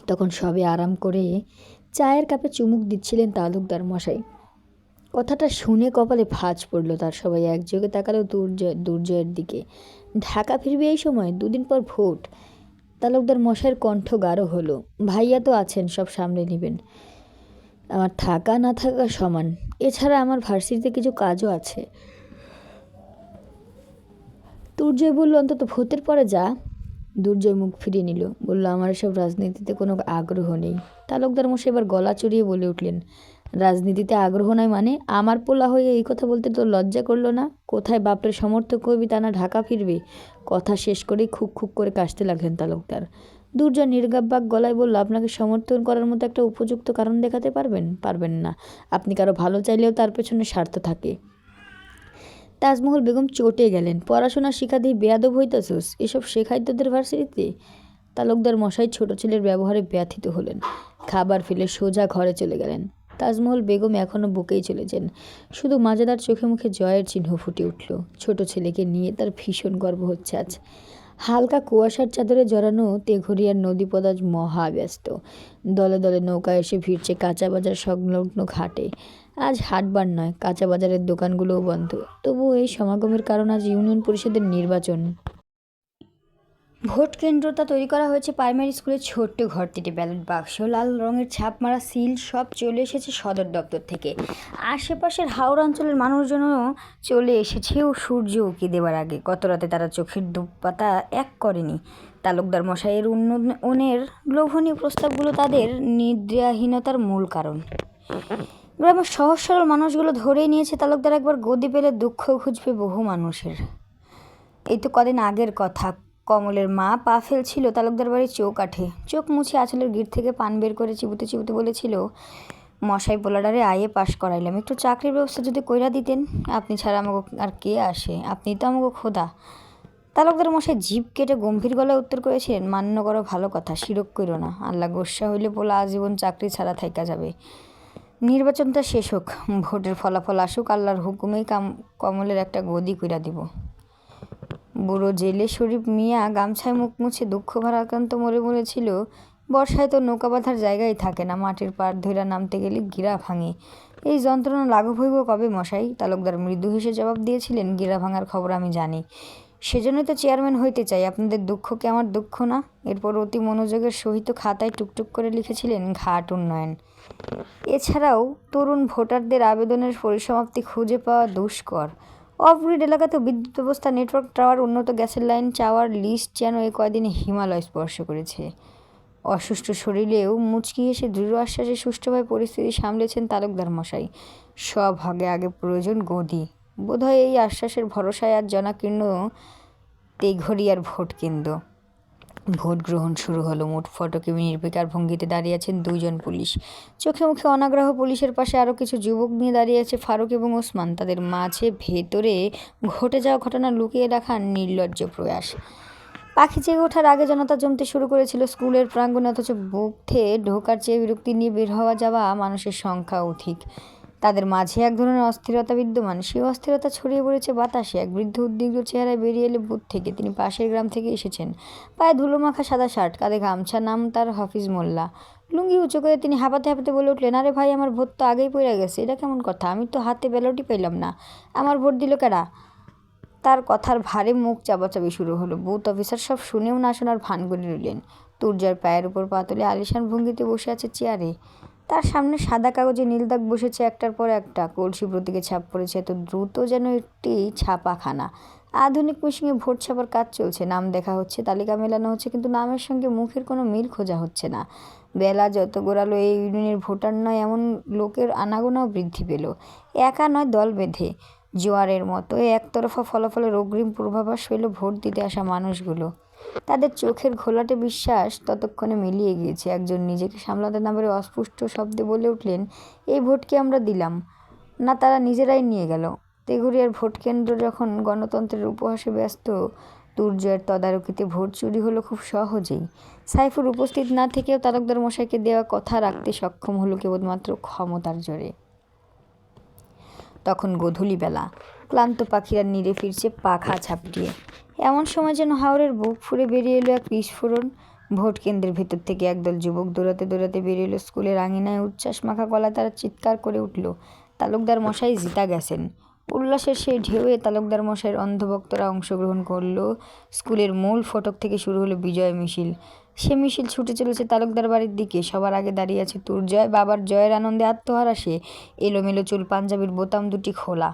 তখন সবে আরাম করে চায়ের কাপে চুমুক দিচ্ছিলেন তালুকদার মশাই। কথাটা শুনে কপালে ভাঁজ পড়ল তার। সবাই একযোগে তাকালো দুর্জয়ের দিকে। ঢাকা ফিরবে এই সময়, 2 দিন পর ভোট। তালুকদার মশাইয়ের কণ্ঠ গাঢ় হলো, ভাইয়া তো আছেন, সব সামলে নেবেন, আমার থাকা না থাকা সমান, এছাড়া আমার ভার্সিটিতে কিছু কাজও আছে। দুর্জয় বলল, অন্তত ভোটের পরে যা। দুর্জয় মুখ ফিরিয়ে নিল, বলল, আমার এসব রাজনীতিতে কোনো আগ্রহ নেই। তালুকদার মশাই এবার গলা চড়িয়ে বলে উঠলেন, রাজনীতিতে আগ্রহ নয় মানে? আমার পোলা হয়ে এই কথা বলতে তোর লজ্জা করলো না? কোথায় বাপের সমর্থক হবি তা না ঢাকা ফিরবে? কথা শেষ করেই খুক খুক করে কাশতে লাগলেন তালুকদার। দুর্জয় নির্গাব্বাক গলায় বলল, আপনাকে সমর্থন করার মতো একটা উপযুক্ত কারণ দেখাতে পারবেন না। আপনি কারো ভালো চাইলেও তার পেছনে স্বার্থ থাকে। তাজমহল বেগম চটে গেলেন, পড়াশোনা শিখা দিয়ে বেয়াদব হইতেছোস, এসব শেখাই তোদের ভার্সিটিতে? তালুকদার মশাই ছোট ছেলের ব্যবহারে ব্যথিত হলেন। খাবার ফেলে সোজা ঘরে চলে গেলেন। তাজমহল বেগম এখনও বুকেই চলেছেন। শুধু মাজেদার চোখে মুখে জয়ের চিহ্ন ফুটে উঠল। ছোট ছেলেকে নিয়ে তার ভীষণ গর্ব হচ্ছে আজ। হালকা কুয়াশার চাদরে জড়ানো তেঘরিয়ার নদীপথ আজ মহাব্যস্ত। দলে দলে নৌকা এসে ভিড়ছে কাঁচা বাজার সংলগ্ন ঘাটে। আজ হাটবার নয়, কাঁচা বাজারের দোকানগুলোও বন্ধ। তবুও এই সমাগমের কারণ আজ ইউনিয়ন পরিষদের নির্বাচন। ভোট কেন্দ্রটা তৈরি করা হয়েছে প্রাইমারি স্কুলের ছোট্ট ঘরটিতে। ব্যালট বাক্স, লাল রঙের ছাপ মারা সিল সব চলে এসেছে সদর দপ্তর থেকে। আশেপাশের হাওড়া অঞ্চলের মানুষজনও চলে এসেছে ও সূর্য উঁকি দেওয়ার আগে। গত রাতে তারা চোখের দুপাতা এক করেনি। তালুকদার মশাইয়ের উন্নয়নের লোভনীয় প্রস্তাবগুলো তাদের নিদ্রাহীনতার মূল কারণ। গ্রামের সহজ সরল মানুষগুলো ধরেই নিয়েছে তালুকদার একবার গদি পেলে দুঃখ খুঁজবে বহু মানুষের। এই তো কদিন আগের কথা, কমলের মা পা ফেলছিল তালুকদার বাড়ির চৌকাঠে। চোখ মুছে আঁচলের গিট থেকে পান বের করে চিবুতে চিবুতে বলেছিল, মশাই পোলাডারে আইএ পাশ করাইলাম, একটু চাকরির ব্যবস্থা যদি কইরা দিতেন। আপনি ছাড়া আমাকে আর কে আসে, আপনি তো আমাকে খোদা। তালুকদার মশাই জিভ কেটে গম্ভীর গলায় উত্তর করেছিলেন, মান্য করো ভালো কথা, শিরক কইরো না, আল্লাহ গোস্বা হইলে পোলা আজীবন চাকরি ছাড়া থাইকা যাবে। নির্বাচনটা শেষ হোক, ভোটের ফলাফল আসুক, আল্লাহর হুকুমেই কমলের একটা গদি কইরা দিব। বুড়ো জেলে শরীফ মিয়া গামছায় মুখ মুছে দুঃখ ভারাক্রান্ত মরে বলেছিল, বর্ষায় তো নৌকা বাঁধার জায়গায় থাকে না, মাটির পাড় ধইরা নামতে গেলে গিরা ভাঙে। এই যন্ত্রণা লাঘব হইব কবে মশাই? তালুকদার মৃদু হেসে জবাব দিয়েছিলেন, গিরা ভাঙার খবর আমি জানি, সেজন্যই তো চেয়ারম্যান হইতে চাই। আপনাদের দুঃখ কি আমার দুঃখ না? এরপর অতি মনোযোগের সহিত খাতায় টুকটুক করে লিখেছিলেন, ঘাট উন্নয়ন। এছাড়াও তরুণ ভোটারদের আবেদনের পরিসমাপ্তি খুঁজে পাওয়া দুষ্কর। অফগ্রিড এলাকাতে বিদ্যুৎ ব্যবস্থা, নেটওয়ার্ক টাওয়ার, উন্নত গ্যাসের লাইন চাওয়ার লিস্ট যেন এই কয়দিনে হিমালয় স্পর্শ করেছে। অসুস্থ শরীরেও মুচকি হেসে দৃঢ় আশ্বাসে সুষ্ঠুভাবে পরিস্থিতি সামলেছেন তালুকদার মশাই। সব আগে আগে প্রয়োজন গদি। বোধহয় এই আশ্বাসের ভরসায় আজ জনাকীর্ণ তেঘরিয়ার ভোট কেন্দ্র। ভোট গ্রহণ শুরু হলো। মোট ফটকে নির্বিকার ভঙ্গিতে দাঁড়িয়ে আছেন দুইজন পুলিশ। চোখে মুখে অনাগ্রহ। পুলিশের পাশে আরও কিছু যুবক নিয়ে দাঁড়িয়ে আছে ফারুক এবং ওসমান। তাদের মাঝে ভেতরে ঘটে যাওয়া ঘটনা লুকিয়ে রাখার নির্লজ্জ প্রয়াস। পাখি জেগে ওঠার আগে জনতা জমতে শুরু করেছিল স্কুলের প্রাঙ্গণে, অথচ বুথে ঢোকার চেয়ে বিরক্তি নিয়ে বের হওয়া যাওয়া মানুষের সংখ্যা অধিক। তাদের মাঝে এক ধরনের অস্থিরতা বিদ্যমান। সেই অস্থিরতা ছড়িয়ে পড়েছে বাতাসে। এক বৃদ্ধ উদ্বিগ্ন চেহারায় বেরিয়ে এলে বুথ থেকে। তিনি পাশের গ্রাম থেকে এসেছেন। পায়ে ধুলো মাখা সাদা শার্ট, কাঁধে গামছা, নাম তার হাফিজ মোল্লা। লুঙ্গি উঁচু করে তিনি হাঁপাতে হাঁপাতে বলে উঠলেন, আরে ভাই, আমার ভোট তো আগেই পড়ে গেছে। এটা কেমন কথা? আমি তো হাতে ব্যালটই পেলাম না। আমার ভোট দিল কারা? তার কথার ভারে মুখ চাপাচাপি শুরু হলো। বুথ অফিসার সব শুনেও না শোনার ভান করে রইলেন। তুর্যার পায়ের উপর পা তুলে আলিশান ভঙ্গিতে বসে আছে চেয়ারে। তার সামনে সাদা কাগজে নীল দাগ বসেছে একটার পর একটা। কলসি প্রতীকে ছাপ পড়েছে এত দ্রুত যেন একটি ছাপাখানা। আধুনিক মেশিনে ভোট ছাপার কাজ চলছে। নাম দেখা হচ্ছে, তালিকা মেলানো হচ্ছে, কিন্তু নামের সঙ্গে মুখের কোনো মিল খোঁজা হচ্ছে না। বেলা যত গড়ালো এই ইউনিয়নের ভোটার নয় এমন লোকের আনাগোনাও বৃদ্ধি পেল। একা নয়, দল বেঁধে জোয়ারের মতো একতরফা ফলাফলের অগ্রিম পূর্বাভাস পেল ভোট দিতে আসা মানুষগুলো। তাদের চোখের ঘোলাটে বিশ্বাস ততক্ষণে মিলিয়ে গিয়েছে। একজন নিজেকে সামলাতে না পেরে অস্পষ্ট শব্দে বলে উঠলেন, এই ভোট কি আমরা দিলাম না তারা নিজেরাই নিয়ে গেল? তেঘরিয়ার ভোট কেন্দ্র যখন গণতন্ত্রের উপহাসে ব্যস্ত, তুর্যের তদারকিতে ভোট চুরি হলো খুব সহজেই। সাইফুর উপস্থিত না থেকেও তালুকদার মশাইকে দেওয়া কথা রাখতে সক্ষম হলো কেবলমাত্র ক্ষমতার জোরে। তখন গোধূলিবেলা। ক্লান্ত পাখিরা নিড়ে ফিরছে পাখা ঝাপটিয়ে। এমন সময় যেন হাওরের বুক ফুঁড়ে বেরিয়ে এলো এক বিস্ফোরণ। ভোট কেন্দ্রের ভেতর থেকে একদল যুবক দৌড়াতে দৌড়াতে বেরিয়ে এলো স্কুলের আঙিনায়। উচ্ছ্বাস মাখা গলায় তারা চিৎকার করে উঠল, তালুকদার মশাই জিতা গেছেন। উল্লাসের সেই ঢেউয়ে তালুকদার মশাইয়ের অন্ধভক্তরা অংশগ্রহণ করল। স্কুলের মূল ফটক থেকে শুরু হলো বিজয় মিছিল। সে মিছিল ছুটে চলেছে তালুকদার বাড়ির দিকে। সবার আগে দাঁড়িয়ে আছে তুর্জয়। বাবার জয়ের আনন্দে আত্মহারা সে। এলোমেলো চুল, পাঞ্জাবির বোতাম দুটি খোলা,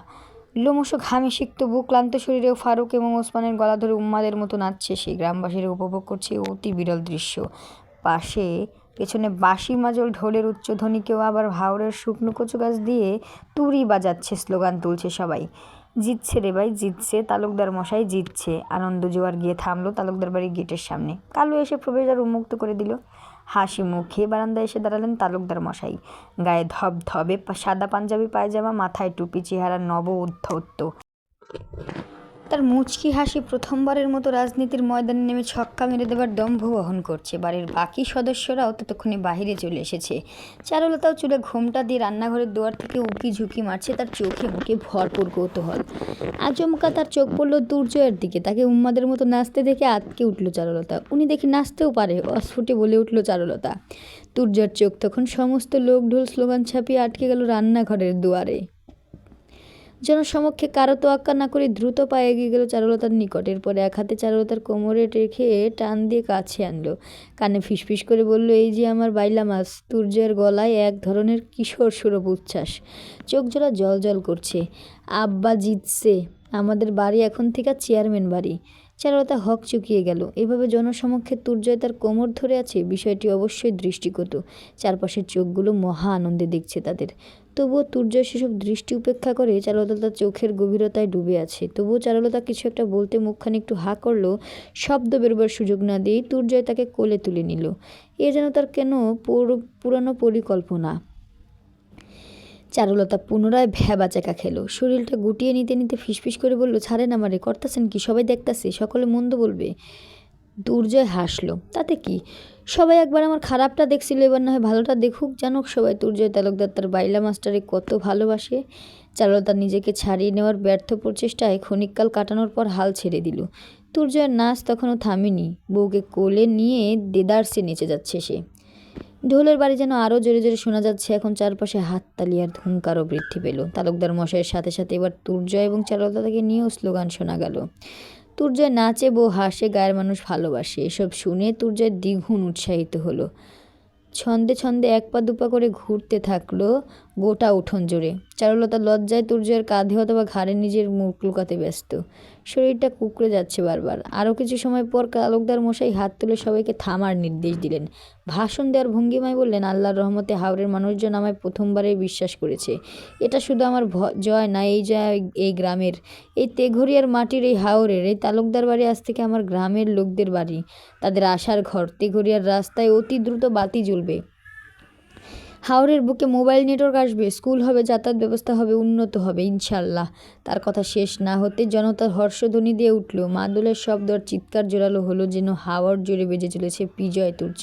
লোমশ ঘামে সিক্ত বুক, ক্লান্ত শরীরেও ফারুক এবং ওসমানের গলা ধরে উন্মাদের মতো নাচছে সে। গ্রামবাসীরা উপভোগ করছে অতি বিরল দৃশ্য। পেছনে বাঁশি মাজল, ঢোলের উচ্চধ্বনি। কেউ আবার হাওরের শুকনো কচু গাছ দিয়ে তুড়ি বাজাচ্ছে, স্লোগান তুলছে সবাই, জিতছে রে ভাই, জিতছে, তালুকদার মশাই জিতছে। আনন্দ জোয়ার গিয়ে থামলো তালুকদার বাড়ির গেটের সামনে। কালু এসে প্রবেশদ্বার উন্মুক্ত করে দিল। হাসি মুখে বারান্দায় এসে দাঁড়ালেন তালুকদার মশাই। গায়ে ধবধবে সাদা পাঞ্জাবি পায়জামা, মাথায় টুপি, চেহারা নব উদ্ধত্ত। তার মুচকি হাসি প্রথমবারের মতো রাজনীতির ময়দানে নেমে ছক্কা মেরে দেবার দম্ভ বহন করছে। বাড়ির বাকি সদস্যরাও ততক্ষণে বাহিরে চলে এসেছে। চারুলতাও চুলে ঘোমটা দিয়ে রান্নাঘরের দুয়ার থেকে উকি ঝুঁকি মারছে। তার চোখে মুখে ভরপুর কৌতূহল। আচমকা তার চোখ পড়ল দুর্জয়ের দিকে। তাকে উন্মাদের মতো নাচতে দেখে আটকে উঠল চারুলতা। উনি দেখি নাচতেও পারে, অস্ফুটে বলে উঠল চারুলতা। দুর্জয়ের চোখ তখন সমস্ত লোক ঢোল স্লোগান ছাপিয়ে আটকে গেল রান্নাঘরের দুয়ারে। জনসমক্ষে কারো তোয়াক্কা না করে দ্রুত পায়ে এগিয়ে গেল চারুলতার নিকট। এরপরে এক হাতে চারুলতার কোমরে রেখে টান দিয়ে কাছে আনলো। কানে ফিসফিস করে বলল, এই যে আমার বাইলা মাছ। তুর্যের গলায় এক ধরনের কিশোর সুরভ উচ্ছ্বাস। চোখ জোড়া জল জল করছে। আব্বা জিতছে। আমাদের বাড়ি এখন থেকে চেয়ারম্যান বাড়ি। চারুলতা হক চুকিয়ে গেল। এভাবে জনসমক্ষে তুর্জয় তার কোমর ধরে আছে, বিষয়টি অবশ্যই দৃষ্টিকটু। চারপাশের চোখগুলো মহা আনন্দে দেখছে তাদের। তবুও তুর্জয় সেসব দৃষ্টি উপেক্ষা করে চারুলতা তার চোখের গভীরতায় ডুবে আছে। তবুও চারুলতা কিছু একটা বলতে মুখখানি একটু হা করলো। শব্দ বেরোবার সুযোগ না দিয়েই তুর্জয় তাকে কোলে তুলে নিল। এ যেন তার কেন পুরানো পরিকল্পনা। চারুলতা পুনরায় ভ্যাবাচাকা খেলো। শরীরটা গুটিয়ে নিতে নিতে ফিসফিস করে বলল, ছাড়েন আমারে, করতাছেন কি? সবাই দেখতাছে, সকলে মন্দ বলবে। দুর্জয় হাসলো, তাতে কি? সবাই একবার আমার খারাপটা দেখছিল, এবার না হয় ভালোটা দেখুক, জানুক সবাই তুর্জয় তালুকদার তার বাইলা মাস্টারে কত ভালোবাসে। চারুলতা নিজেকে ছাড়িয়ে নেওয়ার ব্যর্থ প্রচেষ্টায় ক্ষণিককাল কাটানোর পর হাল ছেড়ে দিল। তুর্জয়ের নাচ তখনও থামেনি। বউকে কোলে নিয়ে দেদারসে নেচে যাচ্ছে সে। ঢোলের বাড়ি যেন আরও জোরে জোরে শোনা যাচ্ছে। এখন চারপাশে হাততালি আর হুঙ্কারও বৃদ্ধি পেল। তালুকদার মশাইয়ের সাথে সাথে এবার তুর্জয় এবং চারুলতাকে নিয়েও স্লোগান শোনা গেল। তুর্জয় নাচে, বউ হাসে, গায়ের মানুষ ভালোবাসে। এসব শুনে তুর্জয় দ্বিগুণ উৎসাহিত হলো। ছন্দে ছন্দে এক পা দুপা করে ঘুরতে থাকলো গোটা উঠোন জুড়ে। চারুলতা লজ্জায় তুর্যের কাঁধে অথবা ঘাড়ে নিজের মুখ লুকাতে ব্যস্ত। শরীরটা কুঁকড়ে যাচ্ছে বারবার। আরও কিছু সময় পর তালুকদার মশাই হাত তুলে সবাইকে থামার নির্দেশ দিলেন। ভাষণ দেওয়ার ভঙ্গিমায় বললেন, আল্লাহর রহমতে হাওরের মানুষজন আমায় প্রথমবারেই বিশ্বাস করেছে। এটা শুধু আমার জয় না, এই জয় এই গ্রামের, এই তেঘরিয়ার মাটির, এই হাওরের, এই তালুকদার বাড়ি আজ থেকে আমার গ্রামের লোকদের বাড়ি, তাদের আশার ঘর। তেঘরিয়ার রাস্তায় অতি দ্রুত বাতি জ্বলবে, হাওরের বুকে মোবাইল নেটওয়ার্ক আসবে, স্কুল হবে, যাতায়াত ব্যবস্থা হবে, উন্নত হবে ইনশাল্লাহ। তার কথা শেষ না হতে জনতার হর্ষধ্বনি দিয়ে উঠল। মাদলের শব্দ আর চিৎকার জোরালো হলো, যেন হাওয়ার জোরে বেজে চলেছে বিজয় তুর্য।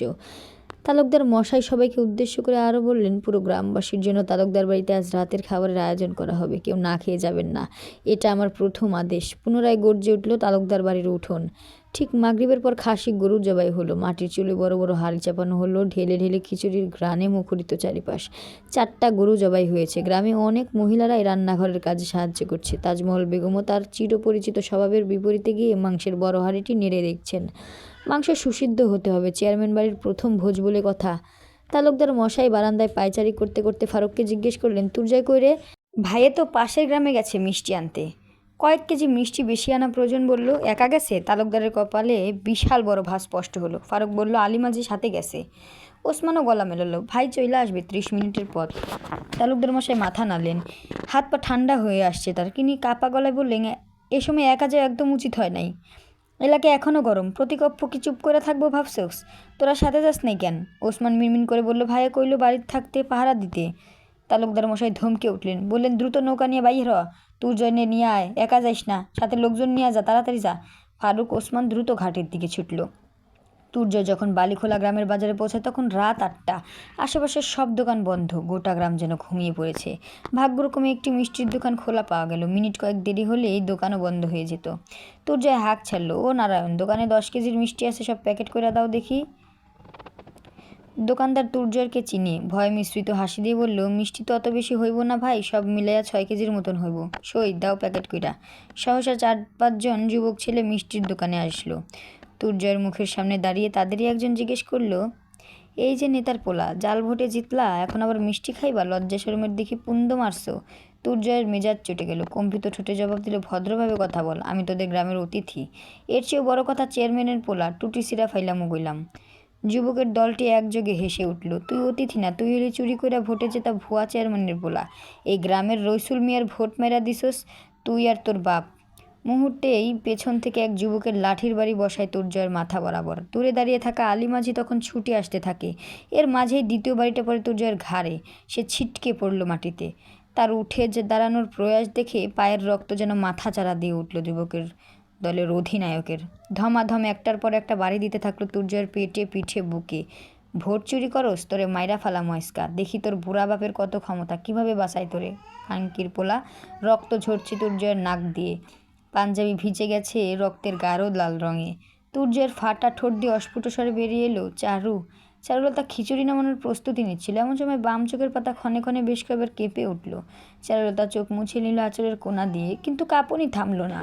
তালুকদার মশাই সবাইকে উদ্দেশ্য করে আরও বললেন, পুরো গ্রামবাসীর জন্য তালুকদার বাড়িতে আজ রাতের খাবারের আয়োজন করা হবে, কেউ না খেয়ে যাবেন না, এটা আমার প্রথম আদেশ। পুনরায় গর্জে উঠল তালুকদার বাড়ির উঠোন। ঠিক মাগরিবের পর খাসি গরু জবাই হলো, মাটির চুলে বড় বড় হাঁড়ি চাপানো হলো, ঢেলে ঢেলে খিচুড়ির ঘ্রাণে মুখরিত চারিপাশ। 4টা গরু জবাই হয়েছে। গ্রামে অনেক মহিলারাই রান্নাঘরের কাজে সাহায্য করছে। তাজমহল বেগমও তার চিরপরিচিত স্বভাবের বিপরীতে গিয়ে মাংসের বড় হাঁড়িটি নেড়ে দেখছেন। মাংস সুসিদ্ধ হতে হবে, চেয়ারম্যান বাড়ির প্রথম ভোজ বলে কথা। তালুকদার মশাই বারান্দায় পায়চারি করতে করতে ফারুককে জিজ্ঞেস করলেন, তুর্জয় কই রে? ভাইয়ে তো পাশের গ্রামে গেছে মিষ্টি আনতে, কয়েক কেজি মিষ্টি বেশি আনা প্রয়োজন বলল। একা গেছে? তালুকদারের কপালে বিশাল বড় ভাঁজ স্পষ্ট হলো। ফারুক বলল, আলিমাজি সাথে গেছে। ওসমানও গলা মেলালো, ভাই চলে আসবে 30 মিনিটের পর। তালুকদার মশাই মাথা নাড়লেন, হাত পা ঠান্ডা হয়ে আসছে তার। তিনি কাপা গলায় বললেন, এ সময় একা যাওয়া একদম উচিত হয় নাই, এলাকা এখনও গরম, প্রতিকপ্প কি চুপ করে থাকবো ভাবছোস? তোরা সাথে যাস নাই কেন? ওসমান মিনমিন করে বলল, ভাইয়া কইল বাড়িতে থাকতে, পাহারা দিতে। তালুকদার মশাই ধমকে উঠলেন, বললেন, দ্রুত নৌকা নিয়ে বাইর হ, তুই জয়নে নিয়ে আয়, একা যাইস না, সাথে লোকজন নিয়ে যা, তাড়াতাড়ি যা। ফারুক ওসমান দ্রুত ঘাটের দিকে ছুটল। তুর্জয় যখন বালিখোলা গ্রামের বাজারে পৌঁছায় তখন রাত 8টা। আশেপাশের সব দোকান বন্ধ, গোটা গ্রাম যেন ঘুমিয়ে পড়েছে। ভাগ্যক্রমে একটি মিষ্টির দোকান খোলা পাওয়া গেল। মিনিট কয়েক দেরি হলে এই দোকানও বন্ধ হয়ে যেত। তুর্জয় হাঁক ছাড়ল, ও নারায়ণ, দোকানে 10 কেজির মিষ্টি আছে, সব প্যাকেট করে দাও দেখি। দোকানদার তুর্জয়কে চিনে ভয় মিশ্রিত হাসি দিয়ে বলল, মিষ্টি তো অত বেশি হইব না ভাই, সব মিলাইয়া 6 কেজির মতন হইব। সই দাও প্যাকেট কইরা। সহসা 4-5 জন যুবক ছেলে মিষ্টির দোকানে আসলো। তুর্জয়ের মুখের সামনে দাঁড়িয়ে তাদেরই একজন জিজ্ঞেস করলো, এই যে নেতার পোলা, জাল ভোটে জিতলা, এখন আবার মিষ্টি খাইবা? লজ্জা শরমের দেখি পুন্দ মারছো। তুর্জয়ের মেজাজ চটে গেল। কম্পিত ঠোঁটে জবাব দিল, ভদ্রভাবে কথা বল, আমি তোদের গ্রামের অতিথি। এর চেয়েও বড় কথা, চেয়ারম্যানের পোলা, টুটি সিরা ফাইলামু গইলাম। যুবকের দলটি একযোগে হেসে উঠল, তুই অতিথি না, তুই হলি চুরি করে ভোটে জেতা ভুয়া চেয়ারম্যানের পোলা। এই গ্রামের রইসুল মিয়ার ভোট মেরা দিছস তুই আর তোর বাপ। মুহূর্তেই পেছন থেকে এক যুবকের লাঠির বাড়ি বসায় তুর্জয়ের মাথা বরাবর। দূরে দাঁড়িয়ে থাকা আলী মাঝি তখন ছুটে আসতে থাকে। এর মাঝেই দ্বিতীয় বাড়িটা পড়ে তুর্জয়ের ঘাড়ে। সে ছিটকে পড়ল মাটিতে। তার উঠে যে দাঁড়ানোর প্রয়াস দেখে পায়ের রক্ত যেন মাথা চারা দিয়ে উঠল যুবকের দলের অধিনায়কের। ধমাধম একটার পর একটা বাড়ি দিতে থাকলো তুর্জয়ের পেটে, পিঠে, বুকে। ভোট চুরি করস, তোরে মাইরা ফালা ময়স্কা, দেখি তোর বুড়া বাপের কত ক্ষমতা, কিভাবে বাঁচাই তোরে খানকির পোলা। রক্ত ঝরছে তুর্জয়ের নাক দিয়ে, পাঞ্জাবি ভিজে গেছে রক্তের গাঢ় লাল রঙে। তুর্যের ফাটা ঠোঁট দিয়ে অস্ফুট স্বরে বেরিয়ে এলো, চারু। চারুলতা খিচুড়ি নামানোর প্রস্তুতি নিচ্ছিল, এমন সময় বাম চোখের পাতা ক্ষণে ক্ষণে বেশ কয়েকবার কেঁপে উঠল। চারুলতা চোখ মুছে নিল আঁচলের কোনা দিয়ে, কিন্তু কাঁপুনি থামল না।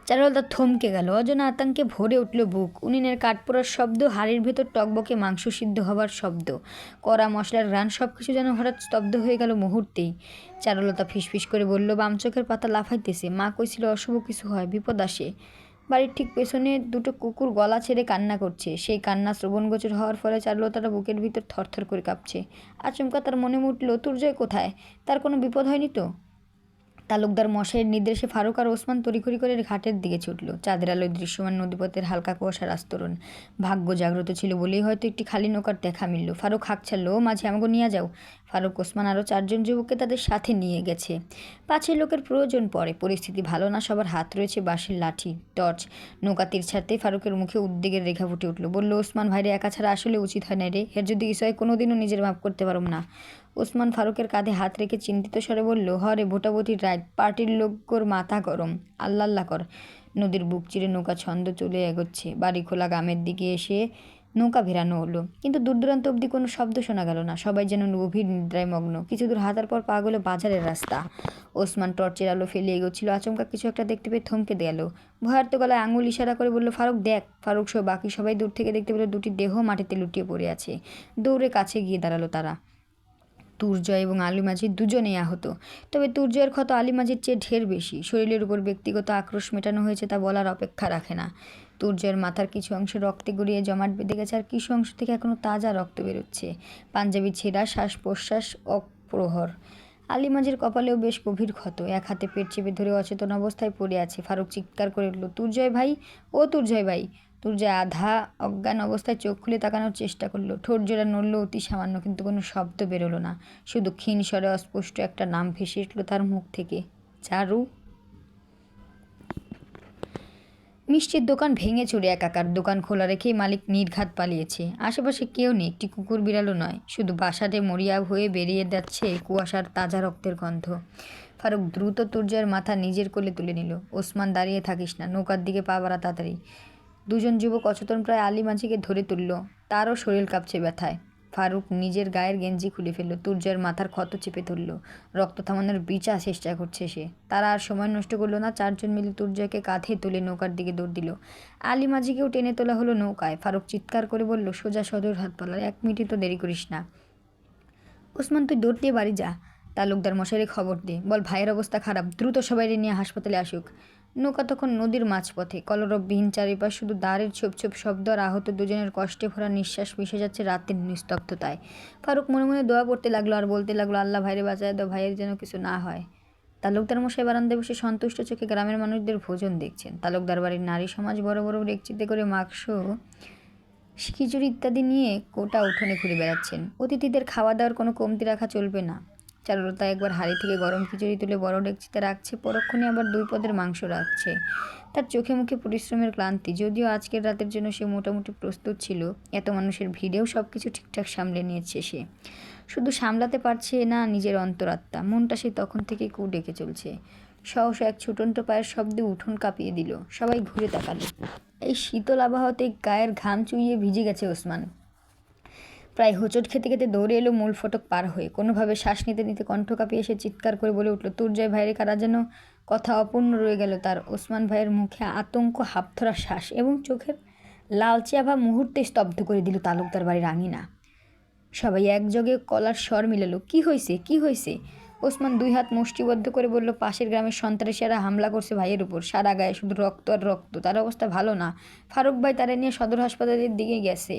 চারুলতা থমকে গেল, অজানা আতঙ্কে ভরে উঠল বুক। উনুনের কাঠ পোড়ার শব্দ, হাড়ির ভেতর টকবকে মাংস সিদ্ধ হবার শব্দ, কড়া মশলার ঘ্রাণ, সব কিছু যেন হঠাৎ স্তব্ধ হয়ে গেল মুহূর্তেই। চারুলতা ফিসফিস করে বলল, বাম চোখের পাতা লাফাইতেছে, মা কইছিল অশুভ কিছু হয়, বিপদ আসে। বাড়ির ঠিক পেছনে 2টো কুকুর গলা ছেড়ে কান্না করছে। সেই কান্না শ্রবণগোচর হওয়ার ফলে চারুলতার বুকের ভিতর থরথর করে কাঁপছে। আচমকা তার মনে উঠল, তুর্জয় কোথায়? তার কোনো বিপদ হয়নি তো? তালুকদার মশাইয়ের নির্দেশে ফারুক আর ওসমান তড়িঘড়ি করে ঘাটের দিকে ছুটল। চাঁদের আলোয় দৃশ্যমান নদীপথের হালকা কুয়াশার আস্তরণ। ভাগ্য জাগ্রত ছিল বলেই হয়তো একটি খালি নৌকার দেখা মিলল। ফারুক হাঁক ছাড়ল, ও মাঝে আমাকে নিয়ে যাও। ফারুক, ওসমান আরও 4 জন যুবককে তাদের সাথে নিয়ে গেছে। 5 লোকের প্রয়োজন পড়ে, পরিস্থিতি ভালো না, সবার হাত রয়েছে বাঁশের লাঠি, টর্চ। নৌকা তীর ছাড়তেই ফারুকের মুখে উদ্বেগের রেখা ফুটে উঠল। বলল, ওসমান ভাইরে একা ছাড়া আসলে উচিত হয় না রে, এর যদি কিছু হয় কোনোদিনও নিজের মাপ করতে পারব না। ওসমান ফারুকের কাঁধে হাত রেখে চিন্তিত স্বরে বলল, হরে ভোটাভুটির রাইট, পার্টির লোকর মাথা গরম, আল্লাহ আল্লাহ কর। নদীর বুক চিরে নৌকা ছন্দ চলে এগোচ্ছে। বাড়ি খোলা গ্রামের দিকে এসে নৌকা ভেড়ানো হলো, কিন্তু দূর দূরান্ত অবধি কোনো শব্দ শোনা গেল না। সবাই যেন গভীর নিদ্রায় মগ্ন। কিছু দূর হাঁটার পর পা গেল বাজারের রাস্তা। ওসমান টর্চের আলো ফেলে এগোচ্ছিল। আচমকা কিছু একটা দেখতে পেয়ে থমকে গেল। ভয়ার্ত গলায় আঙুল ইশারা করে বলল, ফারুক দেখ। ফারুক সহ বাকি সবাই দূর থেকে দেখতে পেল দুটি দেহ মাটিতে লুটিয়ে পড়ে আছে। দৌড়ে কাছে গিয়ে দাঁড়ালো তারা। তুর্জয় এবং আলিমাজি দুজনেই আহত, তবে তুর্জয়ের ক্ষত আলিমাজির চেয়ে ঢের বেশি। শরীরের উপর ব্যক্তিগত আক্রোশ মেটানো হয়েছে তা বলার অপেক্ষা রাখে না। তুর্জয়ের মাথার কিছু অংশ রক্তে গড়িয়ে জমাট বেঁধে গেছে, আর কিছু অংশ থেকে এখনও তাজা রক্ত বেরোচ্ছে। পাঞ্জাবি ছেঁড়া, শ্বাস প্রশ্বাস অপ্রহর। আলিমাজির কপালেও বেশ গভীর ক্ষত, এক হাতে পেট চেপে ধরে অচেতন অবস্থায় পড়ে আছে। ফারুক চিৎকার করে উঠল, তুর্জয় ভাই, ও তুর্জয় ভাই। তুর্জয় আধা অজ্ঞান অবস্থায় চোখ খুলে তাকানোর চেষ্টা করলো। ঠোঁট জোড়া নড়ল অতি সামান্য, কিন্তু কোনো শব্দ বেরোলো না। শুধু ক্ষীণ স্বরে অস্পষ্ট একটা নাম ভেসে উঠল তার মুখ থেকে, চারু। মিষ্টির দোকান ভেঙে চুরে একাকার। দোকান খোলা রেখেই মালিক নির্ঘাত পালিয়েছে। আশেপাশে কেউ নেই, একটি কুকুর বিড়ালও নয়। শুধু বাসাতে মরিয়া হয়ে বেরিয়ে যাচ্ছে কুয়াশার তাজা রক্তের গন্ধ। ফারুক দ্রুত তুর্জয়ের মাথা নিজের কোলে তুলে নিল। ওসমান, দাঁড়িয়ে থাকিস না, নৌকার দিকে পা বাড়া তাড়াতাড়ি। দুজন যুবক অচেতন প্রায় আলিমাঝিকে ধরে তুলল। তারও শরীর কাঁপছে ব্যথায়। ফারুক নিজের গায়ের গেঞ্জি খুলে ফেলল, তুর্জয়ের মাথার ক্ষত চেপে ধরল। রক্ত থামানোর বিচার চেষ্টা করছে সে। তারা আর সময় নষ্ট করলো না। চারজন মিলে তুর্জয়কে কাঁধে তুলে নৌকার দিকে দৌড় দিল। আলিমাঝিকেও টেনে তোলা হলো নৌকায়। ফারুক চিৎকার করে বলল, সোজা সদর হাসপাতাল, 1 মিনিট তো দেরি করিস না। ওসমান, তুই দৌড় দিয়ে বাড়ি যা। তালুকদার মশাইরে খবর দে, বল ভাইয়ের অবস্থা খারাপ, দ্রুত সবাই নিয়ে হাসপাতালে আসুক। নৌকা তখন নদীর মাঝপথে, কলরববিহীন চারিপাশ, শুধু দাঁড়ের ছোপ ছোপ শব্দ আর আহত দুজনের কষ্টে ভরা নিঃশ্বাস মিশে যাচ্ছে রাতের নিস্তব্ধতায়। ফারুক মনে মনে দোয়া পড়তে লাগলো আর বলতে লাগলো, আল্লাহ ভাইরে বাঁচায় দাও, ভাইয়ের যেন কিছু না হয়। তালুকদার মশাই বারান্দায় বসে সন্তুষ্ট চোখে গ্রামের মানুষদের ভোজন দেখছেন। তালুকদার বাড়ির নারী সমাজ বড় বড় ডেকচিতে করে মাংস, খিচুড়ি ইত্যাদি নিয়ে কোটা উঠোনে ঘুরে বেড়াচ্ছেন। অতিথিদের খাওয়া দাওয়ার কোনো কমতি রাখা চলবে না। চারুলতা একবার হাঁড়ি থেকে গরম খিচুড়ি তুলে বড় ডেকচিতে রাখছে, পরক্ষণে আবার 2 পদের মাংস রাখছে। তার চোখে মুখে পরিশ্রমের ক্লান্তি। যদিও আজকের রাতের জন্য সে মোটামুটি প্রস্তুত ছিল, এত মানুষের ভিড়েও সব কিছু ঠিকঠাক সামলে নিয়েছে সে। শুধু সামলাতে পারছে না নিজের অন্তরাত্মা, মনটা সে তখন থেকে কু ডেকে চলছে। সহসা এক ছুটন্ত পায়ের শব্দে উঠোন কাঁপিয়ে দিল। সবাই ঘুরে তাকালো। এই শীতল আবহাওয়াতে গায়ের ঘাম চুইয়ে ভিজে গেছে ওসমান। প্রায় হোঁচট খেতে খেতে দৌড়ে এলো মূল ফটক পার হয়ে। কোনোভাবে শ্বাস নিতে নিতে কণ্ঠ কাঁপিয়ে এসে চিৎকার করে বলে উঠল, তুর্জয় ভাইয়ের কারা যেন। কথা অপূর্ণ রয়ে গেল তার। ওসমান ভাইয়ের মুখে আতঙ্ক, হাঁপধরা শ্বাস এবং চোখের লালচে আভা মুহূর্তে স্তব্ধ করে দিল তালুকদার বাড়ির আঙিনা। সবাই একযোগে কলার স্বর মিলালো, কি হয়েছে, কি হয়েছে? ওসমান 2 হাত মুষ্টিবদ্ধ করে বলল, পাশের গ্রামের সন্ত্রাসীরা হামলা করছে ভাইয়ের উপর, সারা গায়ে শুধু রক্ত আর রক্ত। তার অবস্থা ভালো না। ফারুক ভাই তারা নিয়ে সদর হাসপাতালের দিকে গেছে।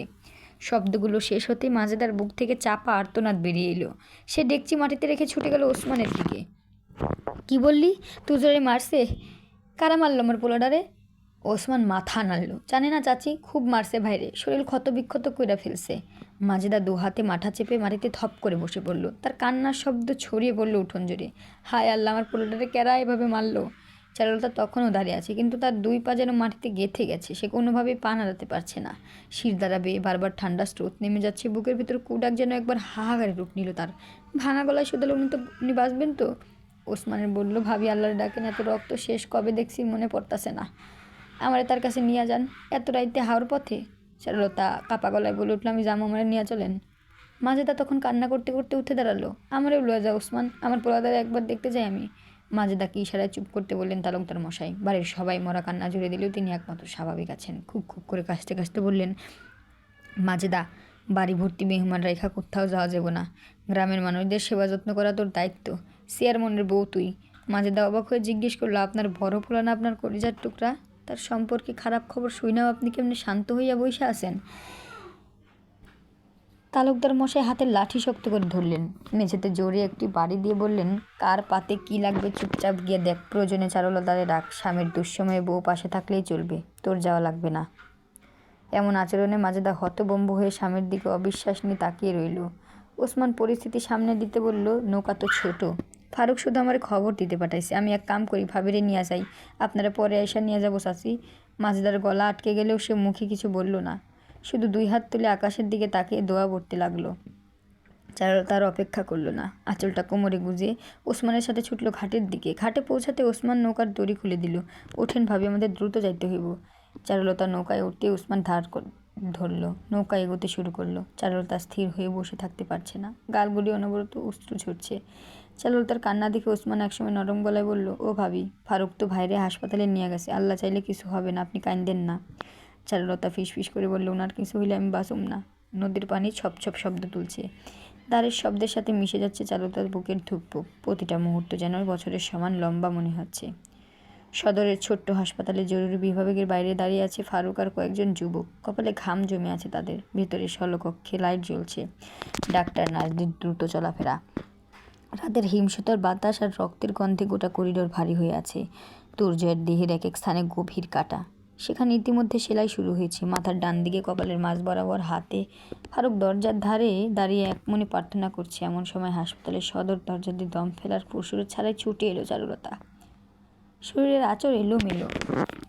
শব্দগুলো শেষ হতেই মাজেদার বুক থেকে চাপা আর্তনাদ বেরিয়ে এলো। সে ডেকচি মাটিতে রেখে ছুটে গেল ওসমানের দিকে। কি বললি? তুজরে মারছে? কারা মারল আমার পোলাডারে? ওসমান মাথা নাড়ল। জানে না চাচি, খুব মারছে ভাইরে, শরীর ক্ষত বিক্ষত কইরা ফেলছে। মাজেদা 2 হাতে মাথা চেপে মাটিতে থপ করে বসে পড়ল। তার কান্নার শব্দ ছড়িয়ে পড়ল উঠোন জুড়ে। হায় আল্লাহ, আমার পোলাডারে কেরা এভাবে মারল? চারুলতা তখনও দাঁড়িয়ে আছে, কিন্তু তার 2 পা যেন মাটিতে গেঁথে গেছে। সে কোনোভাবেই পা নাড়াতে পারছে না। শির দ্বারা বেয়ে বারবার ঠান্ডা স্রোত নেমে যাচ্ছে। বুকের ভিতর কুডাক যেন একবার হাহাকারে রূপ নিল তার। ভাঙা গলায় শুধাল, উনি বাঁচবেন তো? ওসমানের বলল, ভাবি আল্লাহর ডাকেন, এত রক্ত শেষ কবে দেখছি মনে পড়তাছে না। আমারে তার কাছে নিয়ে যান, এত রাইতে হাওড় পথে। চারুলতা কাপা গলায় বলে উঠল, আমি যাবো, আমারে নিয়ে চলেন। মাজেদা তখন কান্না করতে করতে উঠে দাঁড়ালো। আমারেও লয়ে যা ওসমান, আমার পোলাদারে একবার দেখতে যাই আমি। মাজেদাকে ইশারায় চুপ করতে বললেন তালুকদার মশাই। বাড়ির সবাই মরা কান্না জুড়ে দিলেও তিনি একমাত্র স্বাভাবিক আছেন। খুব খুব করে কাশতে কাশতে বললেন, মাজেদা, বাড়ি ভর্তি মেহমান রেখা কোথাও যাওয়া যাবে না। গ্রামের মানুষদের সেবা যত্ন করা তোর দায়িত্ব। চেয়ারম্যানের বউ তুই। মাজেদা অবাক হয়ে জিজ্ঞেস করলো, আপনার বড় পোলা না আপনার কলিজার টুকরা? তার সম্পর্কে খারাপ খবর শুইনাও আপনি কেমনি শান্ত হইয়া বসে আছেন? তালুকদার মশাই হাতের লাঠি শক্ত করে ধরলেন, মেঝেতে জোরে একটি বাড়ি দিয়ে বললেন, কার পাতে কি লাগবে চুপচাপ গিয়ে দেখ, প্রয়োজনে চারুলতারে ডাক। স্বামীর দুঃসময়ে বউ পাশে থাকলেই চলবে, তোর যাওয়া লাগবে না। এমন আচরণে মাজেদা হতবম্ব হয়ে স্বামীর দিকে অবিশ্বাস নিয়ে তাকিয়ে রইল। ওসমান পরিস্থিতি সামনে দিতে বলল, নৌকা তো ছোট, ফারুক শুধু আমার খবর দিতে পাঠাইছে। আমি এক কাম করি, ভাবিরে নিয়ে যাই, আপনারা পরে এসে নিয়ে যাবো চাচি। মাজেদার গলা আটকে গেলেও সে মুখে কিছু বলল না, শুধু 2 হাত তুলে আকাশের দিকে তাকিয়ে দোয়া পড়তে লাগলো। তার অপেক্ষা করলো না। আঁচলটা কোমরে গুজে ওসমানের সাথে ছুটলো ঘাটের দিকে। ঘাটে পৌঁছাতে ওসমান নৌকার দড়ি খুলে দিল। ওঠেন ভাবি, আমাদের দ্রুত যাইতে হইব। চারুলতা নৌকায় উঠতে ওসমান ধরল। নৌকা এগোতে শুরু করলো। চারুলতা স্থির হয়ে বসে থাকতে পারছে না, গালগুলি অনবরত অশ্রু ঝরছে। চারুলতার কান্না দেখে ওসমান একসময় নরম গলায় বলল, ও ভাবি, ফারুক তো ভাইরে হাসপাতালে নিয়ে গেছে, আল্লাহ চাইলে কিছু হবে না, আপনি কাইন্দেন না। চারুলতা ফিসফিস করে বলল, ওনার কিছু হইলে আমি বাঁচুম না। নদীর পানি ছপ ছপ শব্দ তুলছে, দাঁড়ের শব্দের সাথে মিশে যাচ্ছে চারুলতার বুকের ধুকপুক। প্রতিটা মুহূর্ত যেন বছরের সমান লম্বা মনে হচ্ছে। সদরের ছোট্ট হাসপাতালে জরুরি বিভাগের বাইরে দাঁড়িয়ে আছে ফারুক আর কয়েকজন যুবক। কপালে ঘাম জমে আছে তাদের। ভেতরে শলকক্ষে লাইট জ্বলছে, ডাক্তার নার্সদের দ্রুত চলাফেরা। রাতের হিমশীতল বাতাস আর রক্তের গন্ধে গোটা করিডোর ভারী হয়ে আছে। তুর্যের দেহের এক এক স্থানে গভীর কাটা। সেখানে ইতিমধ্যে সেলাই শুরু হয়েছে। মাথার ডান দিকে কপালের মাঝ বরাবর হাতে ফারুক দরজার ধারে দাঁড়িয়ে একমনে প্রার্থনা করছে। এমন সময় হাসপাতালের সদর দরজা দিয়ে দম ফেলার প্রসূর ছাড়াই ছুটে এলো চারুলতা। শরীরের আঁচড় এলোমেলো,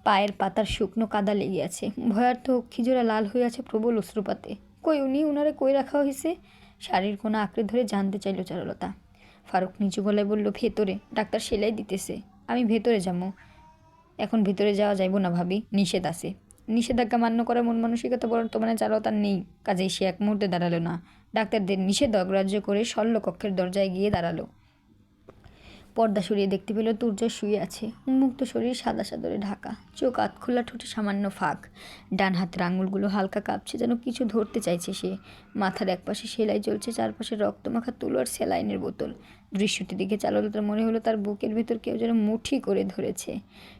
পায়ের পাতার শুকনো কাদা লেগে আছে, ভয়ার্থ খিজোড়া লাল হয়ে আছে প্রবল অশ্রুপাতে। কই উনি, উনারে কই রাখা হয়েছে? শাড়ির কোনা আঁকড়ে ধরে জানতে চাইল চারুলতা। ফারুক নিচু গলায় বলল, ভেতরে, ডাক্তার সেলাই দিতেছে। আমি ভেতরে যাবো? এখন ভেতরে যাওয়া যাইব না ভাবি, নিষেধ আছে। নিষেধাজ্ঞা মান্য করার মন মানসিকতা বর্তমানে চারুলতার নেই, কাজেই সে এক মুহূর্তে দাঁড়ালো না। ডাক্তারদের নিষেধ অগ্রাহ্য করে শল্যকক্ষের দরজায় গিয়ে দাঁড়ালো। পর্দা সরিয়ে দেখতে পেল তুর্য শুয়ে আছে, উন্মুক্ত শরীর সাদা চাদরে ঢাকা, চোখ আধখোলা, ঠোঁটে সামান্য ফাঁক। ডান হাতের আঙুলগুলো হালকা কাঁপছে, যেন কিছু ধরতে চাইছে সে। মাথার একপাশে সেলাই চলছে, চারপাশে রক্তমাখা তুলো আর স্যালাইনের বোতল। দৃশ্যটি দেখে চারুলতার মনে হলো তার বুকের ভেতর কেউ যেন মুঠি করে ধরেছে।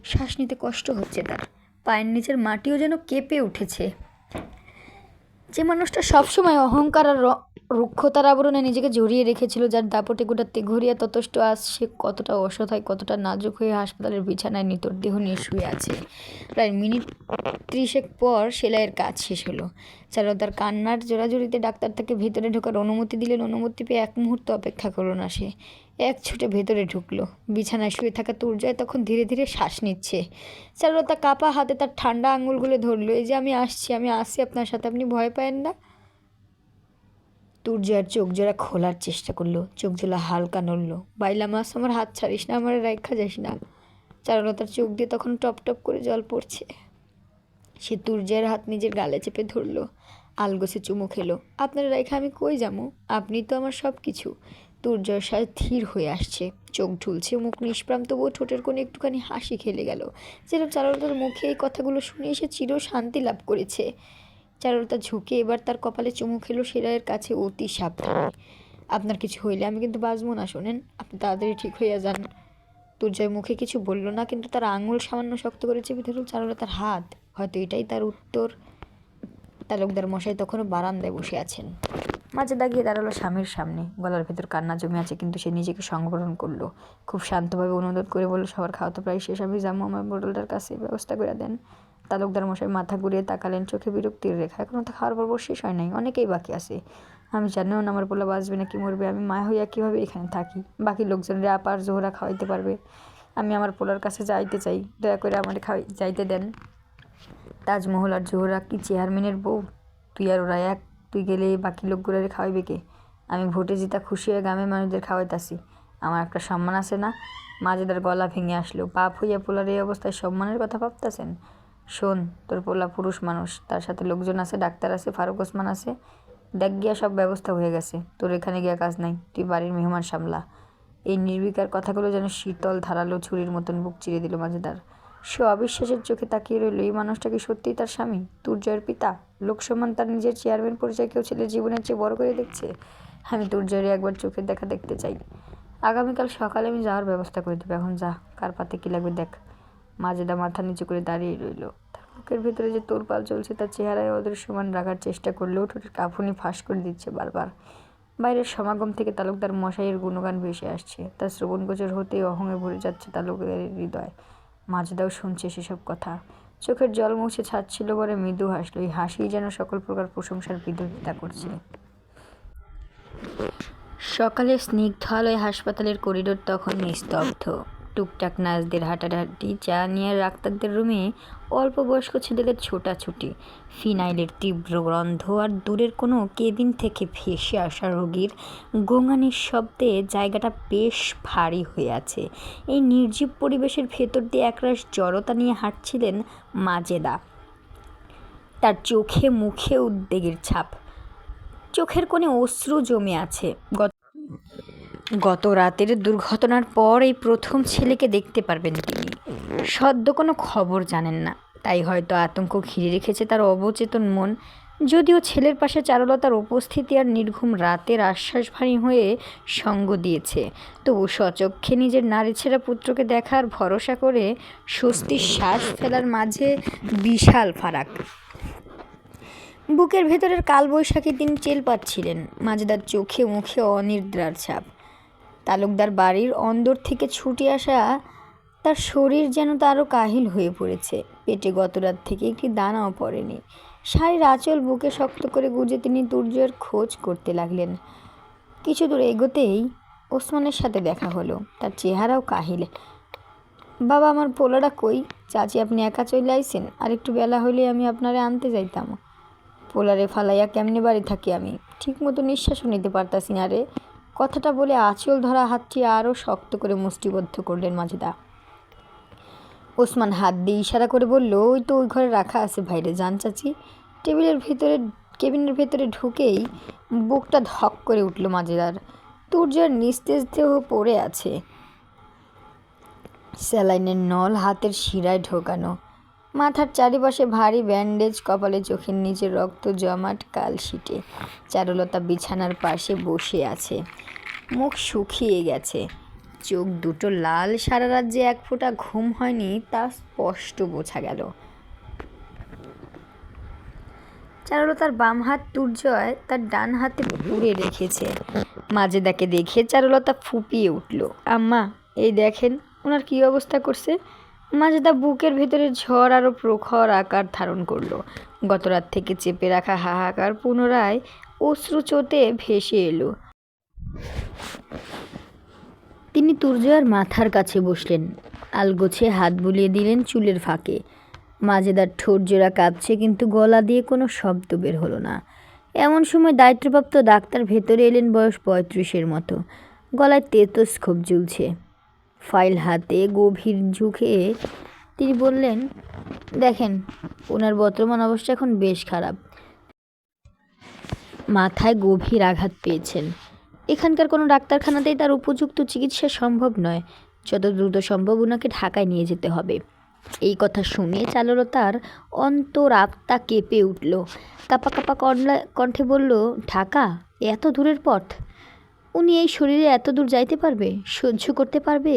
শ্বাস নিতে কষ্ট হচ্ছে তার, পায়ের নিচের মাটিও যেন কেঁপে উঠেছে। যে মানুষটা সবসময় অহংকার আর রুক্ষতার আবরণে নিজেকে জড়িয়ে রেখেছিল, যার দাপটে গোটা তেঘরিয়া ততষ্ট, আজ সে কতটা অসহায়, কতটা নাজুক হয়ে হাসপাতালের বিছানায় নিতর দেহ নিয়ে শুয়ে আছে। প্রায় মিনিট 30 পর সেলাইয়ের কাজ শেষ হলো। চারুলতার কান্নার জোরাজুরিতে ডাক্তার তাকে ভেতরে ঢোকার অনুমতি দিলেন। অনুমতি পেয়ে এক মুহূর্ত অপেক্ষা করল না সে, এক ছুটে ভেতরে ঢুকলো। বিছানায় শুয়ে থাকা তুর্জয় তখন ধীরে ধীরে শ্বাস নিচ্ছে। চারুলতা কাপা হাতে তার ঠান্ডা আঙুলগুলো ধরলো। এই যে আমি আসছি আপনার সাথে, আপনি ভয় পায়েন না। তুর্যর চোখ জোড়া খোলার চেষ্টা করলো, চোখ জোড়া হালকা নড়ল। বাইলা মাছ, আমার হাত ছাড়িস না, আমার রেখা যাস না। চারুলতার চোখ দিয়ে তখন টপ টপ করে জল পড়ছে। সে তুর্যের হাত নিজের গালে চেপে ধরলো, আলগোছে চুমু খেলো। আপনার রেখা আমি কই যাবো, আপনি তো আমার সব কিছু। তুর্যর সাথে ধীর হয়ে আসছে, চোখ ঢুলছে, মুখ নিষ্প্রাম, তবুও ঠোঁটের কোণে একটুখানি হাসি খেলে গেল, যেন চারুলতার মুখে এই কথাগুলো শুনে এসে চির শান্তি লাভ করেছে। চারুলতা ঝুঁকে এবার তার কপালে চুমু খেলো সেলাইয়ের কাছে অতি সাবধানে। আপনার কিছু হইলে আমি কিন্তু বাঁচবো না, শোনেন, আপনি তাড়াতাড়ি ঠিক হইয়া যান। তুর্যয় মুখে কিছু বলল না, কিন্তু তার আঙুল সামান্য শক্ত করে চেপে ধরল চারুলতার হাত। হয়তো এটাই তার উত্তর। তালুকদার মশাই তখনও বারান্দায় বসে আছেন। মাঝে দাগিয়ে দাঁড়ালো স্বামীর সামনে, গলার ভেতর কান্না জমে আছে, কিন্তু সে নিজেকে সংবরণ করলো। খুব শান্তভাবে অনুরোধ করে বলল, সবার খাওয়া তো প্রায় শেষ, আমি যাবো, আমার বোতলটার কাছে ব্যবস্থা করে দেন। তালুকদার মশাই মাথা ঘুরিয়ে তাকালেন, চোখে বিরক্তির রেখা। এখনও তো খাওয়ার পর্ব শেষ হয় নাই, অনেকেই বাকি আছে। আমি জানিও না আমার পোলা বাঁচবে না কি মরবে, আমি মা হইয়া কীভাবে এখানে থাকি, বাকি লোকজনরা আপার জোহরা খাওয়াইতে পারবে, আমি আমার পোলার কাছে যাইতে চাই, দয়া করে আমার যাইতে দেন। তাজমহল আর জোহরা কি চেয়ারম্যানের বউ? তুই আর ওরা এক, তুই গেলে বাকি লোকগুলোরে খাওয়াইবে কে? আমি ভোটে জিতা খুশি হয়ে গ্রামের মানুষদের খাওয়াইতাছি, আমার একটা সম্মান আছে না? মাজেদার গলা ভেঙে আসলো, বাপ হইয়া পোলার এই অবস্থায় সম্মানের কথা ভাবতেছেন? শোন, তোর পোলা পুরুষ মানুষ, তার সাথে লোকজন আছে, ডাক্তার আছে, ফারুক ওসমান আছে, দেখ গিয়া সব ব্যবস্থা হয়ে গেছে, তোর এখানে গিয়া কাজ নাই, তুই বাড়ির মেহমান সামলা। এই নির্বিকার কথাগুলো যেন শীতল ধারালো ছুরির মতন বুক চিরে দিল মাজেদার। সে অবিশ্বাসের চোখে তাকিয়ে রইল, এই মানুষটা কি সত্যিই তার স্বামী, তুর্যয়ের পিতা? লোকসম্মান তার নিজের চেয়ারম্যান পরিচয় কেউ ছেলের জীবনের চেয়ে বড় করে দেখছে? আমি তুর্যয়ের একবার চোখের দেখা দেখতে চাই। আগামীকাল সকালে আমি যাওয়ার ব্যবস্থা করে দেবো, এখন যা, কার পাতে কী লাগবে দেখ। মাজেদা মাথা নিচু করে দাঁড়িয়ে রইল। তার বুকের ভেতরে যে তোলপাল চলছে তার চেহারায় অদৃশ্যমান রাখার চেষ্টা করলেও ঠোঁটের কাঁপুনি ফাঁস করে দিচ্ছে বারবার। বাইরের সমাগম থেকে তালুকদার মশাইয়ের গুণগান ভেসে আসছে, তার শ্রবণগোচর হতেই অহংয়ে ভরে যাচ্ছে তালুকদারের হৃদয়। মাজেদাও শুনছে সেসব কথা, চোখের জল মুছে ছাড়ছিল বলে মৃদু হাসল। এই হাসি যেন সকল প্রকার প্রশংসার বিরোধিতা করছে। সকালে স্নিগ্ধ আলোয় হাসপাতালের করিডোর তখন নিস্তব্ধ। টুকটাক নার্সদের হাঁটাহাঁটি, চা নিয়ে ডাক্তারদের রুমে অল্প বয়স্ক ছেলেদের ছোটাছুটি, ফিনাইলের তীব্র গন্ধ আর দূরের কোনো কেবিন থেকে ভেসে আসা রোগীর গোঙানির শব্দে জায়গাটা বেশ ভারী হয়ে আছে। এই নির্জীব পরিবেশের ভেতর দিয়ে একরাশ জড়তা নিয়ে হাঁটছিলেন মাজেদা। তার চোখে মুখে উদ্বেগের ছাপ, চোখের কোণে অশ্রু জমে আছে। গত রাতের দুর্ঘটনার পর এই প্রথম ছেলেকে দেখতে পারবেন তিনি। সদ্য কোনো খবর জানেন না, তাই হয়তো আতঙ্ক ঘিরে রেখেছে তার অবচেতন মন। যদিও ছেলের পাশে চারুলতার উপস্থিতি আর নির্ঘুম রাতের আশ্বাসবাণী হয়ে সঙ্গ দিয়েছে, তবু স্বচক্ষে নিজের নারীছেড়া পুত্রকে দেখার ভরসা করে স্বস্তির শ্বাস ফেলার মাঝে বিশাল ফারাক। বুকের ভেতরের কালবৈশাখী তিনি টের পাচ্ছিলেন। মাজেদার চোখে মুখে অনিদ্রার ছাপ। তালুকদার বাড়ির অন্দর থেকে ছুটে আসা তার শরীর যেন তারও কাহিল হয়ে পড়েছে। পেটে গত রাত থেকে একটি দানাও পড়েনি। শাড়ির আঁচল বুকে শক্ত করে গুজে তিনি তুর্যের খোঁজ করতে লাগলেন। কিছু দূর এগোতেই ওসমানের সাথে দেখা হলো। তার চেহারাও কাহিল। বাবা, আমার পোলাটা কই? চাচি, আপনি একা চলে আইছেন? আর একটু বেলা হইলে আমি আপনারে আনতে যাইতাম। পোলারে ফালাইয়া কেমনে বাড়ি থাকি আমি? ঠিক মতো নিঃশ্বাসও নিতে পারতাছি না রে। কথাটা বলে আঁচল ধরা হাতটি আরও শক্ত করে মুষ্টিবদ্ধ করলেন মাজেদা। ওসমান হাত দিয়ে ইশারা করে বলল, ওই তো ওই ঘরে রাখা আছে, ভাইরে যান চাচি। কেবিনের ভেতরে ঢুকেই বুকটা ধক করে উঠল মাজেদার। তুর্যের নিস্তেজ দেহ পড়ে আছে, স্যালাইনের নল হাতের শিরায় ঢোকানো, মাথার চারিপাশে ভারী ব্যান্ডেজ, কপালে চোখের নিচে রক্ত জমাট কালশিটে। চারুলতা বিছানার পাশে বসে আছে, মুখ শুকিয়ে গেছে, চোখ দুটো লাল। সারা রাত যে এক ফোঁটা ঘুম হয়নি তা স্পষ্ট বোঝা গেল। চারুলতার বাম হাত তুর্জয় তার ডান হাতে পুড়ে রেখেছে। মাজেদাকে দেখে চারুলতা ফুপিয়ে উঠল, আম্মা, এই দেখেন ওনার কী অবস্থা করছে। মাজেদা বুকের ভেতরে ঝড় আরও প্রখর আকার ধারণ করলো। গত রাত থেকে চেপে রাখা হাহাকার পুনরায় অশ্রুচোতে ভেসে এলো। তিনি তুর্জয়ার মাথার কাছে বসলেন, আলগোছে হাত বুলিয়ে দিলেন চুলের ফাঁকে। মাজেদার ঠোঁট জোড়া কাঁপছে, কিন্তু গলা দিয়ে কোনো শব্দ বের হলো না। এমন সময় দায়িত্বপ্রাপ্ত ডাক্তার ভেতরে এলেন, বয়স 35-এর মতো। গলায় টেটোস্কোপ ঝুলছে। ফাইল হাতে গভীর ঝুঁকে তিনি বললেন, দেখেন, ওনার বর্তমান অবস্থা এখন বেশ খারাপ। মাথায় গভীর আঘাত পেয়েছেন। এখানকার কোনো ডাক্তারখানাতেই তার উপযুক্ত চিকিৎসা সম্ভব নয়। যত দ্রুত সম্ভব ওনাকে ঢাকায় নিয়ে যেতে হবে। এই কথা শুনে চারুলতার অন্তর আত্মা কেঁপে উঠল। কাপা কাপা কণ্ঠে বলল, ঢাকা? এত দূরের পথ? উনি এই শরীরে এত দূর যাইতে পারবে? সহ্য করতে পারবে?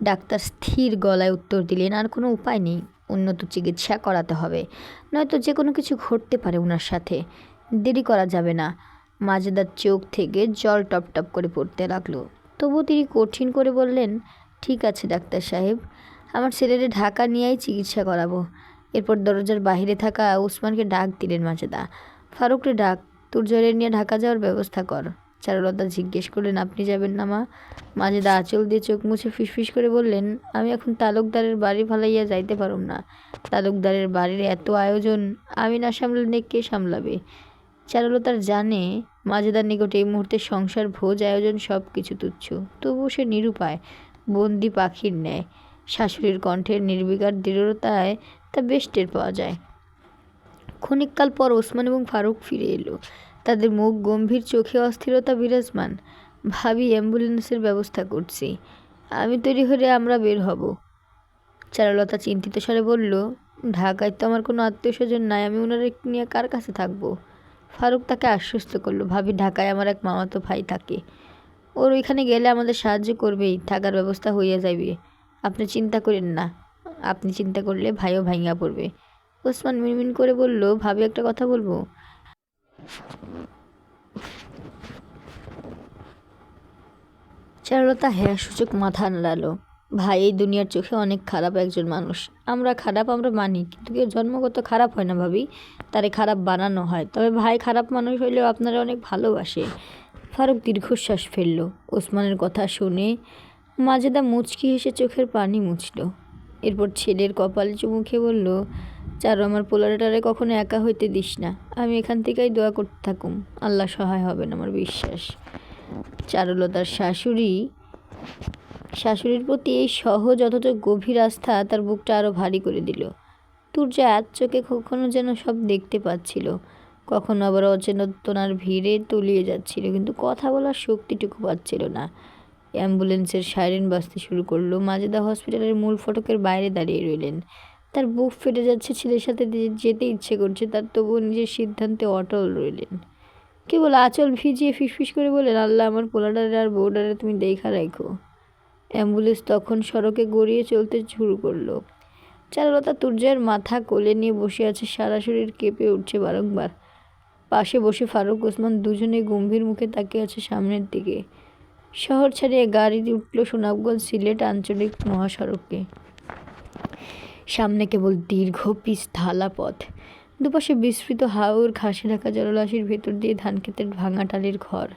ডাক্তার স্থির গলায় উত্তর দিলেন, আর কোনো উপায় নেই, উন্নত চিকিৎসা করাতে হবে, নয়তো যে কোনো কিছু ঘটতে পারে ওনার সাথে। দেরি করা যাবে না। মাজেদার চোখ থেকে জল টপ টপ করে পড়তে লাগলো। তবুও তিনি কঠিন করে বললেন, ঠিক আছে ডাক্তার সাহেব, আমার ছেলেরে ঢাকা নিয়েই চিকিৎসা করাবো। এরপর দরজার বাহিরে থাকা ওসমানকে ডাক দিলেন মাজেদা, ফারুকরে ডাক, তুর্জয়ের নিয়ে ঢাকা যাওয়ার ব্যবস্থা কর। চারুলতা জিজ্ঞেস করলেন, আপনি যাবেন না মা? মাজেদা আঁচল দিয়ে চোখ মুছে ফিসফিস করে বললেন, আমি এখন তালুকদারের বাড়ি ফালাইয়া যাইতে পারুম না। তালুকদারের বাড়ির এত আয়োজন, আমি না সামলালে কে সামলাবে? চারুলতার জানে মাজেদার নিকটে এই মুহূর্তে সংসার, ভোজ, আয়োজন সব কিছু তুচ্ছ। তবুও সে নিরুপায়, বন্দি পাখির ন্যায়। শাশুড়ির কণ্ঠের নির্বিকার দৃঢ়তায় তা বেশ টের পাওয়া যায়। ক্ষণিককাল পর ওসমান এবং ফারুক ফিরে এলো। তাদের মুখ গম্ভীর, চোখে অস্থিরতা বিরাজমান। ভাবি, অ্যাম্বুলেন্সের ব্যবস্থা করছি, আমি তৈরি হলে আমরা বের হব। চারুলতা চিন্তিত স্বরে বলল, ঢাকায় তো আমার কোনো আত্মীয় স্বজন নাই, আমি ওনারা নিয়ে কার কাছে থাকবো? ফারুক তাকে আশ্বস্ত করলো, ভাবি, ঢাকায় আমার এক মামাতো ভাই থাকে, ওর ওইখানে গেলে আমাদের সাহায্য করবেই, থাকার ব্যবস্থা হইয়া যাবে। আপনি চিন্তা করেন না, আপনি চিন্তা করলে ভাইও ভাঙিয়া পড়বে। ওসমান মিনমিন করে বলল, ভাবি, একটা কথা বলবো? চারুলতা হ্যাঁ সূচক মাথা নাড়ালো। ভাই এই দুনিয়ার চোখে অনেক খারাপ একজন মানুষ। আমরা খারাপ, আমরা মানি, কিন্তু কেউ জন্মগত খারাপ হয় না ভাবি, তারে খারাপ বানানো হয়। তবে ভাই খারাপ মানুষ হইলেও আপনারা অনেক ভালোবাসে। ফারুক দীর্ঘশ্বাস ফেলল। ওসমানের কথা শুনে মাজেদা মুচকি হেসে চোখের পানি মুছল। এরপর ছেলের কপালে চুমু খেয়ে বলল, চারু, আমার পোলারেটারে কখনো একা হইতে দিস না। আমি এখান থেকেই দোয়া করতে থাকুম, আল্লাহ সহায় হবেন, আমার বিশ্বাস। চারুলতার শাশুড়ির প্রতি এই সহজ অথচ গভীর আস্থা তার বুকটা আরও ভারী করে দিল। তুর্যা এক চোখে কখনো যেন সব দেখতে পাচ্ছিল, কখনো আবার অচেতনার ভিড়ে তলিয়ে যাচ্ছিল, কিন্তু কথা বলার শক্তিটুকু পাচ্ছিল না। অ্যাম্বুলেন্সের সাইরেন বাজতে শুরু করলো। মাজেদা হসপিটালের মূল ফটকের বাইরে দাঁড়িয়ে রইলেন। তার বুক ফেটে যাচ্ছে, ছেলের সাথে যেতে ইচ্ছে করছে তার, তবুও নিজের সিদ্ধান্তে অটল রইলেন। কেবল আঁচল ভিজিয়ে ফিসফিস করে বললেন, আল্লাহ আমার পোলাডারে আর বউডারে তুমি দেখা রাখো। অ্যাম্বুলেন্স তখন সড়কে গড়িয়ে চলতে শুরু করলো। চারুলতা তুর্যের মাথা কোলে নিয়ে বসে আছে, সারা শরীর কেঁপে উঠছে বারংবার। পাশে বসে ফারুক ওসমান দুজনে গম্ভীর মুখে তাকিয়ে আছে সামনের দিকে। শহর ছাড়িয়ে গাড়ি উঠল সুনামগঞ্জ সিলেট আঞ্চলিক মহাসড়কে। সামনে কেবল দীর্ঘ পিচ ঢালা পথ, দুপাশে বিস্তৃত হাওর, ঘাসে ঢাকা জলরাশির ভেতর দিয়ে ধানক্ষেতের ভাঙা টালির ঘর।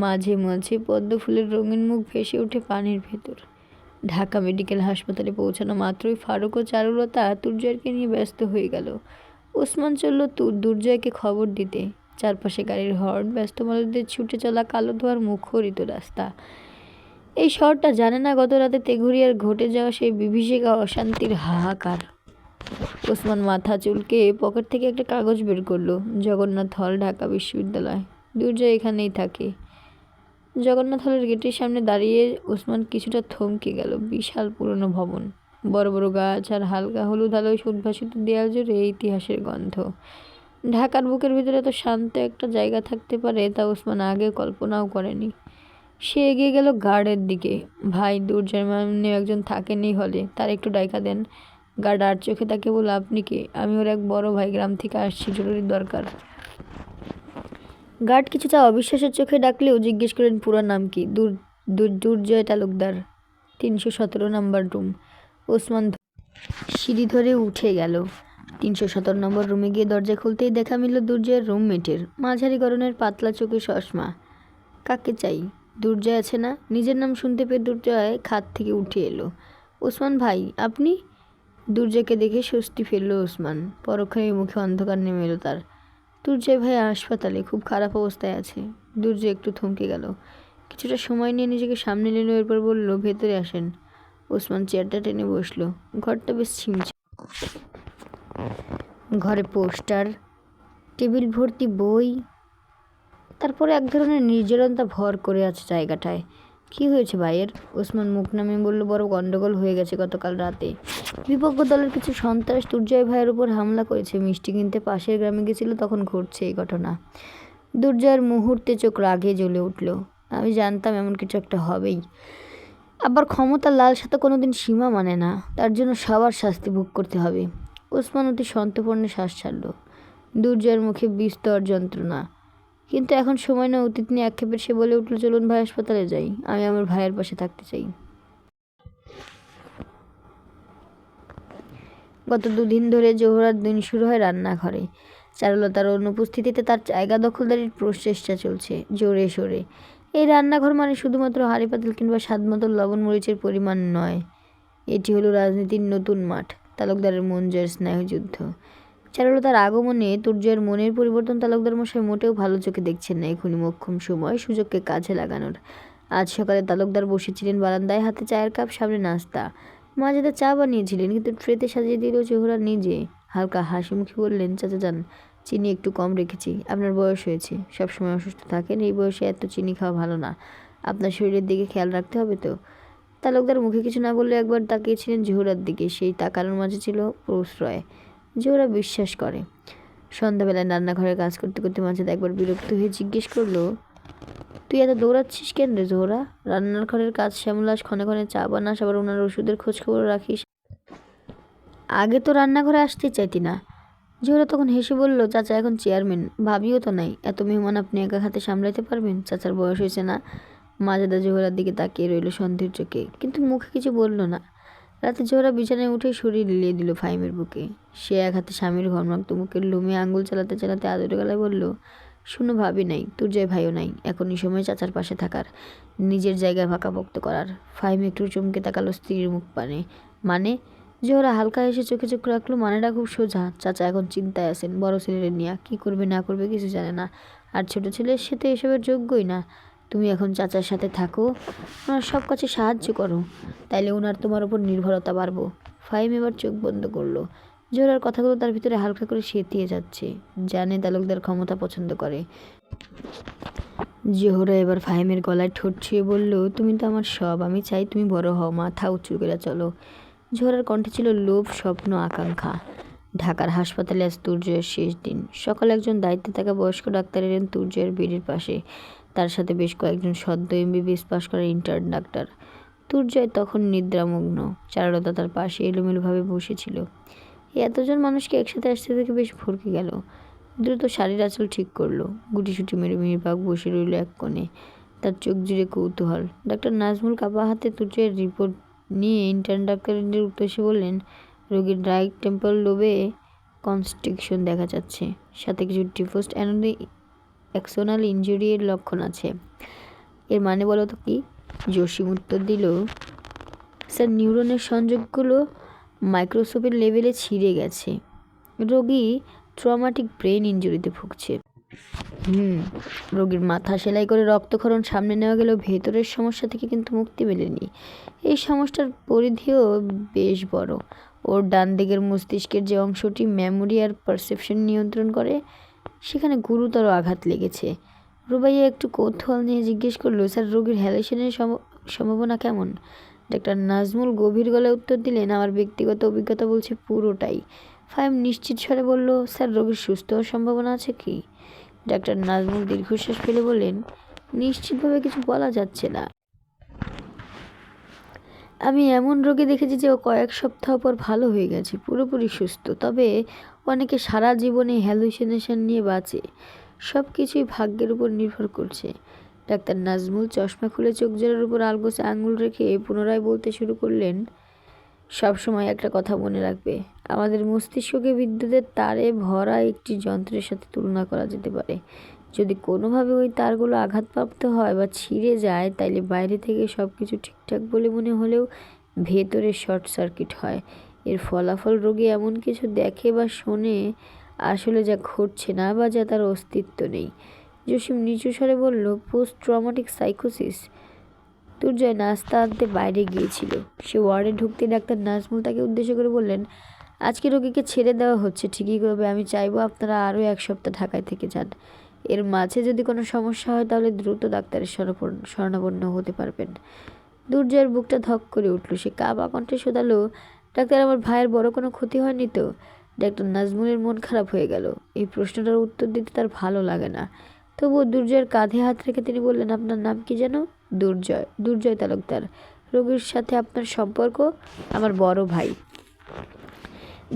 মাঝে মাঝে পদ্ম ফুলের রঙিন মুখ ভেসে ওঠে পানির ভেতর। ঢাকা মেডিকেল হাসপাতালে পৌঁছানো মাত্রই ফারুক ও চারুলতা দুর্জয়কে নিয়ে ব্যস্ত হয়ে গেল। ওসমান চলল দুর্জয়কে খবর দিতে। চারপাশে গাড়ির হর্ন, ব্যস্ত মানুষদের ছুটে চলা, কালো ধোয়ার মুখরিত রাস্তা। এই শহরটা জানে না গত রাতে তেঘুরিয়ার ঘটে যাওয়া সেই বিভীষিকা অশান্তির হাহাকার। ওসমান মাথা চুলকে পকেট থেকে একটা কাগজ বের করলো। জগন্নাথ হল, ঢাকা বিশ্ববিদ্যালয়। দুর্জয় এখানেই থাকে। জগন্নাথ হলের গেটের সামনে দাঁড়িয়ে ওসমান কিছুটা থমকে গেল। বিশাল পুরনো ভবন, বড় বড় গাছ আর হালকা হলুদ আলোয় উদ্ভাসিত দেয়াল জুড়ে ইতিহাসের গন্ধ। ঢাকার বুকের ভিতরে এত শান্ত একটা জায়গা থাকতে পারে তা ওসমান আগে কল্পনাও করেনি। সে এগিয়ে গেল গার্ডের দিকে। ভাই, দুর্জয় নামে একজন থাকেনি হলে, তার একটু ডাইকা দেন। গার্ড আর চোখে তাকে বলল, আপনি কে? আমি ওর এক বড় ভাই, গ্রাম থেকে আসছি, জরুরি দরকার। গার্ড কিছুটা অবিশ্বাসের চোখে ডাকলেও জিজ্ঞেস করেন, পুরো নাম কি? দুর্জয় তালুকদার, 317 নম্বর রুম। ওসমান সিঁড়ি ধরে উঠে গেল। 317 নম্বর রুমে গিয়ে দরজা খুলতেই দেখা মিলল দুর্জয়ের রুমমেটের, মাঝারি গড়নের, পাতলা চোখে চশমা। কাকে চাই? দুর্জয় আছে না? নিজের নাম শুনতে পেয়ে দুর্জয় খাট থেকে উঠে এলো। ওসমান ভাই, আপনি? দুর্জয়কে দেখে স্বস্তি ফেলল ওসমান। পরক্ষণেই মুখে অন্ধকার নেমে এলো তার। দুর্জয় ভাই হাসপাতালে, খুব খারাপ অবস্থায় আছে। দুর্জয় একটু থমকে গেল, কিছুটা সময় নিয়ে নিজেকে সামনে নিল, এরপর বলল, ভেতরে আসেন। ওসমান চেয়ারটা টেনে বসলো। ঘরটা বেশ ছিমছে। ঘরে পোস্টার, টেবিল ভর্তি বই, তারপরে এক ধরনের নির্জনতা ভর করে আছে জায়গাটায়। কি হয়েছে ভাইয়ের? ওসমান মুখ নামিয়ে বলল, বড় গন্ডগোল হয়ে গেছে গতকাল রাতে। বিপক্ষ দলের কিছু সন্ত্রাস দুর্জয় ভাইয়ের উপর হামলা করেছে। মিষ্টি কিনতে পাশের গ্রামে গেছিল, তখন ঘটছে এই ঘটনা। দুর্জয়ের মুহূর্তে চোখ রাগে জ্বলে উঠল। আমি জানতাম এমন কিছু একটা হবেই। আবার ক্ষমতার লালসা তো কোনোদিন সীমা মানে না, তার জন্য সবার শাস্তি ভোগ করতে হবে। ওসমান অতি সন্তর্পণে শ্বাস ছাড়ল। দুর্জয়ের মুখে বিস্তর যন্ত্রণা, কিন্তু এখন সময় না, অতীত নিয়ে আক্ষেপের সে বলে উঠল, চলুন ভাই হাসপাতালে যাই, আমি আমার ভাইয়ের পাশে থাকতে চাই। গত 2 দিন ধরে জোহরার দিন শুরু হয় রান্নাঘরে। চারুলতার অনুপস্থিতিতে তার জায়গা দখলদারির প্রচেষ্টা চলছে জোরে সোরে। এই রান্নাঘর মানে শুধুমাত্র হাঁড়ি পাতিল কিংবা স্বাদমতো লবণ মরিচের পরিমাণ নয়, এটি হলো রাজনীতির নতুন মাঠ, তালুকদারের মন জয়ের স্নায়ুযুদ্ধ। চারুলতার আগমনে দুর্জয়ের মনের পরিবর্তন তালুকদার মশাই মোটেও ভালো চোখে দেখছেন না। এখনই মোক্ষম সময় সুযোগকে কাজে লাগানোর। আজ সকালে তালুকদার বসেছিলেন বারান্দায়, হাতে চায়ের কাপ, সামনে নাস্তা। মাজেদা চা বানিয়েছিলেন, কিন্তু ট্রেতে সাজিয়ে দিল জোহরা নিজে। হালকা হাসি মুখে বললেন, চাচা যান, চিনি একটু কম রেখেছি, আপনার বয়স হয়েছে, সবসময় অসুস্থ থাকেন, এই বয়সে এত চিনি খাওয়া ভালো না, আপনার শরীরের দিকে খেয়াল রাখতে হবে তো। তালুকদার মুখে কিছু না বললে একবার তাকিয়েছিলেন জোহরার দিকে। সেই তাকানোর মাঝে ছিল প্রশ্রয়। জোহরা বিশ্বাস করে। সন্ধ্যাবেলায় রান্নাঘরে কাজ করতে করতে মাজেদা একবার বিরক্ত হয়ে জিজ্ঞেস করলো, তুই এত দৌড়াচ্ছিস কেন রে জোহরা? রান্নার ঘরের কাজ সামলাস, ক্ষণে ক্ষণে চা বানাস, আবার ওনার ওষুধের খোঁজ খবর রাখিস। আগে তো রান্নাঘরে আসতেই চাইতি না। জোহরা তখন হেসে বলল, চাচা এখন চেয়ারম্যান, ভাবিও তো নাই, এত মেহমান আপনি একা হাতে সামলাইতে পারবেন? চাচার বয়স হয়েছে না। মাজেদা জোহরার দিকে তাকিয়ে রইল সন্দেহের চোখে, কিন্তু মুখে কিছু বলল না। রাতে জোহরা বিছানায় উঠে শরীর লিলিয়ে দিল ফাহিমের বুকে। সে এক হাতে স্বামীর ঘর্মাক্ত মুখের লোমে আঙুল চালাতে চালাতে আদরে গলায় বলল, শুনো, ভাবি নাই, দুর্জয় ভাইও নাই, এখনই সময় চাচার পাশে থাকার, নিজের জায়গায় পাকাপোক্ত করার। ফাহিম একটু চমকে তাকালো স্ত্রীর মুখ পানে। মানে? জোহরা হালকা এসে চোখে চোখ রাখলো। মানেটা খুব সোজা, চাচা এখন চিন্তায় আছেন, বড় ছেলের নিয়ে কী করবে না করবে কিছু জানে না, আর ছোট ছেলে সে তো এসবের যোগ্যই না। তুমি এখন চাচার সাথে থাকো, ওনার সব কাছে সাহায্য করো, তাইলে ওনার তোমার ওপর নির্ভরতা বাড়বো। ফাহিম এবার চোখ বন্ধ করলো। জোহরার কথাগুলো তার ভিতরে হালকা করে সেঁতিয়ে যাচ্ছে। জানে তালুকদার ক্ষমতা পছন্দ করে। জোহরা এবার ফাহিমের গলায় ঠোঁট ছুঁয়ে বলল, তুমি তো আমার সব, আমি চাই তুমি বড় হও, মাথা উঁচু করে চলো। জোহরার কণ্ঠে ছিল লোভ, স্বপ্ন, আকাঙ্ক্ষা। ঢাকার হাসপাতালে আজ তুর্জয়ের শেষ দিন। সকালে একজন দায়িত্বে থাকা বয়স্ক ডাক্তার এলেন তুর্জয়ের বেডের পাশে। তার সাথে বেশ কয়েকজন সদ্য এমবিবিএস পাশ করা ইন্টার্ন ডাক্তার। তুর্জয় তখন নিদ্রামগ্ন। চারুলতা তার পাশে এলোমেলোভাবে বসেছিল। এতজন মানুষকে একসাথে আসতে দেখে বেশ ভরকে গেল। দ্রুত শাড়ির আঁচল ঠিক করলো। গুটিসুটি মেরে মিহিরবাগ বসে রইল এক কোণে। তার চোখ জুড়ে কৌতূহল। ডাক্তার নাজমুল কাপা হাতে তুর্জয়ের রিপোর্ট নিয়ে ইন্টার্ন ডাক্তারের উদ্দেশ্যে বললেন, রোগীর রাইট টেম্পল লোবে কনস্ট্রিকশন দেখা যাচ্ছে, সাথে কিছু ডিফোস্ট অ্যাক্সোনাল ইনজুরির লক্ষণ আছে। এর মানে বলো তো কি? জসিম উত্তর দিল, স্যার, নিউরনের সংযোগগুলো মাইক্রোস্কোপের লেভেলে ছিঁড়ে গেছে। রোগী ট্রমাটিক ব্রেন ইনজুরিতে ভুগছে। রোগীর মাথা সেলাই করে রক্তক্ষরণ সামনে নেওয়া গেলেও ভেতরের সমস্যা থেকে কিন্তু মুক্তি মেলেনি। এই সমস্যার পরিধিও বেশ বড়। ওর ডান দিকের মস্তিষ্কের যে অংশটি মেমোরি আর পারসেপশন নিয়ন্ত্রণ করে, সেখানে গুরুতর আঘাত লেগেছে। রুবাইয়া একটু কৌতূহল নিয়ে জিজ্ঞেস করলো, স্যার, রোগীর হ্যালুসিনেশনের সম্ভাবনা কেমন? ডাক্তার নাজমুল গভীর গলায় উত্তর দিলেন, আমার ব্যক্তিগত অভিজ্ঞতা বলছে পুরোটাই। ফাহিম নিশ্চিত স্বরে বলল, স্যার, রোগীর সুস্থ হওয়ার সম্ভাবনা আছে কি? ডাক্তার নাজমুল দীর্ঘশ্বাস ফেলে বললেন, নিশ্চিতভাবে কিছু বলা যাচ্ছে না। আমি এমন রোগী দেখেছি যে ও কয়েক সপ্তাহ পর ভালো হয়ে গেছে, পুরোপুরি সুস্থ। তবে অনেকে সারা জীবনে হ্যালুসিনেশন নিয়ে বাঁচে। সব কিছুই ভাগ্যের উপর নির্ভর করছে। ডাক্তার নাজমুল চশমা খুলে চোখ জোড়ার উপর আলগোছে আঙুল রেখে পুনরায় বলতে শুরু করলেন, সবসময় একটা কথা মনে রাখবে, আমাদের মস্তিষ্ককে বিদ্যুতের তারে ভরা একটি যন্ত্রের সাথে তুলনা করা যেতে পারে। যদি কোনোভাবে ওই তারগুলো আঘাতপ্রাপ্ত হয় বা ছিঁড়ে যায়, তাইলে বাইরে থেকে সব কিছু ঠিকঠাক বলে মনে হলেও ভেতরে শর্ট সার্কিট হয়। এর ফলাফল রোগী এমন কিছু দেখে বা শোনে আসলে যা ঘটছে না বা যা তার অস্তিত্ব নেই। জসিম নিচু স্বরে বলল, পোস্ট ট্রমাটিক সাইকোসিস। তুর্জয় নাস্তা আনতে বাইরে গিয়েছিল। সে ওয়ার্ডে ঢুকতে ডাক্তার নাজমুল তাকে উদ্দেশ্য করে বললেন, আজকে রোগীকে ছেড়ে দেওয়া হচ্ছে ঠিকই, তবে আমি চাইবো আপনারা আরও এক সপ্তাহ ঢাকায় থেকে যান। এর মাঝে যদি কোনো সমস্যা হয় তাহলে দ্রুত ডাক্তারের শরণাপন্ন হতে পারবেন। দুর্জয়ের বুকটা ধক করে উঠল। সে কাঁপা কণ্ঠে শোধালো, ডাক্তার, আমার ভাইয়ের বড় কোনো ক্ষতি হয়নি তো? ডাক্তার নাজমুলের মন খারাপ হয়ে গেল। এই প্রশ্নটার উত্তর দিতে তার ভালো লাগে না। তবুও দুর্জয়ের কাঁধে হাত রেখে তিনি বললেন, আপনার নাম কি যেন? দুর্জয়। দুর্জয় তালুকদার। রোগীর সাথে আপনার সম্পর্ক? আমার বড় ভাই।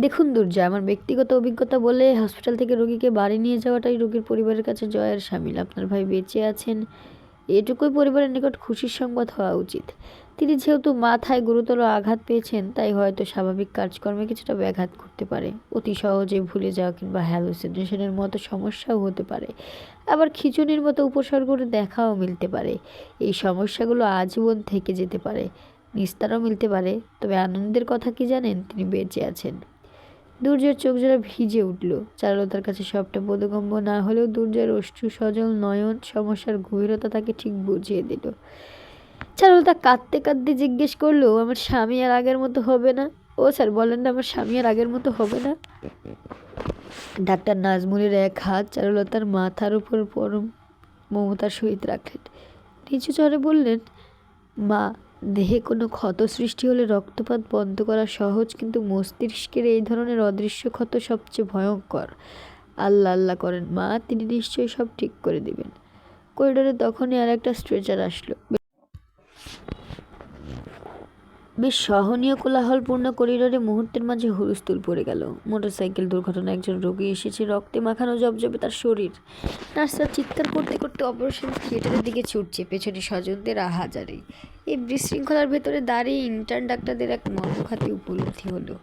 দেখুন দুর্জয়, আমার ব্যক্তিগত অভিজ্ঞতা বলে হসপিটাল থেকে রোগীকে বাড়ি নিয়ে যাওয়াটাই রোগীর পরিবারের কাছে জয়ের শামিল। আপনার ভাই বেঁচে আছেন, এটুকুই পরিবারের নিকট খুশির সংবাদ হওয়া উচিত। তিনি যেহেতু মাথায় গুরুতর আঘাত পেয়েছেন, তাই হয়তো স্বাভাবিক কাজকর্মে কিছুটা ব্যাঘাত করতে পারে। অতি সহজে ভুলে যাওয়া কিংবা হ্যালুসিনেশনের মতো সমস্যাও হতে পারে। আবার খিঁচুনির মতো উপসর্গের দেখাও মিলতে পারে। এই সমস্যাগুলো আজীবন থেকে যেতে পারে, নিস্তারও মিলতে পারে। তবে আনন্দের কথা কি জানেন? তিনি বেঁচে আছেন। দুর্জয়ের চোখ জোড়া ভিজে উঠল। চারুলতার কাছে সবটা বোধগম্য না হলেও দুর্জয়ের অশ্রু সজল নয়ন সমস্যার গভীরতা তাকে ঠিক বুঝিয়ে দিল। চারুলতা কাঁদতে কাঁদতে জিজ্ঞেস করলো, আমার স্বামী আর আগের মতো হবে না? ও স্যার, বলেন না আমার স্বামী আর আগের মতো হবে না? ডাক্তার নাজমুলের এক হাত চারুলতার মাথার উপর পরম মমতার সহিত রাখলেন। নিচু স্বরে বললেন, মা, দেহে কোনো ক্ষত সৃষ্টি হলে রক্তপাত বন্ধ করা সহজ, কিন্তু মস্তিষ্কের এই ধরনের অদৃশ্য ক্ষত সবচেয়ে ভয়ঙ্কর। আল্লাহ আল্লাহ করেন মা, তিনি নিশ্চয়ই সব ঠিক করে দিবেন। করিডোরে তখনই আর একটা স্ট্রেচার আসলো। বেশ সহনীয় কোলাহলপূর্ণ করিডোরে মুহূর্তের মাঝে হুলস্থুল পড়ে গেল। মোটরসাইকেল দুর্ঘটনায় একজন রোগী এসেছে, রক্তে মাখানো জবজবে তার শরীর। নার্সরা চিৎকার করতে করতে অপারেশন থিয়েটারের দিকে ছুটছে, পেছনে স্বজনদের আহাজারি। এই বিশৃঙ্খলার ভেতরে দাঁড়িয়ে ইন্টার্ন ডাক্তারদের এক মর্মঘাতী উপলব্ধি হলো।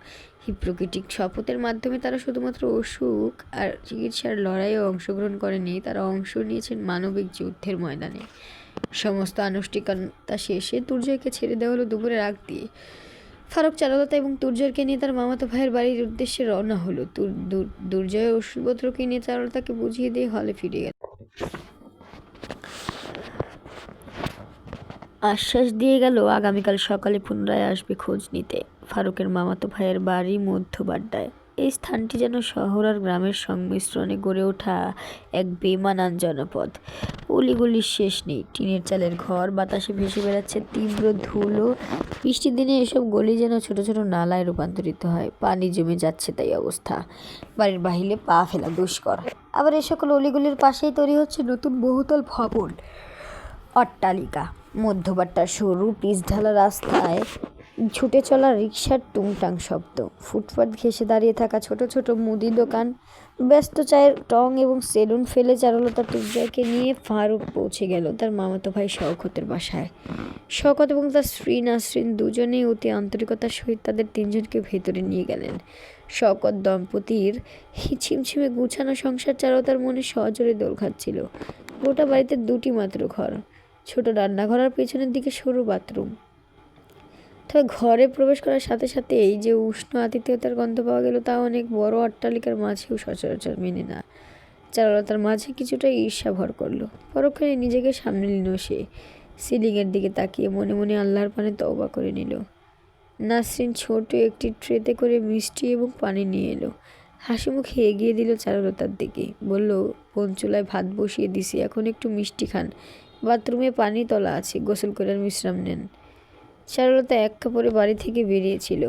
হিপ্পোক্রেটিক শপথের মাধ্যমে তারা শুধুমাত্র অসুখ আর চিকিৎসার লড়াইয়ে অংশগ্রহণ করেনি, তারা অংশ নিয়েছেন মানবিক যুদ্ধের ময়দানে। সমস্ত আনুষ্ঠানিকতা শেষে তুর্জয়কে ছেড়ে দেওয়া হলো দুপুরের আগ দিয়ে। ফারুক চারুলতা এবং তুর্জয়কে নিয়ে তার মামাতো ভাইয়ের বাড়ির উদ্দেশ্যে রওনা হলো। দুর্জয় ওষুধপত্রকে নিয়ে চারুলতাকে বুঝিয়ে দিয়ে হলে ফিরে গেল। আশ্বাস দিয়ে গেল আগামীকাল সকালে পুনরায় আসবে খোঁজ নিতে। ফারুকের মামাতো ভাইয়ের বাড়ি মধ্য বাড্ডায়। এই স্থানটি যেন শহর আর গ্রামের সংমিশ্রণে গড়ে ওঠা এক বেমানান জনপদ। অলিগলির শেষ নেই, টিনের চালের ঘর, বাতাসে ভেসে বেড়াচ্ছে তীব্র ধুলো। বৃষ্টির দিনে এসব গলি যেন ছোট ছোট নালায় রূপান্তরিত হয়, পানি জমে যাচ্ছে তাই অবস্থা। বাড়ির বাহিরে পা ফেলা দুষ্কর। আবার এ সকল অলিগলির পাশেই তৈরি হচ্ছে নতুন বহুতল ভবন, অট্টালিকা। মধ্যবাট্টা সরু পিচঢালা রাস্তায় ছুটে চলা রিকশার টুংটাং শব্দ, ফুটপাত ঘেঁষে দাঁড়িয়ে থাকা ছোট ছোট মুদি দোকান, ব্যস্ত চায়ের টং এবং সেলুন ফেলে চারুলতা তুর্জয়কে নিয়ে ফারুক পৌঁছে গেল তার মামাতো ভাই শওকতের বাসায়। শওকত এবং তার স্ত্রী নাসরিন দুজনেই অতি আন্তরিকতার সহিত তাদের তিনজনকে ভেতরে নিয়ে গেলেন। শওকত দম্পতির ছিমছিমে গুছানো সংসার চারুলতার মনে সজোরে দোল খাচ্ছিল। গোটা বাড়িতে দুটি মাত্র ঘর, ছোট রান্নাঘর আর পেছনের দিকে সরু বাথরুম। তবে ঘরে প্রবেশ করার সাথে সাথে এই যে উষ্ণ আতিথেয়তার গন্ধ পাওয়া গেল, তা অনেক বড় অট্টালিকার মাঝেও সচরাচর মেনে না। চারুলতার মাঝে কিছুটা ঈর্ষা ভর করলো। পরক্ষণে নিজেকে সামনে নিল সে, সিলিংয়ের দিকে তাকিয়ে মনে মনে আল্লাহর পানে তওবা করে নিল। নাসরিন ছোট একটি ট্রেতে করে মিষ্টি এবং পানি নিয়ে এলো, হাসি মুখে এগিয়ে দিল চারুলতার দিকে, বলল, বোন চুলায় ভাত বসিয়ে দিছি, এখন একটু মিষ্টি খান, বাথরুমে পানি তোলা আছে, গোসল করে বিশ্রাম নেন। চারুলতা এক কাপড়ে বাড়ি থেকে বেরিয়েছিল।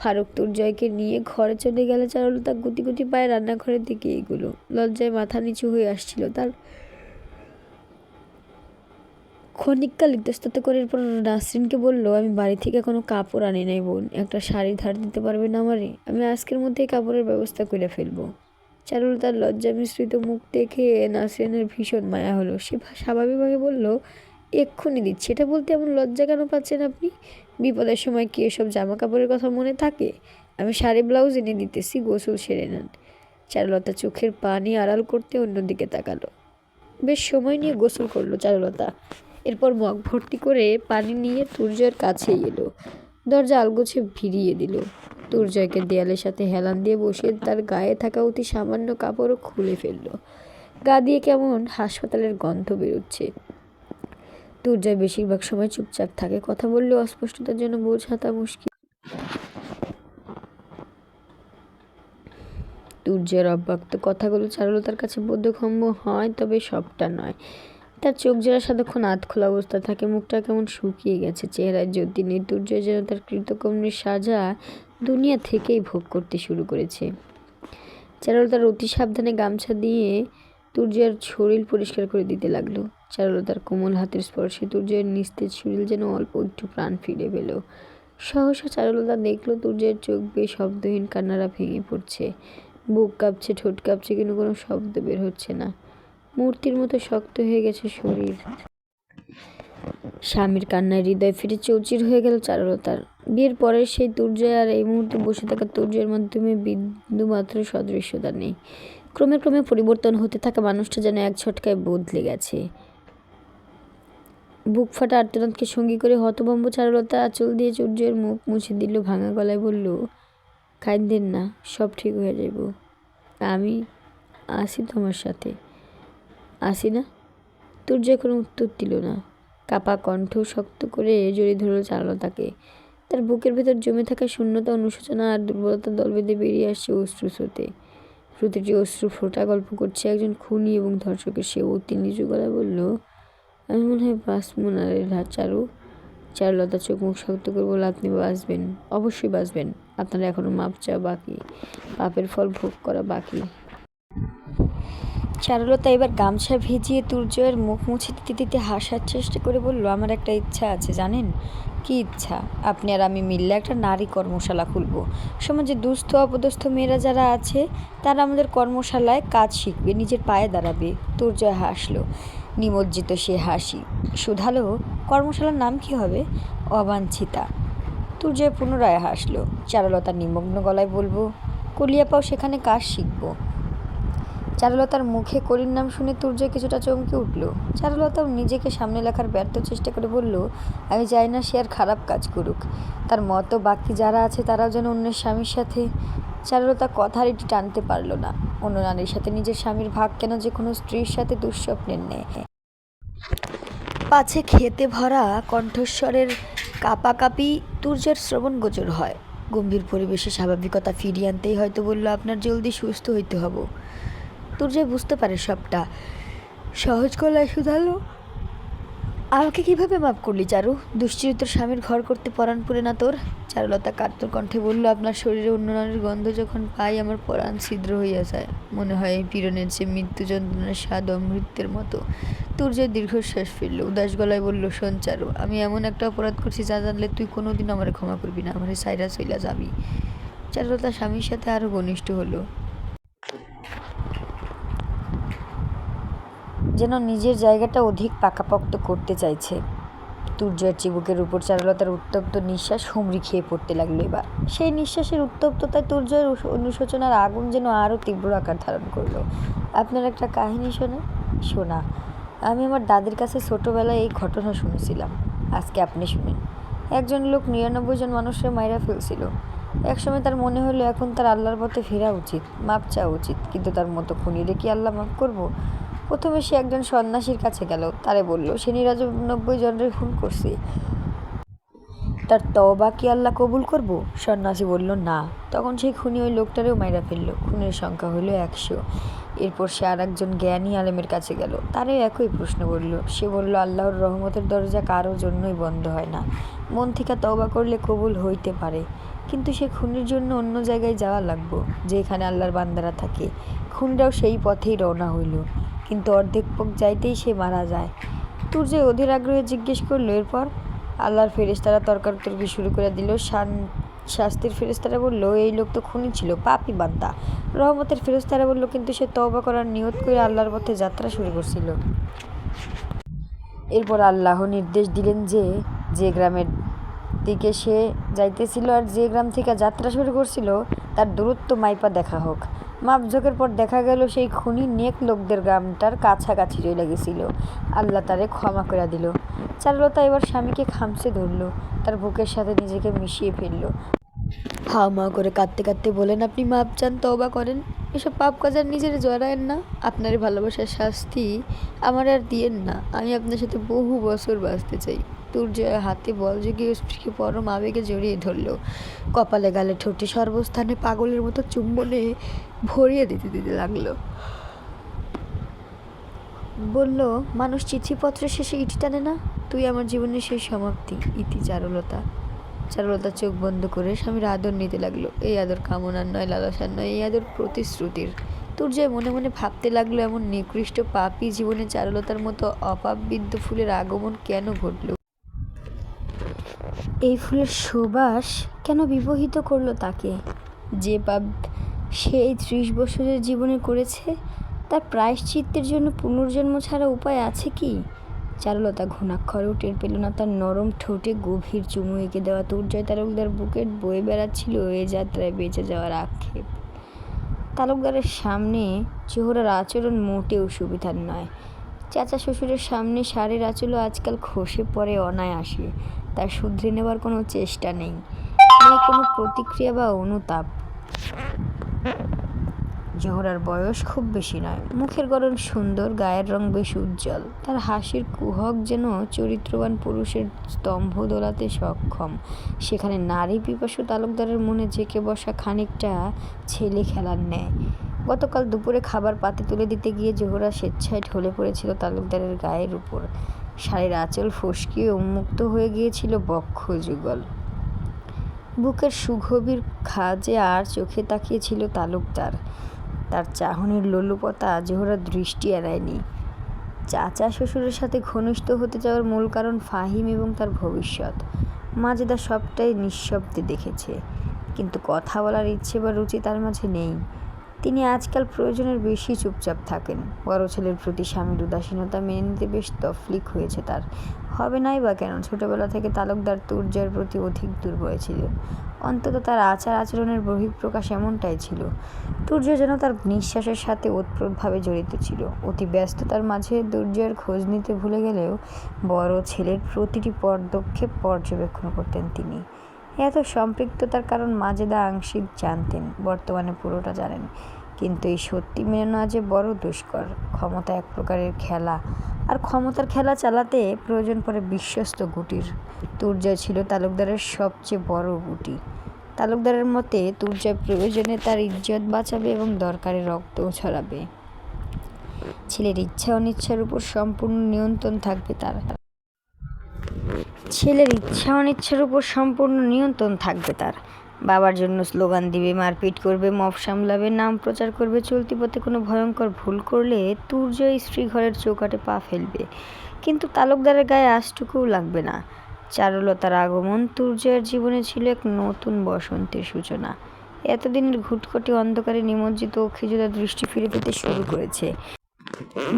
ফারুক তুর্জয়কে নিয়ে ঘরে চলে গেলে চারুলতা গুটি গুটি পায়ে রান্নাঘরের দিকে এগুলো। লজ্জায় মাথা নিচু হয়ে আসছিল তার। ক্ষণিককাল ইতস্তত করে এরপর নাসরিনকে বলল, আমি বাড়ি থেকে কোনো কাপড় আনি নাই বোন, একটা শাড়ি ধার দিতে পারবেন আমারে? আমি আজকের মধ্যেই কাপড়ের ব্যবস্থা করে ফেলবো। চারুলতার লজ্জা মিশ্রিত মুখ দেখে নাসরিনের ভীষণ মায়া হলো। সে স্বাভাবিকভাবে বলল, এক্ষুনি দিচ্ছি। এটা বলতে এমন লজ্জা কেন পাচ্ছেন আপনি? বিপদের সময় কি এসব জামা কাপড়ের কথা মনে থাকে? আমি শাড়ি ব্লাউজ এনে দিতেছি, গোসল সেরে নেন। চারুলতা চোখের পানি আড়াল করতে অন্যদিকে তাকালো। বেশ সময় নিয়ে গোসল করলো চারুলতা। এরপর মগ ভর্তি করে পানি নিয়ে তুর্জয়ের কাছেই এলো, দরজা আলগোছে ভিড়িয়ে দিল। তুর্জয়কে দেয়ালের সাথে হেলান দিয়ে বসিয়ে তার গায়ে থাকা অতি সামান্য কাপড়ও খুলে ফেললো। গা দিয়ে কেমন হাসপাতালের গন্ধ বেরোচ্ছে। তুর্জয় বেশিরভাগ সময় চুপচাপ থাকে, কথা বললে অস্পষ্টতার জন্য বোঝাতা মুশকিল। তুর্যের অব্যক্ত কথাগুলো চারুলতার কাছে বোধগম্য হয়, তবে সবটা নয়। তার চোখ জোড়া সারাক্ষণ আধখোলা অবস্থা থাকে, মুখটা কেমন শুকিয়ে গেছে, চেহারায় জ্যোতি নেই। তুর্জয় যেন তার কৃতকর্মের সাজা দুনিয়া থেকেই ভোগ করতে শুরু করেছে। চারুলতার অতি সাবধানে গামছা দিয়ে তুর্জয়ের শরীর পরিষ্কার করে দিতে লাগলো। চারুলতার কোমল হাতের স্পর্শে তুর্জয়ের নিস্তেজ শরীর যেন অল্প একটু প্রাণ ফিরে পেল। সহসা চারুলতা দেখলো তুর্জয়ের চোখ বেয়ে শব্দহীন কান্নারা ভেঙে পড়ছে। বুক কাঁপছে, ঠোঁট কাঁপছে, কিন্তু কোনো শব্দ বের হচ্ছে না। মূর্তির মতো শক্ত হয়ে গেছে শরীর। স্বামীর কান্নায় হৃদয় ফিরে চৌচির হয়ে গেল চারুলতার। বিয়ের পরের সেই তুর্জয় আর এই মুহূর্তে বসে থাকা তুর্জয়ের মাধ্যমে বিন্দুমাত্র সদৃশ্যতা নেই। ক্রমে ক্রমে পরিবর্তন হতে থাকা মানুষটা যেন এক ঝটকায় বদলে গেছে। বুক ফাটা আর্তনাদকে সঙ্গী করে হতভম্ব চারুলতা আঁচল দিয়ে তুর্জয়ের মুখ মুছে দিল, ভাঙা গলায় বলল, কাঁদেন না, সব ঠিক হয়ে যাইব, আমি আসি তোমার সাথে। আসি না? তুর্জয় কোনো উত্তর দিল না। কাপা কণ্ঠ শক্ত করে জড়িয়ে ধরল চারুলতাকে। তার বুকের ভেতর জমে থাকা শূন্যতা, অনুশোচনা আর দুর্বলতার দল বেঁধে বেরিয়ে আসছে অশ্রু স্রোতে। প্রতিটি অশ্রু ফোঁটা গল্প করছে একজন খুনি এবং ধর্ষকের। সে অতি নিচু গলায় বলল, আমি মনে হয় বাঁচব না রে চারু। চারুলতা চোখ মুখ শক্ত করে বলল, আপনি বাঁচবেন, অবশ্যই বাঁচবেন। আপনার এখনো মাপ চাওয়া বাকি, পাপের ফল ভোগ করা বাকি। চারুলতা এবার গামছা ভিজিয়ে তুর্জয়ের মুখ মুছে দিতে দিতে হাসার চেষ্টা করে বলল, আমার একটা ইচ্ছা আছে, জানেন? কি ইচ্ছা? আপনি আর আমি মিললে একটা নারী কর্মশালা খুলব। সমাজে দুস্থ অপদস্থ মেয়েরা যারা আছে তারা আমাদের কর্মশালায় কাজ শিখবে, নিজের পায়ে দাঁড়াবে। তুর্জয় হাসলো, নিমজ্জিত সে হাসি শুধালো, কর্মশালার নাম কি হবে? অবাঞ্ছিতা। তুর্জয় পুনরায় হাসলো। চারুলতা নিমগ্ন গলায় বলল, কলিয়াপাও সেখানে কাজ শিখব। চারুলতার মুখে কলির নাম শুনে তুর্জয় কিছুটা চমকে উঠল। চারুলতাও নিজেকে সামনে রাখার ব্যর্থ চেষ্টা করে বলল, আমি চাই না সে আর খারাপ কাজ করুক। তার মতো বাকি যারা আছে তারাও যেন অন্যের স্বামীর সাথে। চারুলতা কথার এটি টানতে পারল না। অন্য নারীর সাথে নিজের স্বামীর ভাগ কেন যে কোনো স্ত্রীর সাথে দুঃস্বপ্নের নেয়। পাছে খেতে ভরা কণ্ঠস্বরের কাঁপাকাঁপি তুর্যের শ্রবণগোচর হয়। গম্ভীর পরিবেশে স্বাভাবিকতা ফিরিয়ে আনতেই হয়তো বলল, আপনার জলদি সুস্থ হইতে হব। তুর্যয় বুঝতে পারে সবটা। সহজ গলায় শুধালো, আমাকে কিভাবে মাফ করলি চারু? দুশ্চরিত্র স্বামীর ঘর করতে পরাণ পুরে না তোর? চারুলতা কাতর কণ্ঠে বলল, আপনার শরীরে অন্য নারীর গন্ধ যখন পাই আমার পরাণ ছিদ্র হইয়া যায়। মনে হয় এই পীড়নের চেয়ে মৃত্যু যন্ত্রণার স্বাদ অমৃতের মতো। তুর্যের দীর্ঘশ্বাস ফিরল, উদাস গলায় বলল, শোন চারু, আমি এমন একটা অপরাধ করছি যা জানলে তুই কোনোদিন আমার ক্ষমা করবি না, আমার সাইরা চইলা যাবি। চারুলতা স্বামীর সাথে আরও ঘনিষ্ঠ হলো, যেন নিজের জায়গাটা অধিক পাকাপোক্ত করতে চাইছে। তুর্যের চিবুকের উপর চারুলতার উত্তপ্ত নিঃশ্বাস হুমড়ি খেয়ে পড়তে লাগলো এবার। সেই নিঃশ্বাসের উত্তপ্ততায় তুর্যের অনুশোচনার আগুন যেন আরও তীব্র আকার ধারণ করলো। আপনার একটা কাহিনী শোনা। আমি আমার দাদির কাছে ছোটোবেলায় এই ঘটনা শুনেছিলাম। আজকে আপনি শুনেন। একজন লোক ৯৯ জন মানুষের মাইরা ফেলছিল। একসময় তার মনে হলো এখন তার আল্লাহর পথে ফেরা উচিত, মাপ চাওয়া উচিত। কিন্তু তার মতো খুনিরে কি আল্লাহ মাফ করবো? প্রথমে সে একজন সন্ন্যাসীর কাছে গেল, তারে বলল সে ৯৯ জনের খুন করছে, তার তওবা কি আল্লাহ কবুল করব? সন্ন্যাসী বলল না। তখন সেই খুনি ওই লোকটারেও মাইরা ফেলল। খুনের সংখ্যা হলো ১০০। এরপর সে আর একজন জ্ঞানী আলেমের কাছে গেল, তারও একই প্রশ্ন করল। সে বলল আল্লাহর রহমতের দরজা কারো জন্যই বন্ধ হয় না, মন থেকে তওবা করলে কবুল হইতে পারে। কিন্তু সে খুনের জন্য অন্য জায়গায় যাওয়া লাগবো, যেখানে আল্লাহর বান্দারা থাকে। খুনটাও সেই পথেই রওনা হইল, কিন্তু অর্ধেক পথ যাইতেই সে মারা যায়। তুর্য অধীর আগ্রহে জিজ্ঞেস করলো, এরপর? আল্লাহর ফেরেশতারা তর্কাতর্কি শুরু করে দিল। শাস্তির ফেরেশতারা বলল, এই লোক তো খুনি ছিল, পাপী বান্দা। রহমতের ফেরেশতারা বলল, কিন্তু সে তওবা করার নিয়ত করে আল্লাহর পথে যাত্রা শুরু করছিল। এরপর আল্লাহ নির্দেশ দিলেন যে যে গ্রামের দিকে সে যাইতেছিল আর যে গ্রাম থেকে যাত্রা শুরু করছিল তার দূরত্ব মাইপা দেখা হোক। মাপঝোঁকের পর দেখা গেল সেই খুনি নেক লোকদের গ্রামটার কাছাকাছি চলে গেছিল। আল্লাহ তারে ক্ষমা করে দিল। চারুলতা এবার স্বামীকে খামচে ধরল, তার বুকের সাথে নিজেকে মিশিয়ে ফেলল। হাউমাউ করে কাঁদতে কাঁদতে বলেন, আপনি মাপ চান, তওবা করেন। এসব পাপ কাজ আর নিজের জড়ায়েন না। আপনার ভালোবাসার শাস্তি আমার আর দিয়েন না। আমি আপনার সাথে বহু বছর বাঁচতে চাই। তুর্জয় হাতে বল জুগিয়ে স্ত্রীকে পরম আবেগে জড়িয়ে ধরল। কপালে গালে ঠোঁটে সর্বস্থানে পাগলের মতো চুম্বনে ভরিয়ে দিতে দিতে লাগলো। বলল, মানুষ চিঠিপত্র শেষে ইতি টানে না? তুই আমার জীবনের সেই সমাপ্তি, ইতি। চারুলতা চোখ বন্ধ করে স্বামীর আদর নিতে লাগলো। এই আদর কামনার নয়, লালসার নয়, এই আদর প্রতিশ্রুতির। তুর্যয় মনে মনে ভাবতে লাগলো, এমন নিকৃষ্ট পাপী জীবনে চারুলতার মতো অপাপবিদ্ধ ফুলের আগমন কেন ঘটল? এই ফুলের সুবাস কেন বিবাহিত করলো তাকে? যে পাপ সে এই ৩০ বছরের জীবনে করেছে, তার প্রায়শ্চিত্তের জন্য পুনর্জন্ম ছাড়া উপায় আছে কি? চারুলতা ঘুণাক্ষরেও টের পেল না তার নরম ঠোঁটে গভীর চুমু এঁকে দেওয়া তুর্যয় তালুকদার বুকে বয়ে বেড়াচ্ছিল এ যাত্রায় বেঁচে যাওয়ার আক্ষেপ। তালুকদারের সামনে জোহরার আচরণ মোটেও সুবিধার নয়। চাচা শ্বশুরের সামনে শাড়ির আঁচলও আজকাল খসে পড়ে অনায়াসে। তার শুধরে নেবার কোনো চেষ্টা নেই, কোনো প্রতিক্রিয়া বা অনুতাপ। জোহরার বয়স খুব বেশি নয়, মুখের গড়ন সুন্দর, গায়ের রং বেশ উজ্জ্বল। তার হাসির কুহক যেন চরিত্রবান পুরুষের স্তম্ভ দোলাতে সক্ষম। সেখানে নারী পিপাসু তালুকদারের মনে জেঁকে বসা খানিকটা ছেলে খেলার ন্যায়। গতকাল দুপুরে খাবার পাতে তুলে দিতে গিয়ে জোহরা স্বেচ্ছায় ঢলে পড়েছিল তালুকদারের গায়ের উপর। শাড়ির আঁচল ফসকিয়ে উন্মুক্ত হয়ে গিয়েছিল বক্ষ যুগল। বুকের সুগভীর খাজে আর চোখে তাকিয়েছিল তালুকদার। তার চাহনির লোলুপতা জোহরার দৃষ্টি এড়ায়নি। চাচা শ্বশুরের সাথে ঘনিষ্ঠ হতে যাওয়ার মূল কারণ ফাহিম এবং তার ভবিষ্যৎ। মাজেদা সবটাই নিঃশব্দে দেখেছে, কিন্তু কথা বলার ইচ্ছে বা রুচি তার মাঝে নেই। তিনি আজকাল প্রয়োজনের বেশি চুপচাপ থাকেন। বড় ছেলের প্রতি স্বামীর উদাসীনতা মেনে নিতে বেশ তফলিক হয়েছে তার। হবে নাই বা কেন, ছোটবেলা থেকে তালুকদার তুর্যের প্রতি অধিক দুর্বল ছিলেন। অন্তত তার আচার আচরণের বহিঃপ্রকাশ এমনটাই ছিল। তুর্য যেন তার নিঃশ্বাসের সাথে ওতপ্রোতভাবে জড়িত ছিল। অতি ব্যস্ততার মাঝে দুর্জয়ের খোঁজ নিতে ভুলে গেলেও বড় ছেলের প্রতিটি পদক্ষেপ পর্যবেক্ষণ করতেন তিনি। এত সম্পৃক্ততার কারণ মাজেদা আংশিক জানতেন, বর্তমানে পুরোটা জানেন। কিন্তু এই সত্যি মেনে নেওয়া যে বড় দুষ্কর। ক্ষমতা এক প্রকারের খেলা, আর ক্ষমতার খেলা চালাতে প্রয়োজন পড়ে বিশ্বস্ত গুটির। তুর্যয় ছিল তালুকদারের সবচেয়ে বড় গুটি। তালুকদারের মতে তুর্যা প্রয়োজনে তার ইজ্জত বাঁচাবে এবং দরকারে রক্তও ছড়াবে। ছেলের ইচ্ছা অনিচ্ছার উপর সম্পূর্ণ নিয়ন্ত্রণ থাকবে তার। বাবার জন্য স্লোগান দিবে, মারপিট করবে, মব সামলাবে, নাম প্রচার করবে, চলতি পথে কোনো ভয়ঙ্কর ভুল করলে তুর্য স্ত্রী ঘরের চৌকাঠে পা ফেলবে। কিন্তু তালুকদারের গায়ে আঁচটুকুও লাগবে না। চারুলতার আগমন তুর্যের জীবনে ছিল এক নতুন বসন্তের সূচনা। এতদিনের ঘুটকটি অন্ধকারে নিমজ্জিত অক্ষিজোড়া দৃষ্টি ফিরে পেতে শুরু করেছে।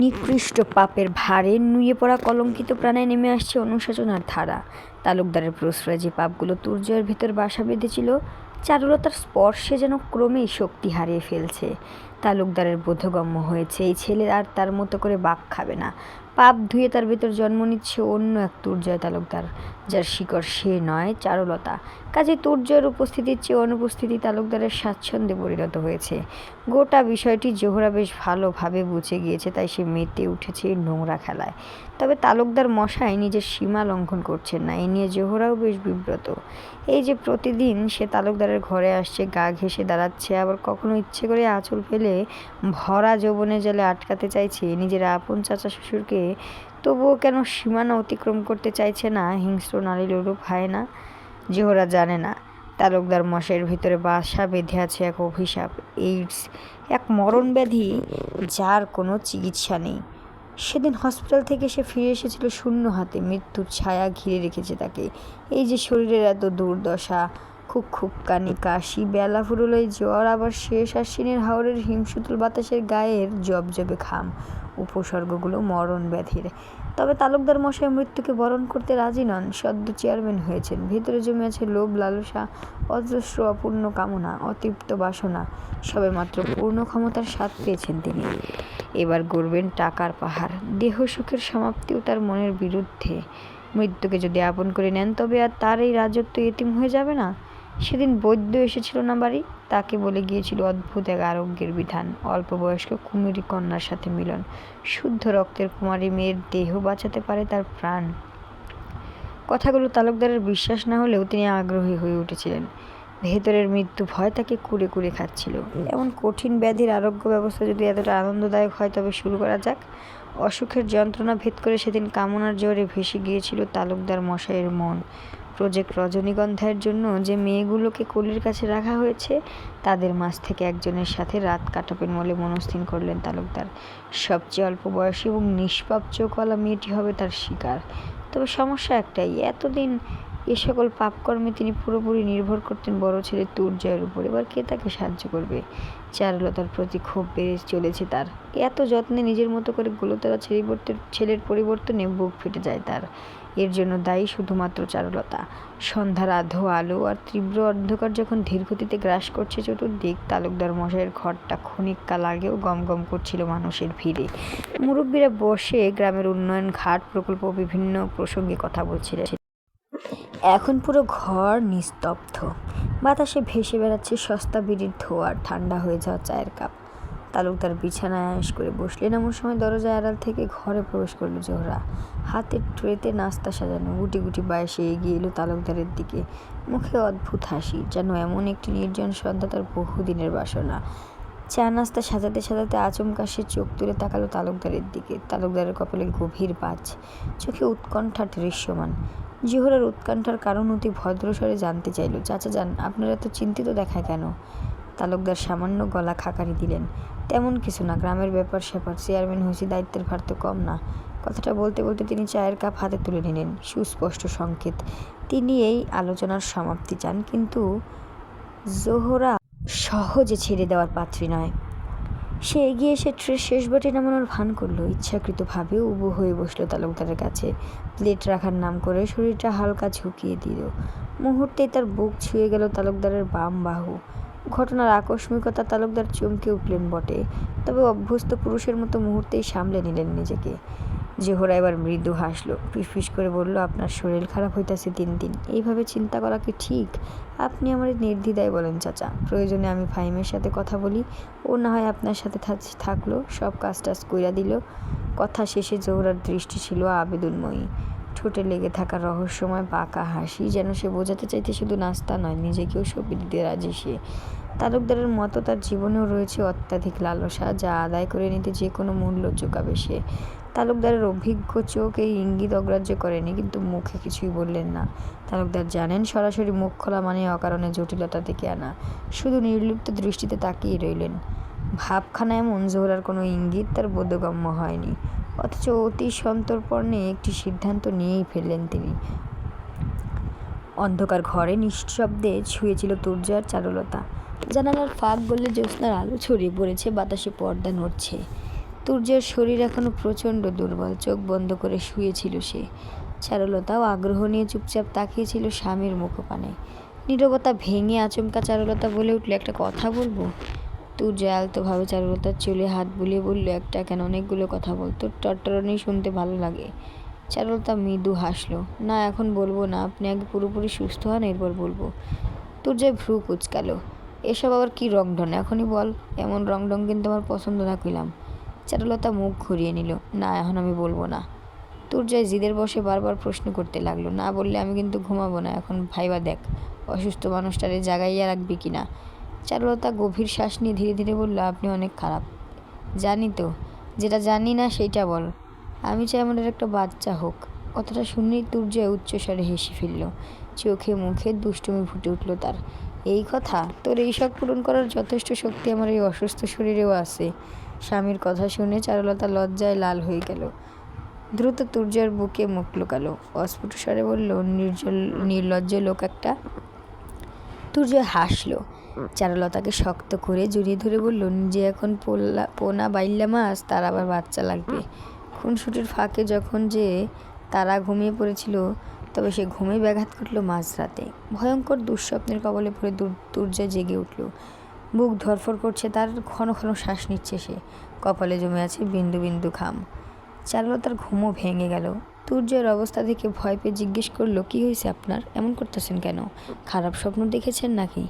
নিকৃষ্ট পাপের ভারে নুয়ে পড়া কলঙ্কিত প্রাণে নেমে আসছে অনুশোচনার ধারা। তালুকদারের প্রশ্রয় যে পাপগুলো তুর্যের ভেতর বাসা বেঁধেছিল, চারুলতার স্পর্শে যেন ক্রমেই শক্তি হারিয়ে ফেলছে। তালুকদারের বোধগম্য হয়েছে এই ছেলে আর তার মতো করে বাঁক খাবে না। পাপ ধুয়ে তার ভেতর জন্ম নিচ্ছে অন্য এক তুর্জয় তালুকদার, যার শিকড় সে নয়, চারুলতা। কাজে তুর্যের উপস্থিতির চেয়ে অনুপস্থিতি তালুকদারের স্বাচ্ছন্দ্যে পরিণত হয়েছে। গোটা বিষয়টি জোহরা বেশ ভালোভাবে বুঝে গিয়েছে, তাই সে মেতে উঠেছে এই নোংরা খেলায়। তবে তালুকদার মশাই নিজের সীমা লঙ্ঘন করছেন না, এ নিয়ে জোহরাও বেশ বিব্রত। এই যে প্রতিদিন সে তালুকদারের ঘরে আসছে, গা ঘেঁষে দাঁড়াচ্ছে, আবার কখনো ইচ্ছে করে আঁচল ফেলে ভরা যৌবনের জলে আটকাতে চাইছে নিজের আপন চাচা শ্বশুরকে, তবুও কেন সীমানা অতিক্রম করতে চাইছে না হিংস্র নারী লোলুপ হায়না? জোহরা জানে না তালুকদার মশাইয়ের ভিতরে বাসা বেঁধে আছে এক অভিশাপ, এইডস, এক মরণ ব্যাধি যার কোনো চিকিৎসা নেই। সেদিন হসপিটাল থেকে সে ফিরে এসেছিল শূন্য হাতে, মৃত্যুর ছায়া ঘিরে রেখেছে তাকে। এই যে শরীরের এত দুর্দশা, খুবখানি কাশি, বেলা ফুরোলোয় জ্বর, আবার শেষ আশ্বিনের হাওরের হিমশীতল বাতাসের গায়ের জবজবে ঘাম, উপসর্গগুলো মরণ ব্যাধির। তবে তালুকদার মশাই মৃত্যুকে বরণ করতে রাজি নন। সদ্য চেয়ারম্যান হয়েছেন, ভেতরে জমে আছে লোভ, লালসা, অজস্র অপূর্ণ কামনা, অতৃপ্ত বাসনা। সবে মাত্র পূর্ণ ক্ষমতার স্বাদ পেয়েছেন তিনি, এবার গড়বেন টাকার পাহাড়। দেহ সুখের সমাপ্তিও তার মনের বিরুদ্ধে। মৃত্যুকে যদি আপন করে নেন, তবে আর তার এই রাজত্ব এতিম হয়ে যাবে না? সেদিন বৈদ্য এসেছিল না বাড়ি, তাকে বলে গিয়েছিল অদ্ভুত এক আরোগ্যের বিধান, অল্প বয়স্ক কুমারী কন্যার সাথে মিলন। শুদ্ধ রক্তের কুমারী মেয়ের দেহ বাঁচাতে পারে তার প্রাণ। কথাগুলো তালুকদারের বিশ্বাস না হলেও তিনি আগ্রহী হয়ে উঠেছিলেন। ভেতরের মৃত্যু ভয় তাকে কুরে কুরে খাচ্ছিল। এমন কঠিন ব্যাধির আরোগ্য ব্যবস্থা যদি এতটা আনন্দদায়ক হয়, তবে শুরু করা যাক। অসুখের যন্ত্রণা ভেদ করে সেদিন কামনার জোরে ভেসে গিয়েছিল তালুকদার মশাইয়ের মন। প্রজেক্ট রজনীগন্ধার জন্য যে মেয়েগুলোকে কোলের কাছে রাখা হয়েছে, তাদের মাঝ থেকে একজনের সাথে রাত কাটাবেন বলে মনস্থির করলেন তালুকদার। সবচেয়ে অল্প বয়সী এবং নিষ্পাপ চোখওয়ালা মেয়েটি হবে তার শিকার। তবে সমস্যা একটাই, এতদিন এ সকল পাপকর্মে তিনি পুরোপুরি নির্ভর করতেন বড় ছেলে তুর্যয়ের উপর। এবার কে তাকে সাহায্য করবে? চারুলতার প্রতি ক্ষোভ বেড়ে চলেছে তার। এত যত্নে নিজের মতো করে গুলোতলা ছেলের পরিবর্তনে বুক ফেটে যায় তার। এর জন্য দায়ী শুধুমাত্র চারুলতা। সন্ধ্যার আধো আলো আর তীব্র অন্ধকার যখন ধীরগতিতে গ্রাস করছে চতুর্দিক, তালুকদার মশাইয়ের ঘরটা ক্ষণিক কাল আগেও গমগম করছিল মানুষের ভিড়ে। মুরব্বীরা বসে গ্রামের উন্নয়ন, ঘাট প্রকল্প, বিভিন্ন প্রসঙ্গে কথা বলছিলেন। এখন পুরো ঘর নিস্তব্ধ। বাতাসে ভেসে বেড়াচ্ছে সস্তা বিড়ির ধোঁয়া, ঠান্ডা হয়ে যাওয়া চায়ের কাপ। তালুকদার বিছানায় আয়েশ করে বসলেন, এমন সময় দরজায় আড়াল থেকে ঘরে প্রবেশ করলো জোহরা। হাতের ট্রেতে নাস্তা সাজানো, গুটি গুটি বায়সে এগিয়ে এলো তালুকদারের দিকে। মুখে অদ্ভুত হাসি, যেন এমন একটি নির্জন সন্ধ্যা তার বহুদিনের বাসনা। চা নাস্তা সাজাতে সাজাতে আচমকা সে চোখ তুলে তাকালো তালুকদারের দিকে। তালুকদারের কপালে গভীর বাজ, চোখে উৎকণ্ঠা দৃশ্যমান। জোহরার উৎকণ্ঠার কারণ অতি ভদ্রস্বরে জানতে চাইল, চাচা যান, আপনারা এত চিন্তিত দেখায় কেন? তালুকদার সামান্য গলা খাকারি দিলেন, তেমন কিছু না, গ্রামের ব্যাপার স্যাপার, চেয়ারম্যান হয়েছি, দায়িত্বের ভার তো কম না। কথাটা বলতে বলতে তিনি চায়ের কাপ হাতে তুলে নিলেন, সুস্পষ্ট সংকেত তিনি এই আলোচনার সমাপ্তি চান। কিন্তু জোহরা সহজে ছেড়ে দেওয়ার পাত্রী নয়। সে এগিয়ে এসে ট্রে শেষ বাটি নামানোর ভান করলো। ইচ্ছাকৃতভাবে উবু হয়ে বসলো তালুকদারের কাছে। প্লেট রাখার নাম করে শরীরটা হালকা ঝুঁকিয়ে দিল। মুহূর্তেই তার বুক ছুঁয়ে গেল তালুকদারের বাম বাহু। ঘটনার আকস্মিকতা তালুকদার চমকে উঠলেন বটে, তবে অভ্যস্ত পুরুষের মতো মুহূর্তেই সামলে নিলেন নিজেকে। জোহরা এবার মৃদু হাসলো, ফিসফিস করে বলল, আপনার শরীর খারাপ হইতাছে দিন দিন, এইভাবে চিন্তা করা কি ঠিক? আপনি আমার নির্দ্বিধায় বলেন চাচা, প্রয়োজনে আমি ফাহিমের সাথে কথা বলি, ও না হয় আপনার সাথে থাকলো, সব কাজ টাজ কইরা দিল। কথা শেষে জোহরার দৃষ্টি ছিল আবেদনময়ী। ঠোঁটে লেগে থাকা রহস্যময় বাঁকা হাসি, যেন সে বোঝাতে চাইতে শুধু নাস্তা নয়, নিজেকেও সঁপে দিতে রাজি সে। তালুকদারের মতো তার জীবনেও রয়েছে অত্যাধিক লালসা, যা আদায় করে নিতে যে কোনো মূল্য চুকাবে সে। তালুকদারের অভিজ্ঞ চোখ এই ইঙ্গিত অগ্রাহ্য করেনি, কিন্তু মুখে কিছুই বললেন না। তালুকদার জানেন, সরাসরি মুখ খোলা মানে অকারণে জটিলতা থেকে আনা। শুধু নির্লিপ্ত দৃষ্টিতে তাকিয়ে রইলেন। ভাবখানা এমন, জোহরার কোনো ইঙ্গিত তার বোধগম্য হয়নি, অথচ অতি সন্তর্পণে একটি সিদ্ধান্ত নিয়েই ফেললেন তিনি। অন্ধকার ঘরে নিঃশব্দে ছুঁয়েছিল তুর্য আর চারুলতা। জানালার ফাঁক গলে জ্যোৎস্নার আলো ছড়িয়ে পড়েছে, বাতাসে পর্দা নড়ছে। তুর্যের শরীর এখনো প্রচণ্ড দুর্বল, চোখ বন্ধ করে শুয়েছিল সে। চারুলতাও আগ্রহ নিয়ে চুপচাপ তাকিয়েছিল স্বামীর মুখপানে। নীরবতা ভেঙে আচমকা চারুলতা বলে উঠল, একটা কথা বলবো? তুর্য আলতোভাবে চারুলতার চুলে হাত বুলিয়ে বলল, একটা কেন, অনেকগুলো কথা বল, তোর টট্টরণেই শুনতে ভালো লাগে। চারুলতা মৃদু হাসল, না এখন বলবো না, আপনি আগে পুরোপুরি সুস্থ হন, এরপর বলবো। তুর্যের ভ্রু কুঁচকাল, এসব আবার কি রংঢং, এখনই বল। এমন রংঢং কিন্তু আমার পছন্দ না কইলাম। চারুলতা মুখ ঘুরিয়ে নিল, না এখন আমি বলবো না। তুর্যয় জিদের বসে বারবার প্রশ্ন করতে লাগলো, না বললে আমি কিন্তু ঘুমাবো না, এখন ভাইবা দেখ অসুস্থ মানুষটারে জাগাইয়া রাখবি কিনা। চারুলতা গভীর শ্বাস নিয়ে ধীরে ধীরে বলল, আপনি অনেক খারাপ। জানি তো, যেটা জানি না সেইটা বল। আমি চাই আমাদের একটা বাচ্চা হোক। কথাটা শুনেই তুর্যয় উচ্চস্বরে হেসে ফেলল, চোখে মুখে দুষ্টুমি ফুটে উঠল তার। এই কথা, তোর এই শখ পূরণ করার যথেষ্ট শক্তি আমার এই অসুস্থ শরীরেও আছে। স্বামীর কথা শুনে চারুলতা লজ্জায় লাল হয়ে গেল। দ্রুত তুর্যের বুকে মুখ লুকালো, অস্ফুট স্বরে বলল, নির্লজ্জ লোক একটা। তুর্য হাসল, চারুলতাকে শক্ত করে জড়িয়ে ধরে বলল, নিজে এখন পোনা বাইল্লা মাছ, তার আবার বাচ্চা লাগবে। খুনসুটির ফাঁকে যখন যে তারা ঘুমিয়ে পড়েছিল, তবে সে ঘুমে ব্যাঘাত ঘটল মাঝরাতে। ভয়ঙ্কর দুঃস্বপ্নের কবলে পড়ে তুর্য জেগে উঠল। বুক ধরফর করছে তার, ঘন ঘন শ্বাস নিচ্ছে সে, কপালে জমে আছে বিন্দু বিন্দু ঘাম। চারুলতার ঘুমও ভেঙে গেল। তুর্যের অবস্থা দেখে ভয় পেয়ে জিজ্ঞেস করলো, কি হয়েছে আপনার, এমন করতেছেন কেন? খারাপ স্বপ্ন দেখেছেন নাকি?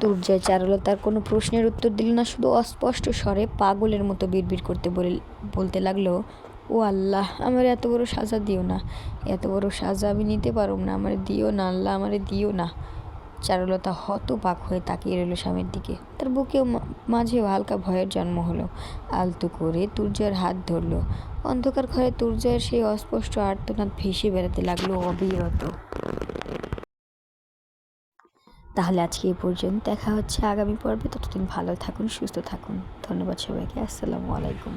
তুর্যয় চারুলতার কোনো প্রশ্নের উত্তর দিল না, শুধু অস্পষ্ট স্বরে পাগলের মতো বিড়বিড় করতে বলতে লাগলো, ও আল্লাহ, আমার এত বড় সাজা দিও না, এত বড় সাজা আমি নিতে পারব না, আমার দিও না আল্লাহ, আমারে দিও না। চারুলতা হতবাক হয়ে তাকিয়ে রইল স্বামীর দিকে। তার বুকেও মাঝেও হালকা ভয়ের জন্ম হলো। আলতো করে তুর্যের হাত ধরল। অন্ধকার ঘরে তুর্যের সেই অস্পষ্ট আর্তনাদ ভেসে বেড়াতে লাগলো অবিরত। তাহলে আজকে এই পর্যন্ত, দেখা হচ্ছে আগামী পর্বে। ততদিন ভালো থাকুন, সুস্থ থাকুন। ধন্যবাদ সবাইকে। আসসালামু আলাইকুম।